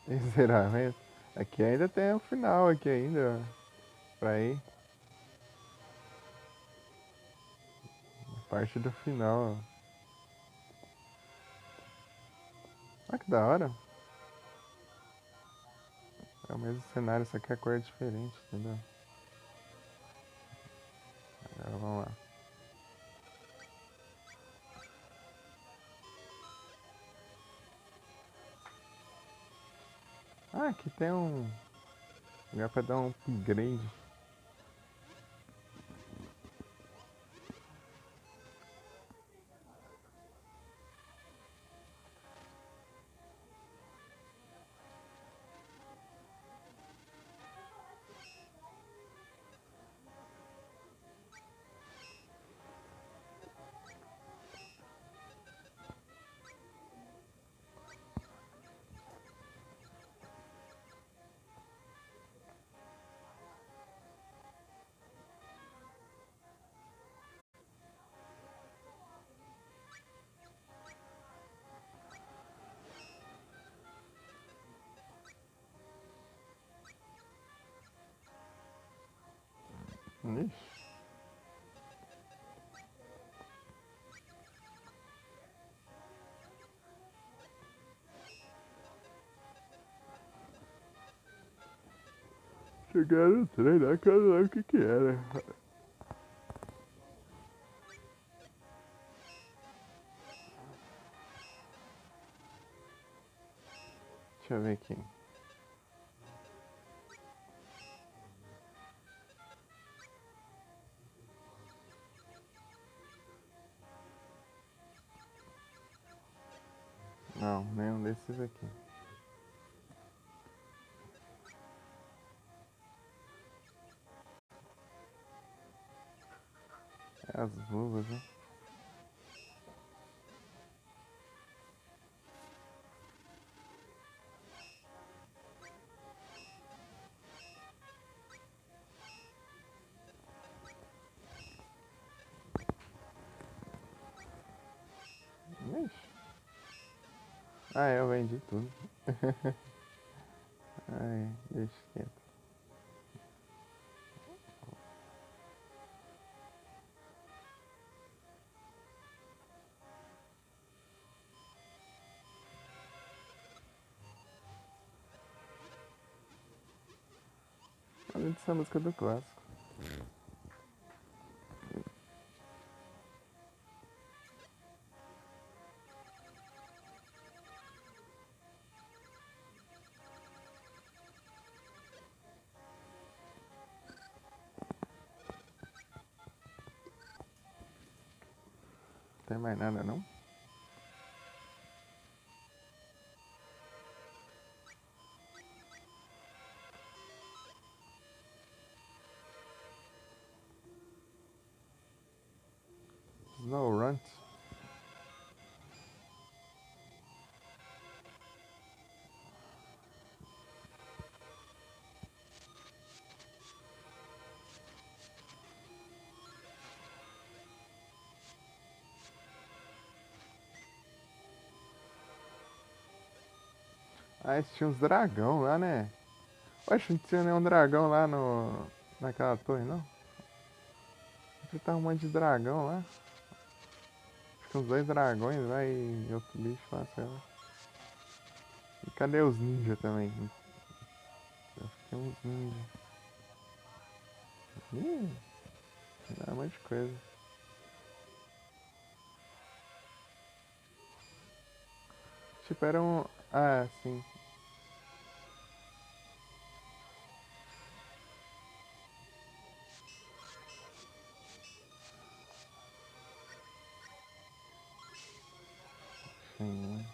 Sinceramente, aqui ainda tem o final aqui ainda pra ir. Parte do final. Olha que da hora. É o mesmo cenário, só que a cor é diferente, entendeu? Agora vamos lá. Ah, aqui tem um lugar pra dar um upgrade. Ixi. Chegaram no trem lá que eu não lembro o que era. Deixa eu ver aqui. Não, nenhum desses aqui. É as luvas, né? Ixi. Ah, eu vendi tudo. Ai, deixa quieto. Além dessa música do clássico. Não tem mais nada não? Snow Runt. Ah, tinha uns dragão lá, né? Oxe, não tinha nenhum dragão lá no... naquela torre, não? Você tá um monte de dragão lá. Acho que uns dois dragões lá e outro bicho lá, sei lá. E cadê os ninjas também? Acho que tem uns ninjas. Ih, dá um monte de coisa. Tipo, era um... Ah, sim. Sim, né?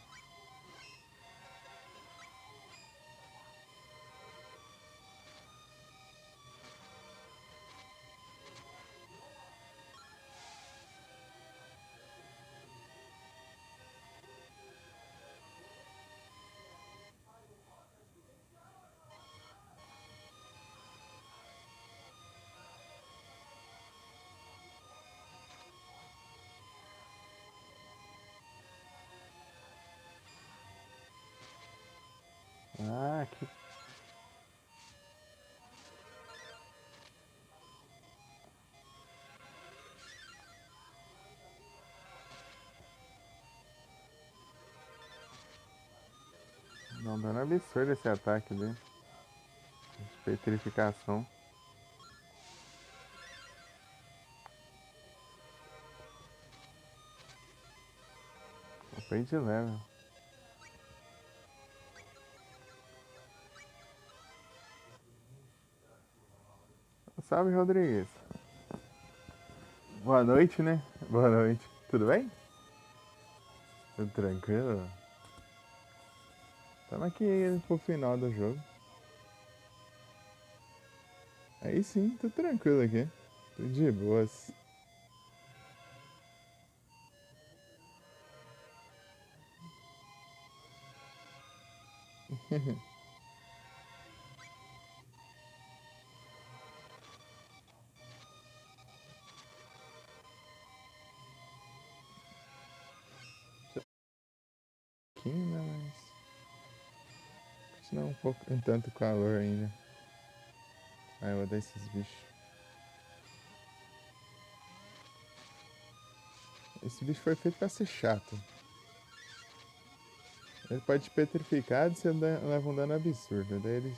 Ah, que... Não, dando absurdo esse ataque dele. Petrificação. Bem de level. Salve, Rodrigues. Boa noite, né? Boa noite. Tudo bem? Tudo tranquilo? Estamos aqui pro final do jogo. Aí sim, tô tranquilo aqui. Tudo de boas. Aqui, né? Mas não é um pouco, um tanto calor ainda. Ai, eu odeio esses bichos. Esse bicho foi feito pra ser chato. Ele pode te petrificar e você leva um dano absurdo. Daí ele,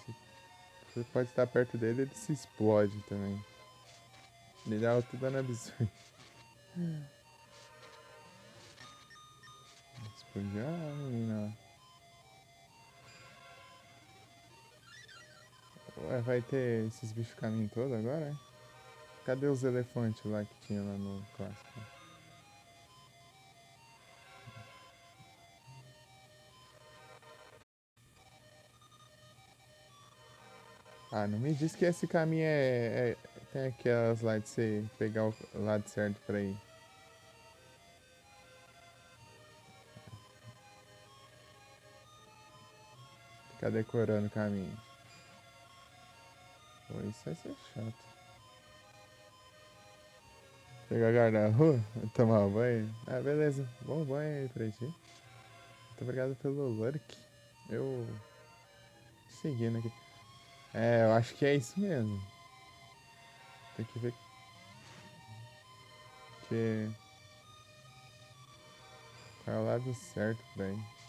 você pode estar perto dele, ele se explode também. Ele dá outro dano absurdo. Explodiu a menina lá. Ué, vai ter esses bichos caminho todo agora, é? Cadê os elefantes lá que tinha lá no clássico? Ah, não me diz que esse caminho tem aquelas lá de você pegar o lado certo pra ir. Ficar decorando o caminho. Pô, isso vai ser chato. Pegar guarda-rua, tomar um banho. Ah, beleza. Bom banho aí pra ti. Muito obrigado pelo lurk. Eu... Seguindo aqui. É, eu acho que é isso mesmo. Tem que ver que... qual é o lado certo pra ir.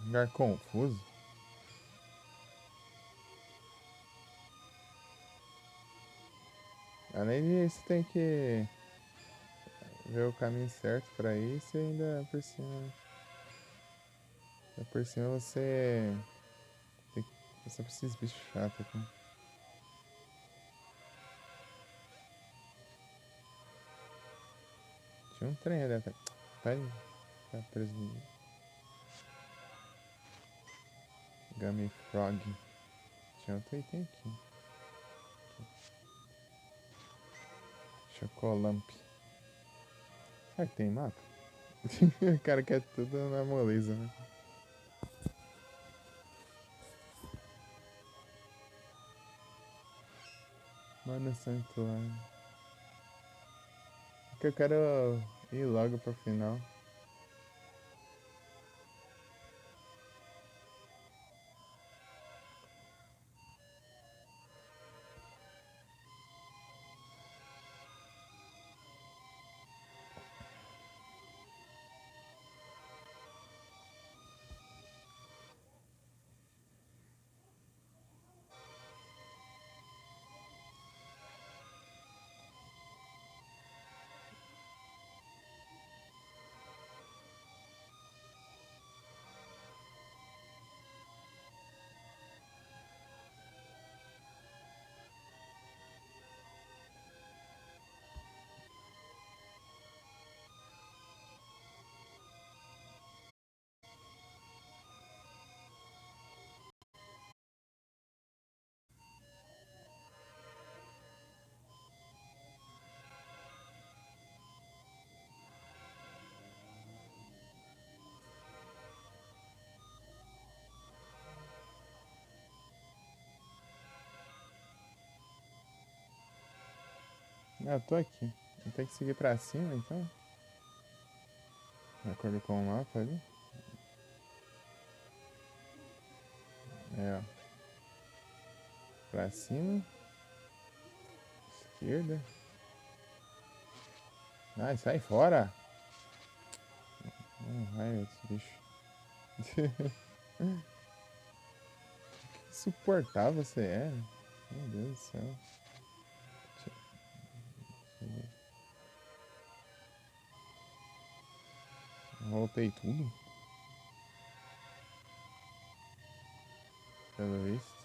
Lugar confuso. Além disso, tem que ver o caminho certo pra isso e ainda por cima você tem que passar por esses bichos chatos aqui. Tinha um trem ali atrás. Vai, tá preso no Gummy Frog. Tinha outro item aqui. Deixa Ecolamp. Será que tem mapa? O cara quer tudo na moleza, né? Mano Santuário. Porque eu quero ir logo pro final. Ah, eu tô aqui. Eu tenho que seguir pra cima, então. De acordo com o mapa ali. É, ó. Pra cima. Esquerda. Ai, sai fora! Ai, esse bicho. Que insuportável você é. Meu Deus do céu. Voltei tudo, pelo visto.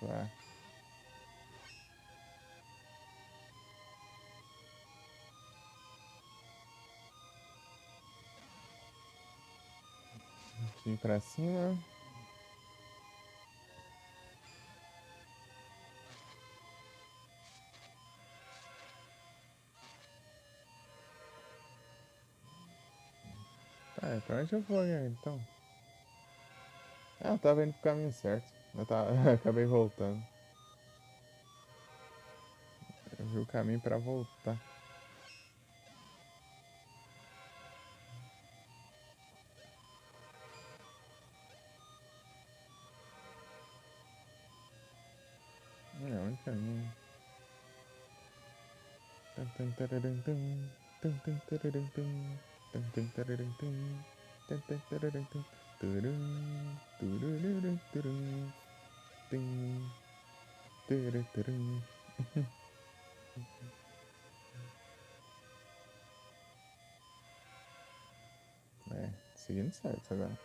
Tá. Aqui pra cima. Tá, pra onde eu vou, né, então? Ah, eu tava indo pro caminho certo. Eu tava... acabei voltando. Eu vi o caminho pra voltar. É, onde caminho? Tum, tum, tararam, tum. Tum, tum, tararam, tum. Tum, tum, tararam, tum. Tum, tum, tararam, tum. Turum, turururum, turum. Tum, turu, turum. É, seguindo certo agora.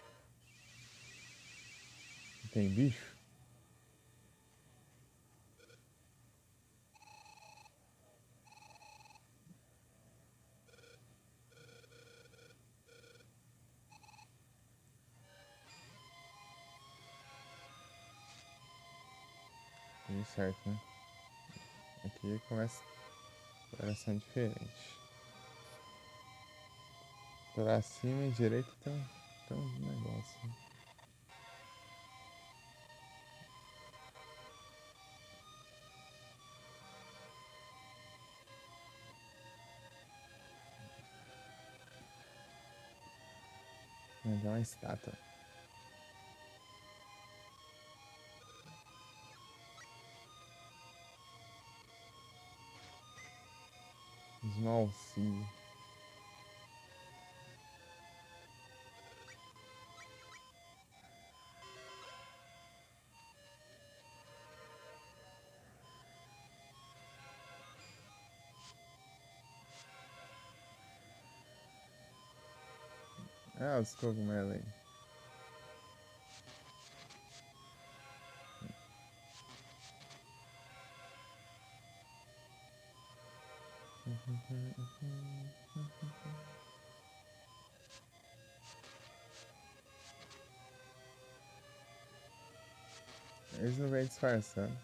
Tem bicho? Seguindo certo, né? Aqui começa a oração diferente. Pra cima e direita tem um negócio. Mas é uma estátua. Esmalcio. Ah, os cogumelos aí. Eles não vêm disfarçando.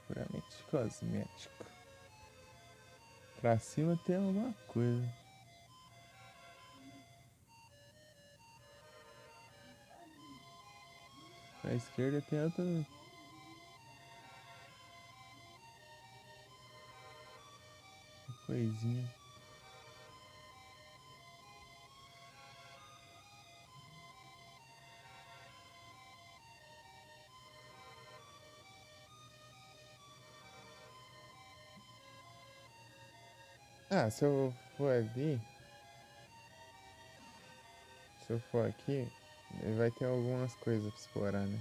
Puramente cosmético. Pra cima tem alguma coisa. Pra esquerda tem outra coisinha. Ah, se eu for ali, se eu for aqui, vai ter algumas coisas pra explorar, né?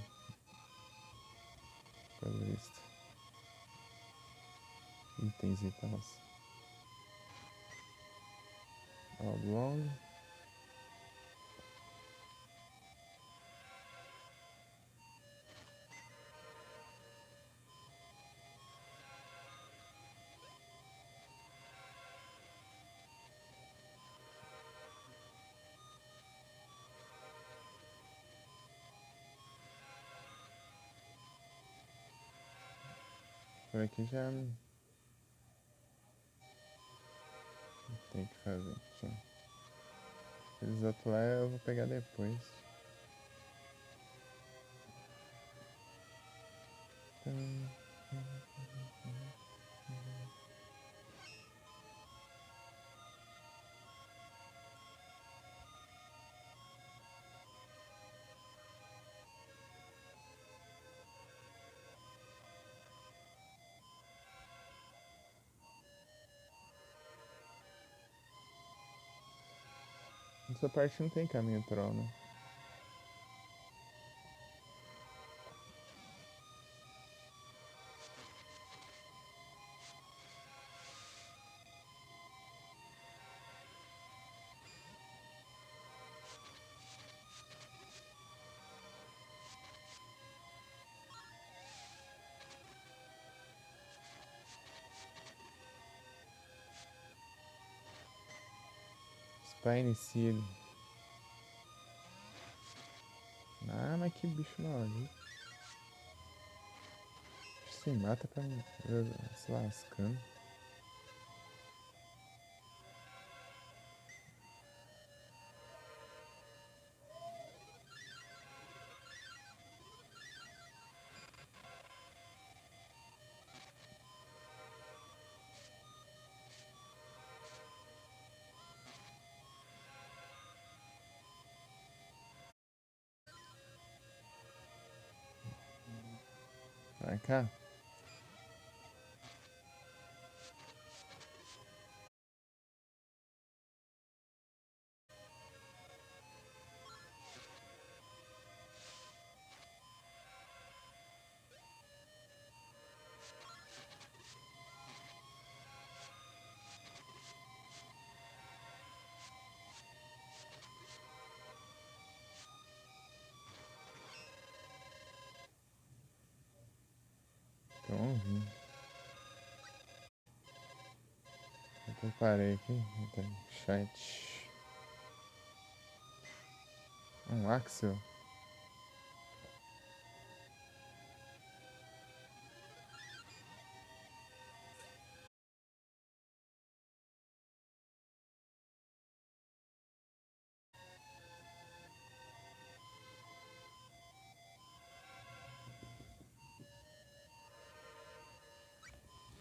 Pelo visto. Itens e tal. Oblong. Por aqui já não tem o que fazer. Tchau. Aqueles outros lá eu vou pegar depois. Essa parte não tem caminho troll, né? Spine Seed. Ah, mas que bicho maldito. Se mata pra mim. Se lascando. Vai cá. Então, eu parei aqui. Chat. Um Axel.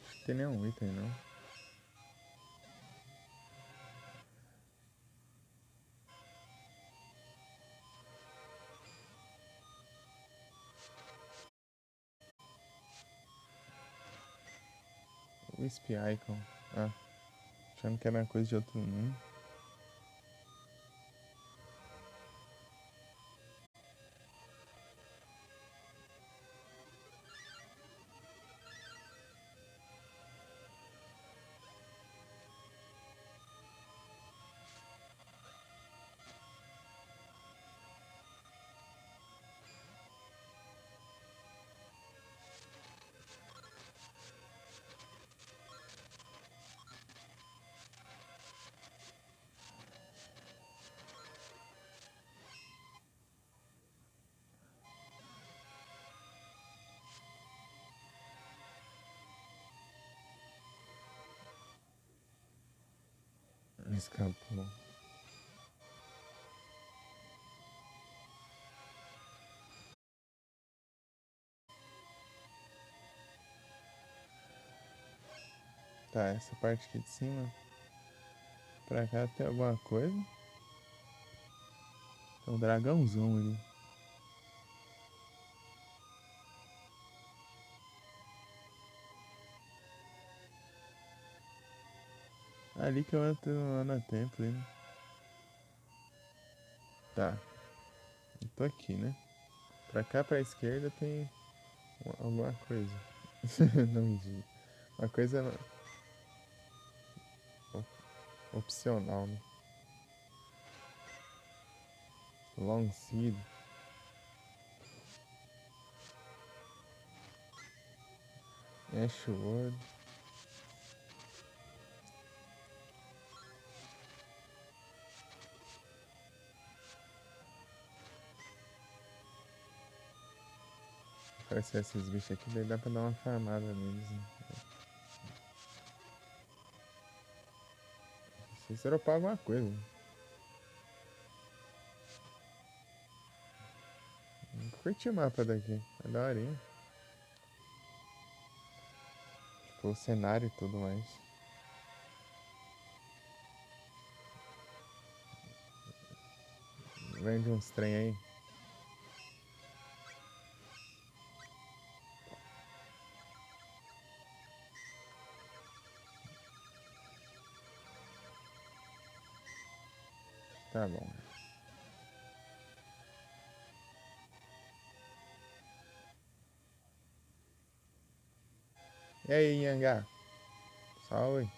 Não tem nenhum item, não. Wisp Icon. Ah, achando que era coisa de outro mundo. Escapou. Tá, essa parte aqui de cima. Pra cá tem alguma coisa. Tem um dragãozão ali. Ali que eu entro no Ana Temple, né? Tá. Eu tô aqui, né? Pra cá, pra esquerda tem alguma coisa. Não me diga. Uma coisa opcional, né? Long Seed. Ashwood. Aparecer esses bichos aqui, daí dá pra dar uma farmada neles, né? Se você dropar alguma coisa. Curti o mapa daqui. É daorinha. Tipo, o cenário e tudo mais. Vende uns trem aí. Tá bom. E aí, Nhangá? Salve.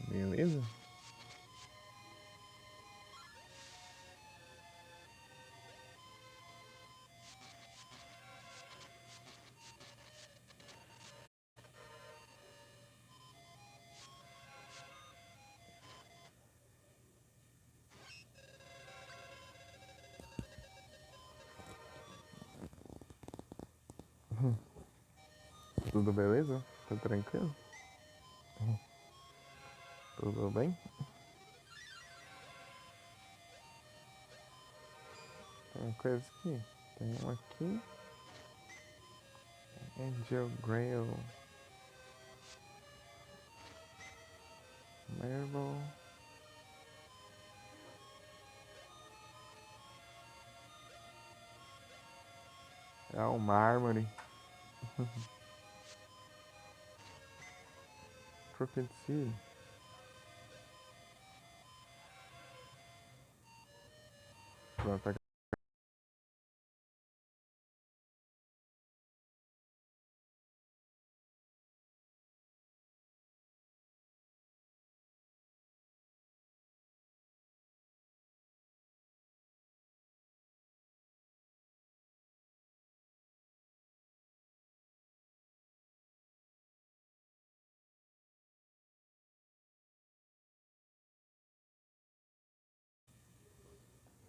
Beleza? Tudo beleza? Tá tranquilo? Tudo bem? Tem uma coisa aqui. Tem uma aqui. Angel Grail. Marble. É o mármore. Crooked Sea. Pronto,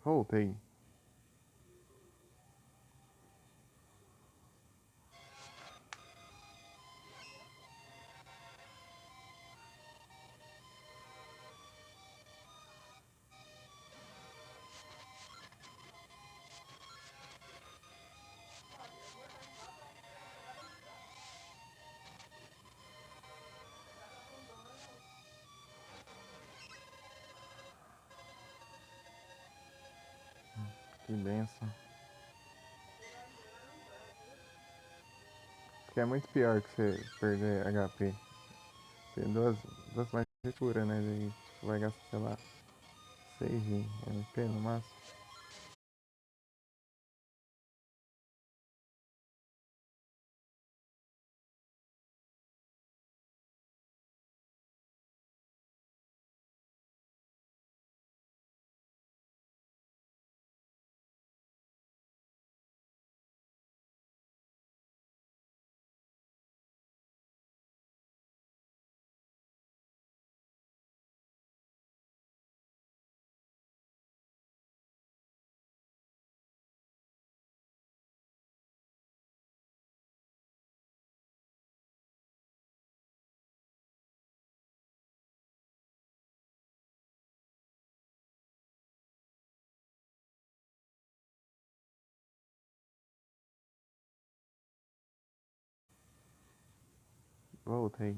voltei. Que benção. Porque é muito pior que você perder HP. Tem duas magias curas, né? Daí você vai gastar, sei lá, 6 de MP no máximo. Voltei.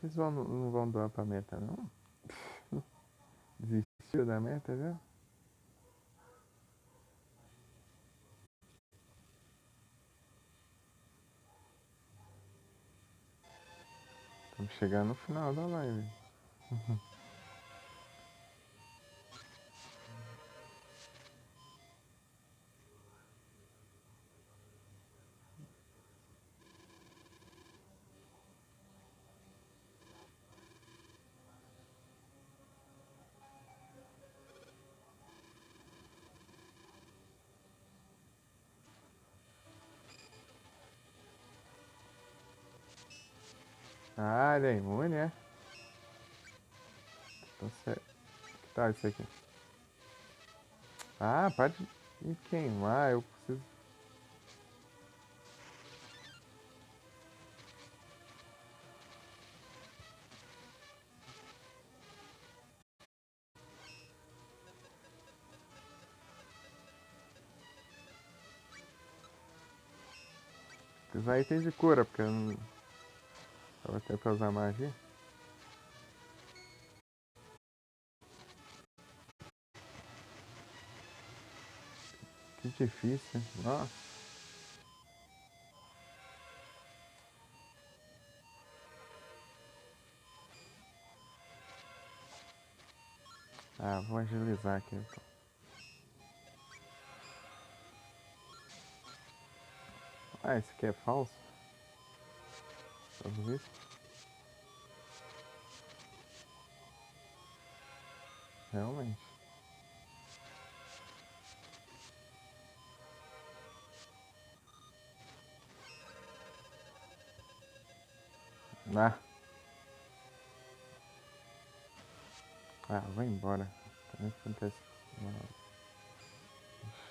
Vocês não vão doar pra meta, não? Desistiu da meta, viu? Estamos chegando no final da live. Ah, ele é imune, é? Então, que tal isso aqui? Ah, pode me queimar, eu preciso. Usar itens de cura, porque eu não. Eu vou ter pra usar magia. Que difícil. Nossa. Ah, vou agilizar aqui então. Ah, esse aqui é falso? Pelo visto. Realmente. Ah, vai embora. Também acontece.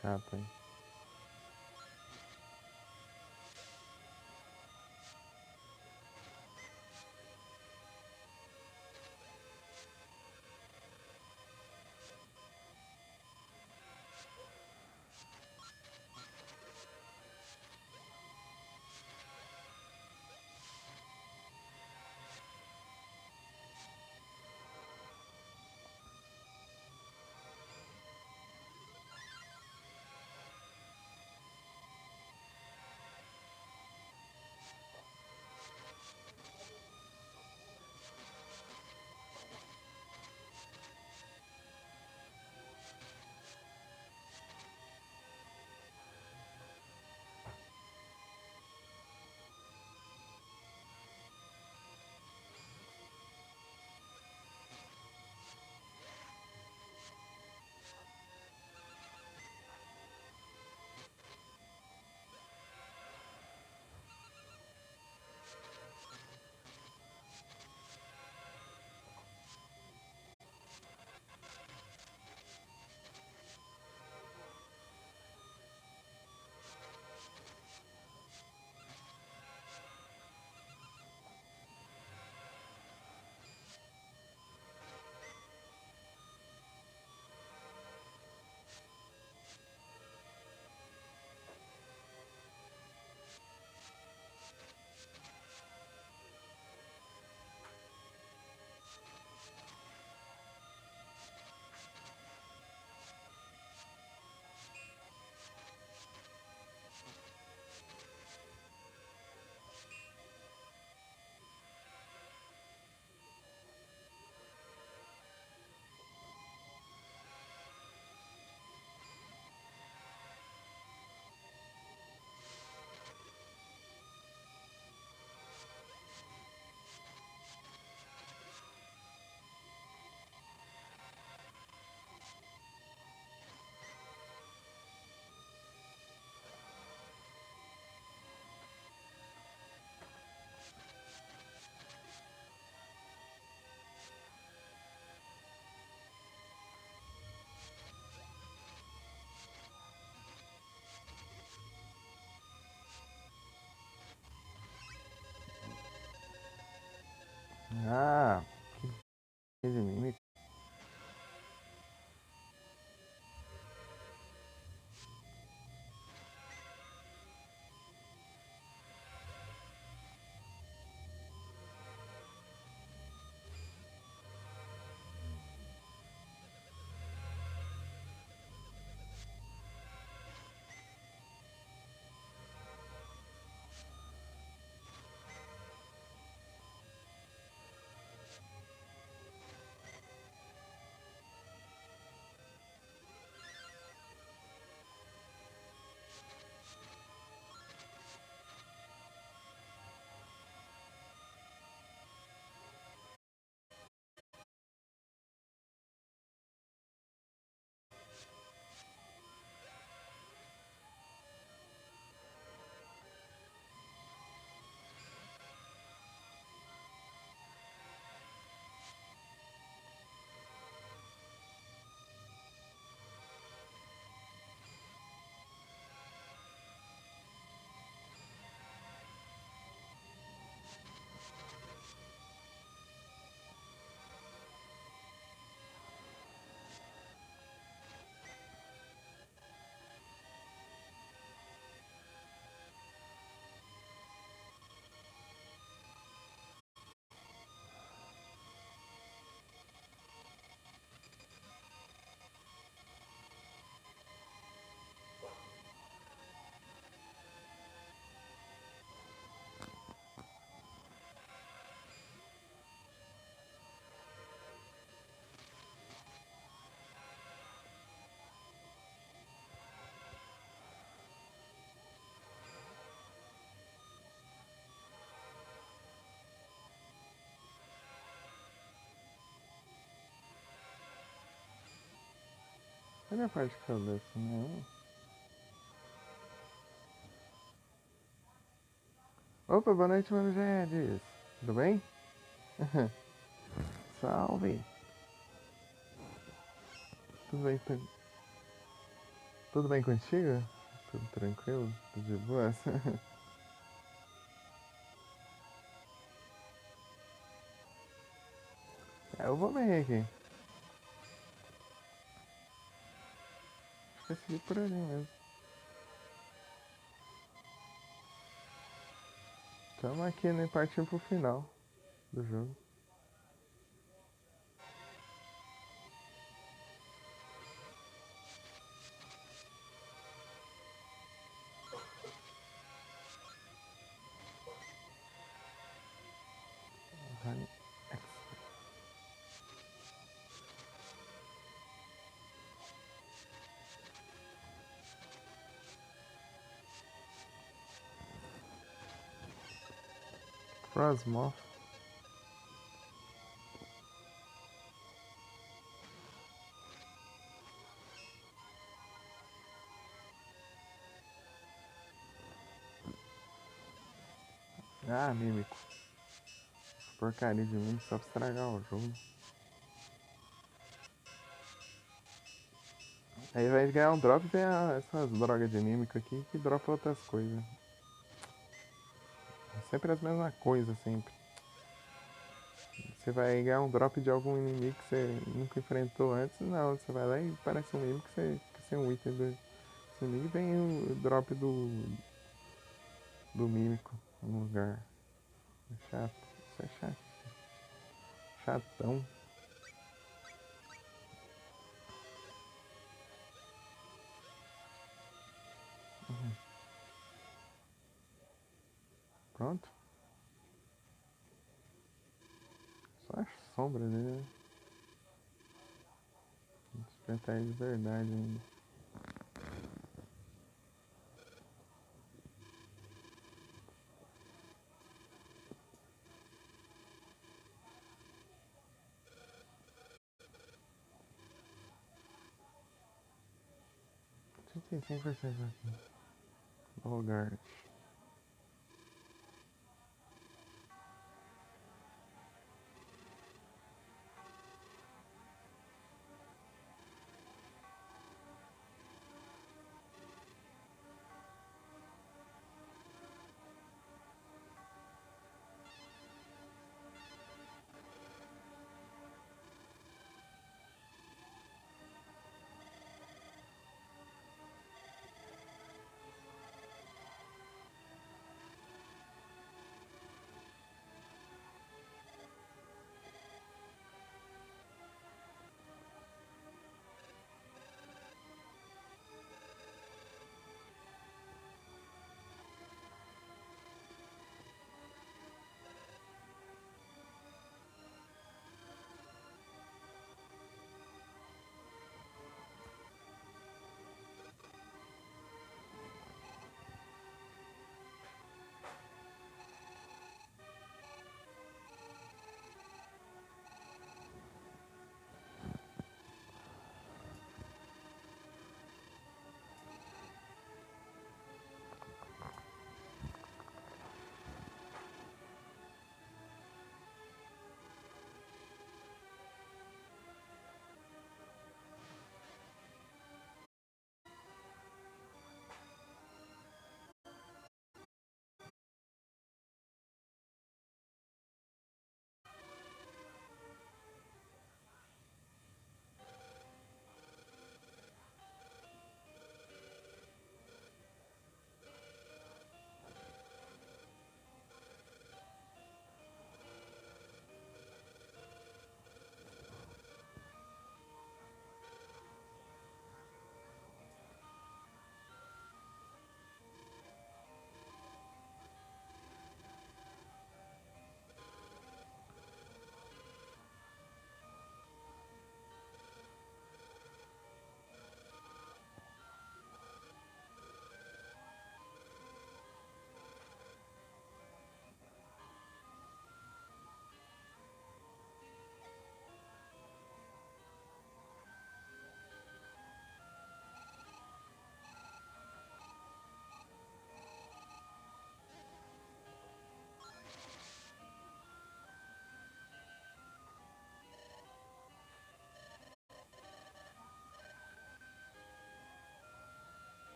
Chato aí. Cadê a parte que eu desço? Não. Opa, boa noite, mano Jedis. Tudo bem? Salve. Tudo bem, tudo bem contigo? Tudo tranquilo? Tudo de boas? Eu vou bem aqui. Acho que eu segui por ali mesmo. Estamos aqui, né? Partindo pro final do jogo. Frostmoth. Ah, mímico. Porcaria de mim só pra estragar o jogo. Aí vai ganhar um drop e tem essas drogas de mímico aqui que dropa outras coisas. Sempre as mesmas coisas, sempre. Você vai ganhar um drop de algum inimigo que você nunca enfrentou antes, não. Você vai lá e parece um inimigo que você é um item do inimigo e vem o drop do mímico no lugar. É chato. Isso é chato. Chatão. Pronto. Só a sombra dele, né? Despertar ele de verdade ainda. Tem 100% aqui. Bogart.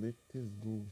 Let's go.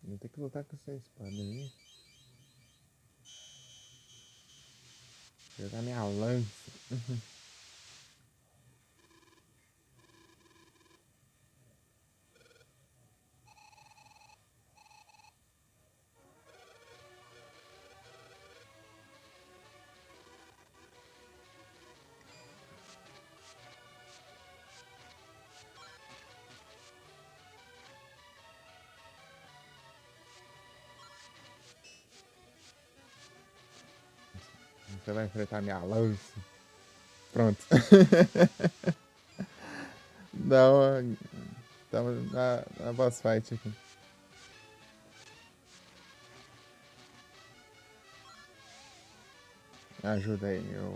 Vou ter que lutar com essa espada aí. Jogar minha lança. Você vai enfrentar minha lança. Pronto. Estamos na boss fight aqui. Ajuda aí, eu.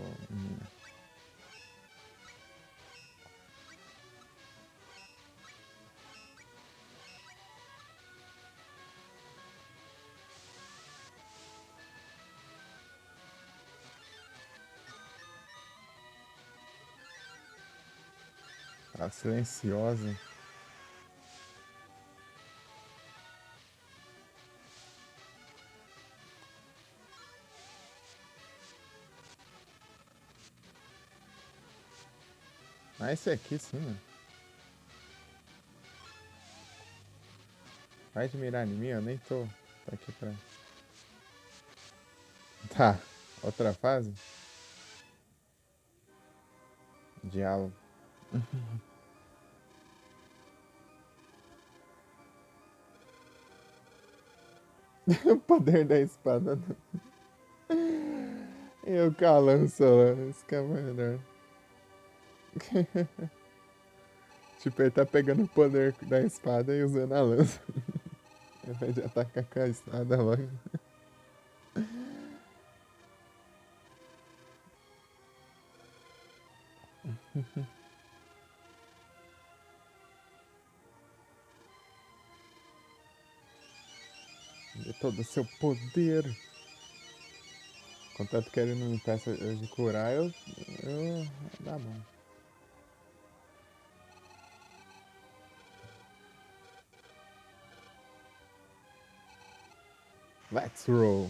Tá silenciosa. Ah, esse aqui sim, mano. Vai de mirar em mim, eu nem tô aqui pra. Tá, outra fase? Diálogo. O poder da espada. Eu com a lança lá, isso que é melhor. Tipo, ele tá pegando o poder da espada e usando a lança. Ao invés de atacar com a espada logo. De todo o seu poder. Contanto que ele não me impeça de curar, eu. Dá bom. Let's roll.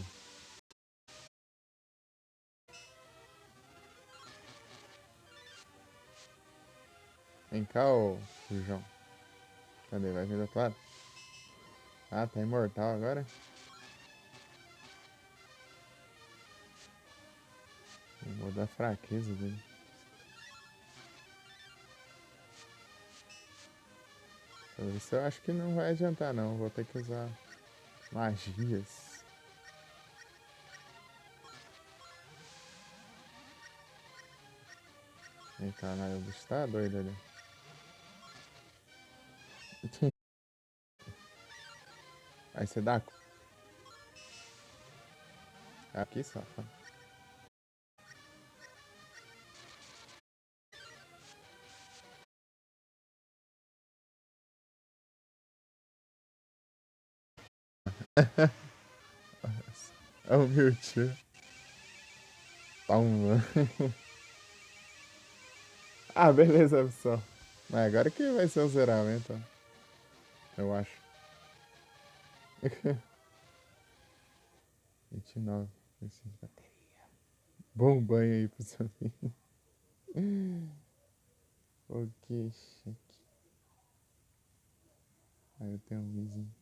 Vem cá, ô João. Cadê? Vai vir do outro lado? Ah, tá imortal agora? Vou mudar a fraqueza dele. Isso eu acho que não vai adiantar não. Vou ter que usar magias. Eita, lá, o bicho tá doido ali. Aí você dá. Aqui, safado. É o meu tio. Toma. Ah, beleza, pessoal. Mas agora que vai ser o zeramento, eu acho. 29. Bom banho aí pro seu filho. Ok, chique. Aí eu tenho um vizinho.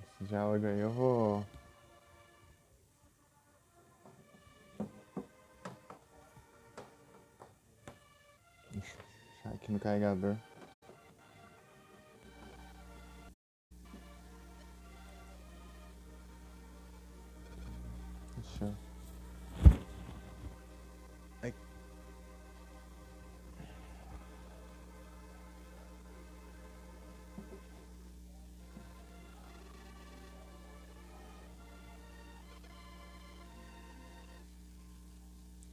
Esse diálogo aí eu vou. Deixar aqui no carregador. Deixa eu. Ai.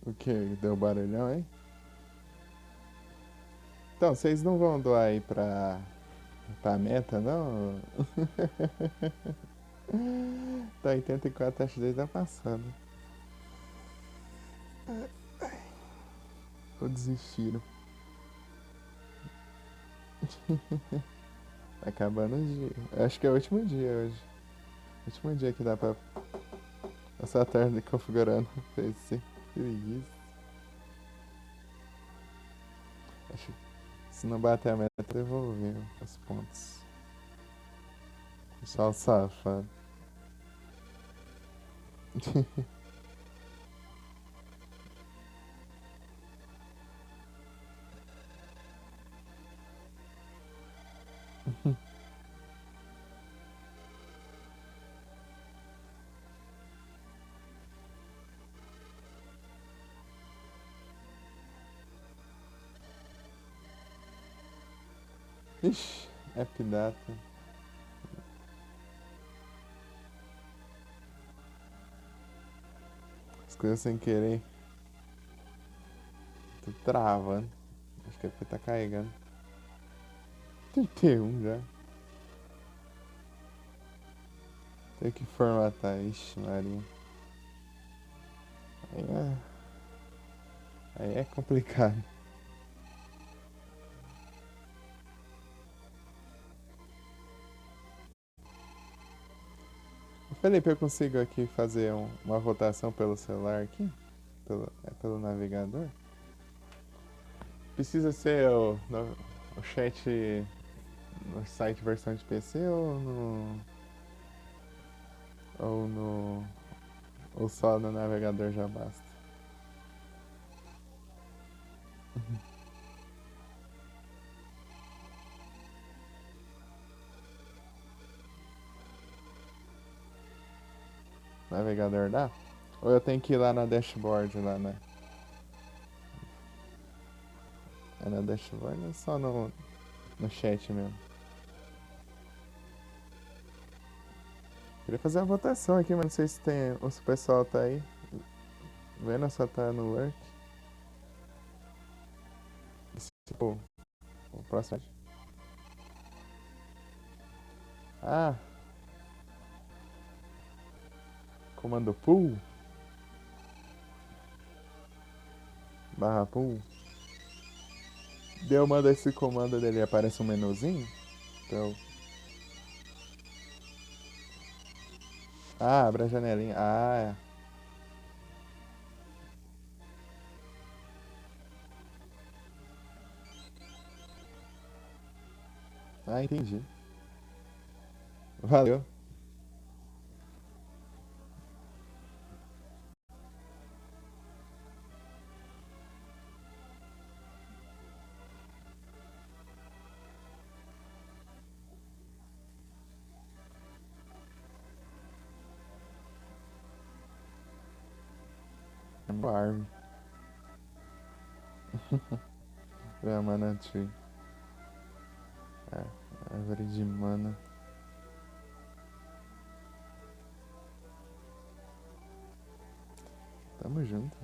O que? Deu barulhão, hein? Então, vocês não vão doar aí pra meta, não? Tá 84, acho que tá passando. Ou desistiram. Tá acabando o dia. Acho que é o último dia hoje. Último dia que dá pra passar a tarde configurando o PC. Que preguiça. Acho que se não bater a meta, devolver os pontos. Pessoal safado. Ixi, Appdata. As coisas sem querer. Tô travando. Acho que é porque tá carregando. 31 já. Tem que formatar. Ixi, Maria. Aí aí é complicado. Felipe, eu consigo aqui fazer uma votação pelo celular aqui? Pelo navegador? Precisa ser o chat no site versão de PC ou no ou só no navegador já basta? Navegador dá? Ou eu tenho que ir lá na dashboard lá, né? É na dashboard ou só no chat mesmo? Queria fazer uma votação aqui, mas não sei se o pessoal tá aí vendo ou só tá no lurk. Tipo, o próximo. Ah, comando pool? Barra pool? Deu, manda esse comando dele, aparece um menuzinho? Então, abre a janelinha. Entendi. Valeu. É uma árvore. É a Manatee. É, árvore de mana. Tamo junto.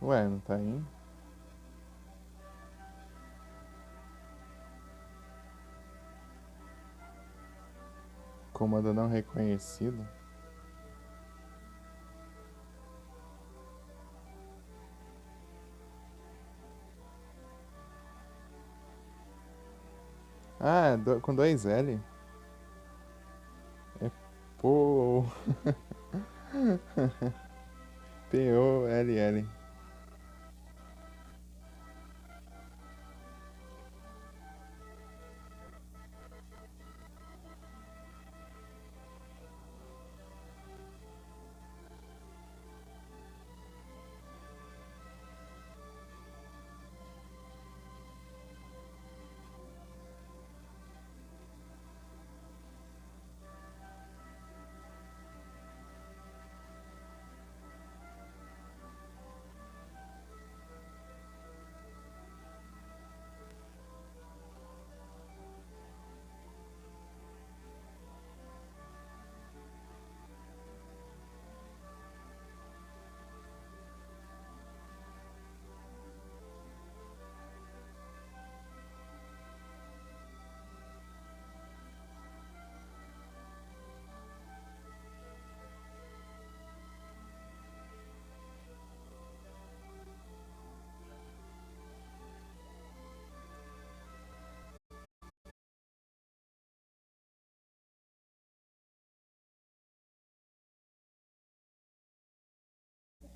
Ué, não tá indo? Comando não reconhecido? Ah, com dois L? É Pô. P-O-L-L.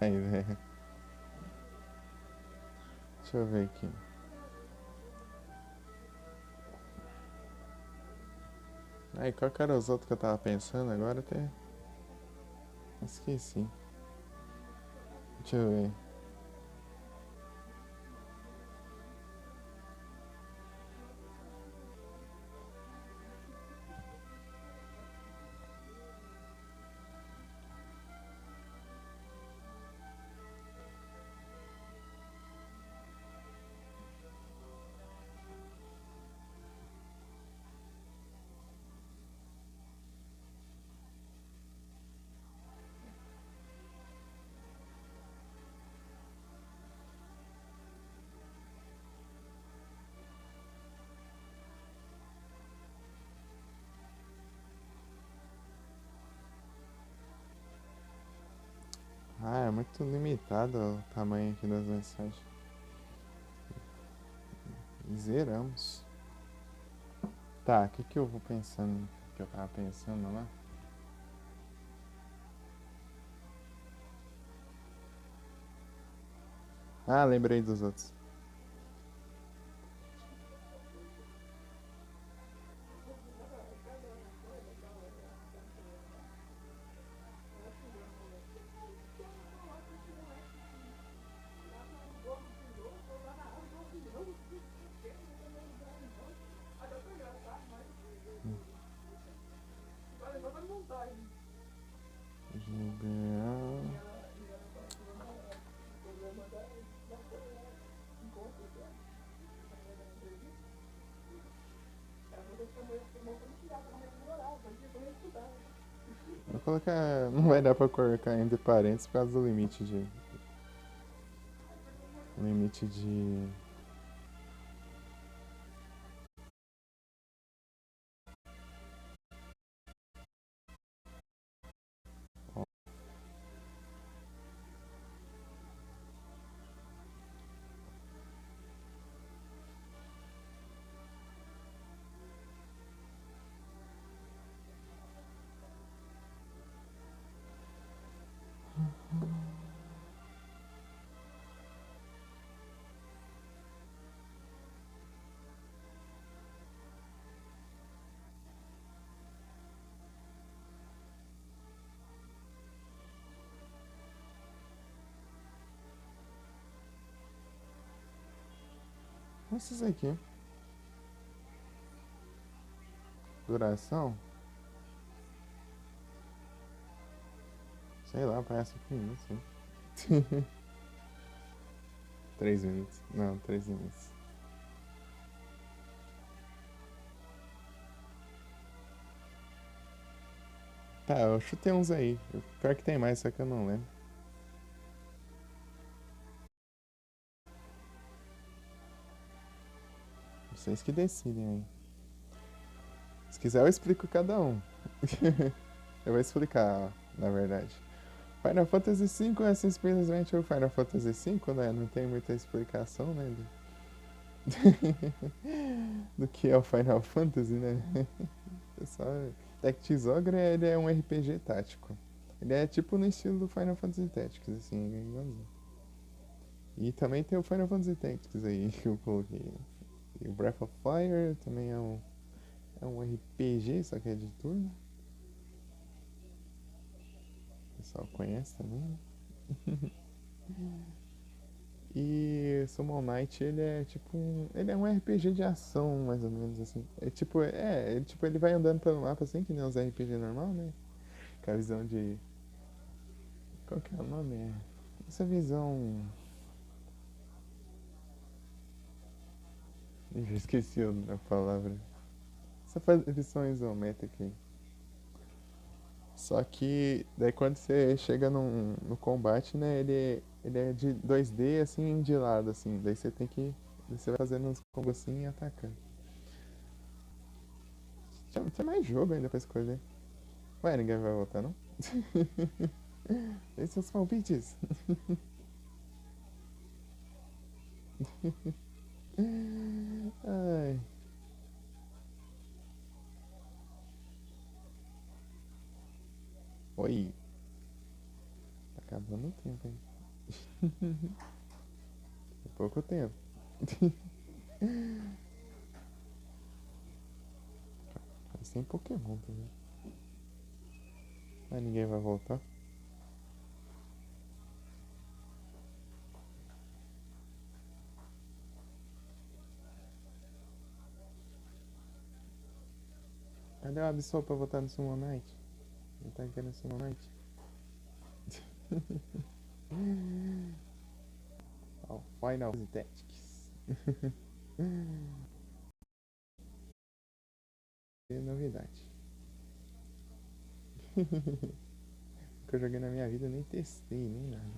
Aí, velho. Deixa eu ver aqui. Aí, qual que era os outros que eu tava pensando agora? Até esqueci. Deixa eu ver. Ah, é muito limitado o tamanho aqui das mensagens. Zeramos. Tá, o que que eu vou pensando? Que eu tava pensando lá? Ah, lembrei dos outros. GBA. Vou colocar. Não vai dar pra colocar entre parênteses por causa do limite de. Limite de. Esses aqui. Duração? Sei lá, parece que minutos, sim. 3 minutos. Não, 3 minutos. Tá, eu chutei uns aí. Pior que tem mais, só que eu não lembro. Vocês que decidem aí. Se quiser, eu explico cada um. Eu vou explicar, na verdade. Final Fantasy V é simplesmente o Final Fantasy V, né? Não tem muita explicação, né? Do que é o Final Fantasy, né? É só... Tactics Ogre, ele é um RPG tático. Ele é tipo no estilo do Final Fantasy Tactics, assim, igualzinho. E também tem o Final Fantasy Tactics aí, que eu coloquei. E o Breath of Fire também é um RPG, só que é de turno. O pessoal conhece também, né? E Summon Knight, ele é tipo ele é um RPG de ação, mais ou menos, assim. Tipo, ele vai andando pelo mapa assim, que nem os RPG normal, né? Com a visão de... Qual que é o nome? Essa visão... Eu já esqueci a palavra. Essa visão isométrica aí. Só que daí quando você chega no combate, né, ele é de 2D assim de lado, assim. Daí você tem que. Você vai fazendo uns combos assim e atacando. Tinha mais jogo ainda pra escolher. Ué, ninguém vai voltar, não? Esses são os palpites. Ai. Oi. Tá acabando o tempo, hein? É pouco tempo. Mas tem Pokémon também. Mas ninguém vai voltar. Cadê o Absol pra votar no Summon Knight? Ele tá querendo Summon Knight. Ó, Final Fantasy Tactics. É novidade. Que eu joguei na minha vida, nem testei, nem nada.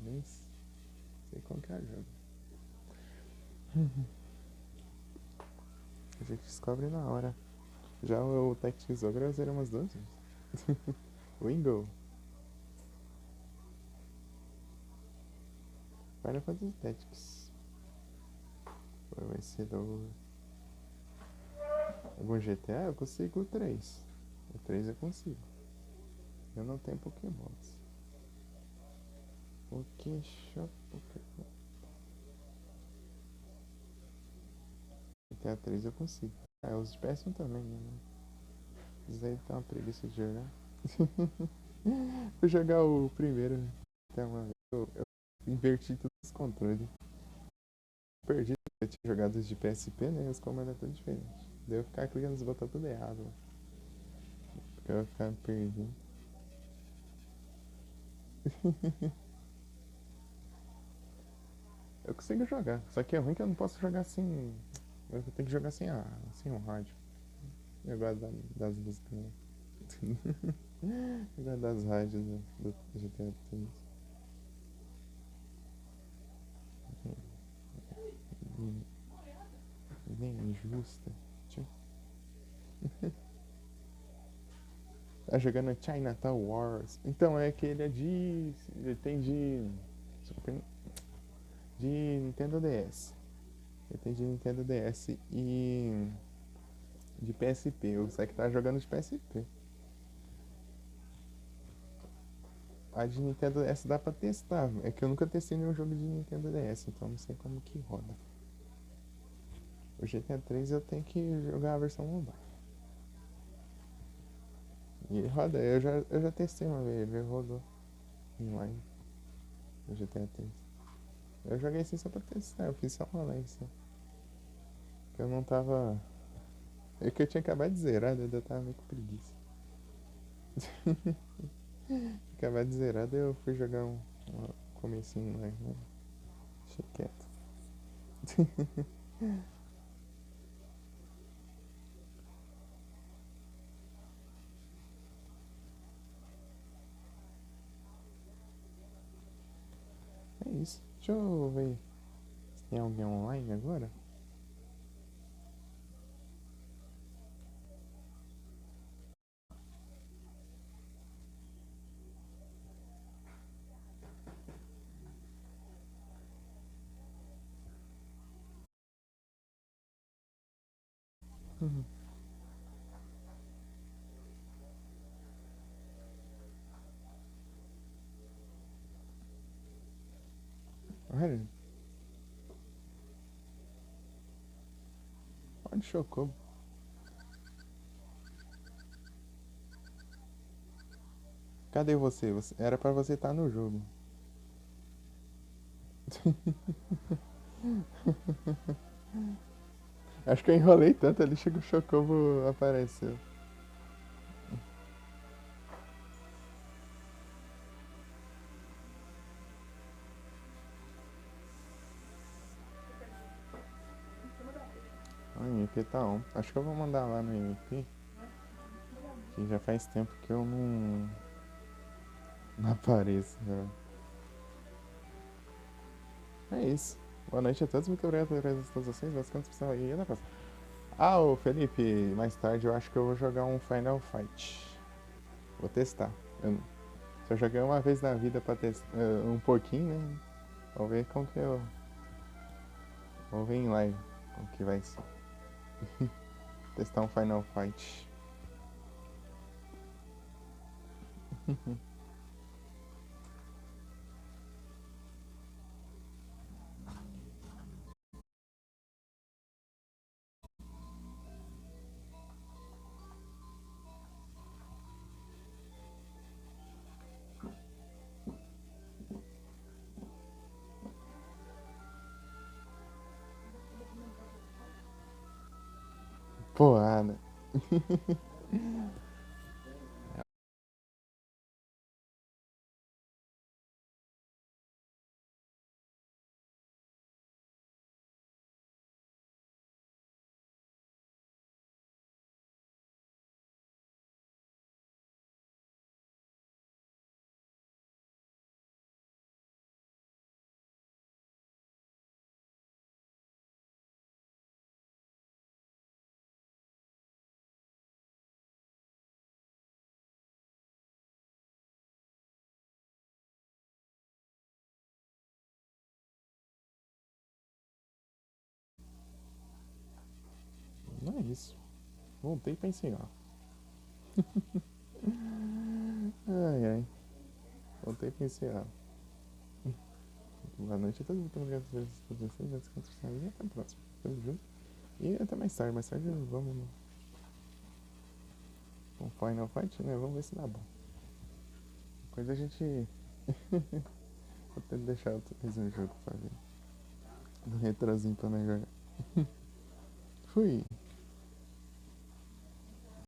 Nem sei como que é o jogo. A gente descobre na hora. Já o Tactics Ogre eu zerei umas 2 vezes. Wingo. Final Fantasy Tactics. Vai ser do. Algum GTA? Eu consigo o 3. O 3 eu consigo. Eu não tenho Pokémons. Pokéshop, Pokémon. GTA 3 eu consigo. Ah, os de PS1 também, né? Isso aí tá uma preguiça de jogar. Vou jogar o primeiro. Até uma vez. Eu inverti todos os controles. Perdi. Eu tinha jogado os de PSP, né? Os comandos eram tudo diferentes. Daí eu ficar clicando nos botões tudo errado. Porque eu ia ficar perdido. Eu consigo jogar. Só que é ruim que eu não posso jogar assim. Eu vou ter que jogar sem o rádio. Eu gosto das músicas. Né? Eu gosto das rádios do GTA 3. Bem injusta. Tio. Tá jogando Chinatown Wars. Então é que ele é de. Ele tem de Nintendo DS. Ele tem de Nintendo DS e de PSP. O Zack tá jogando de PSP. A de Nintendo DS dá pra testar. É que eu nunca testei nenhum jogo de Nintendo DS, então não sei como que roda. O GTA 3 eu tenho que jogar a versão mobile. E ele roda, eu já testei uma vez, ele rodou online. O GTA 3. Eu joguei assim só pra testar, eu fiz só uma live só. Que eu não tava. É que eu tinha acabado de zerar, daí eu tava meio com preguiça. Acabado de zerar, daí eu fui jogar um comecinho lá, né? Deixei quieto. É isso. Deixa eu ver se tem alguém online agora. Uhum. Olha, olha o Chocobo. Cadê você? Era pra você estar no jogo. Acho que eu enrolei tanto ali, chega o Chocobo apareceu. Ah, MP tá on. Acho que eu vou mandar lá no MP. Que já faz tempo que eu não apareço. Já. É isso. Boa noite a todos. Muito obrigado pela presença de todos vocês. Basicamente, pessoal. E até a próxima. Ah, ô Felipe, mais tarde eu acho que eu vou jogar um Final Fight. Vou testar. Eu só joguei uma vez na vida pra testar um pouquinho, né? Vamos ver como que eu. Vamos ver em live como que vai ser. Testar um Final Fight. Porrada. isso. Voltei pra ensinar. Ai, ai. Voltei pra ensinar. Boa noite a todos. Muito obrigado por vocês. E até a próxima. Tamo junto. E até mais tarde. Mais tarde vamos com Final Fight, né? Vamos ver se dá bom. Depois a gente... Vou até deixar mais um jogo pra ver. Do retrozinho pra melhor. Fui.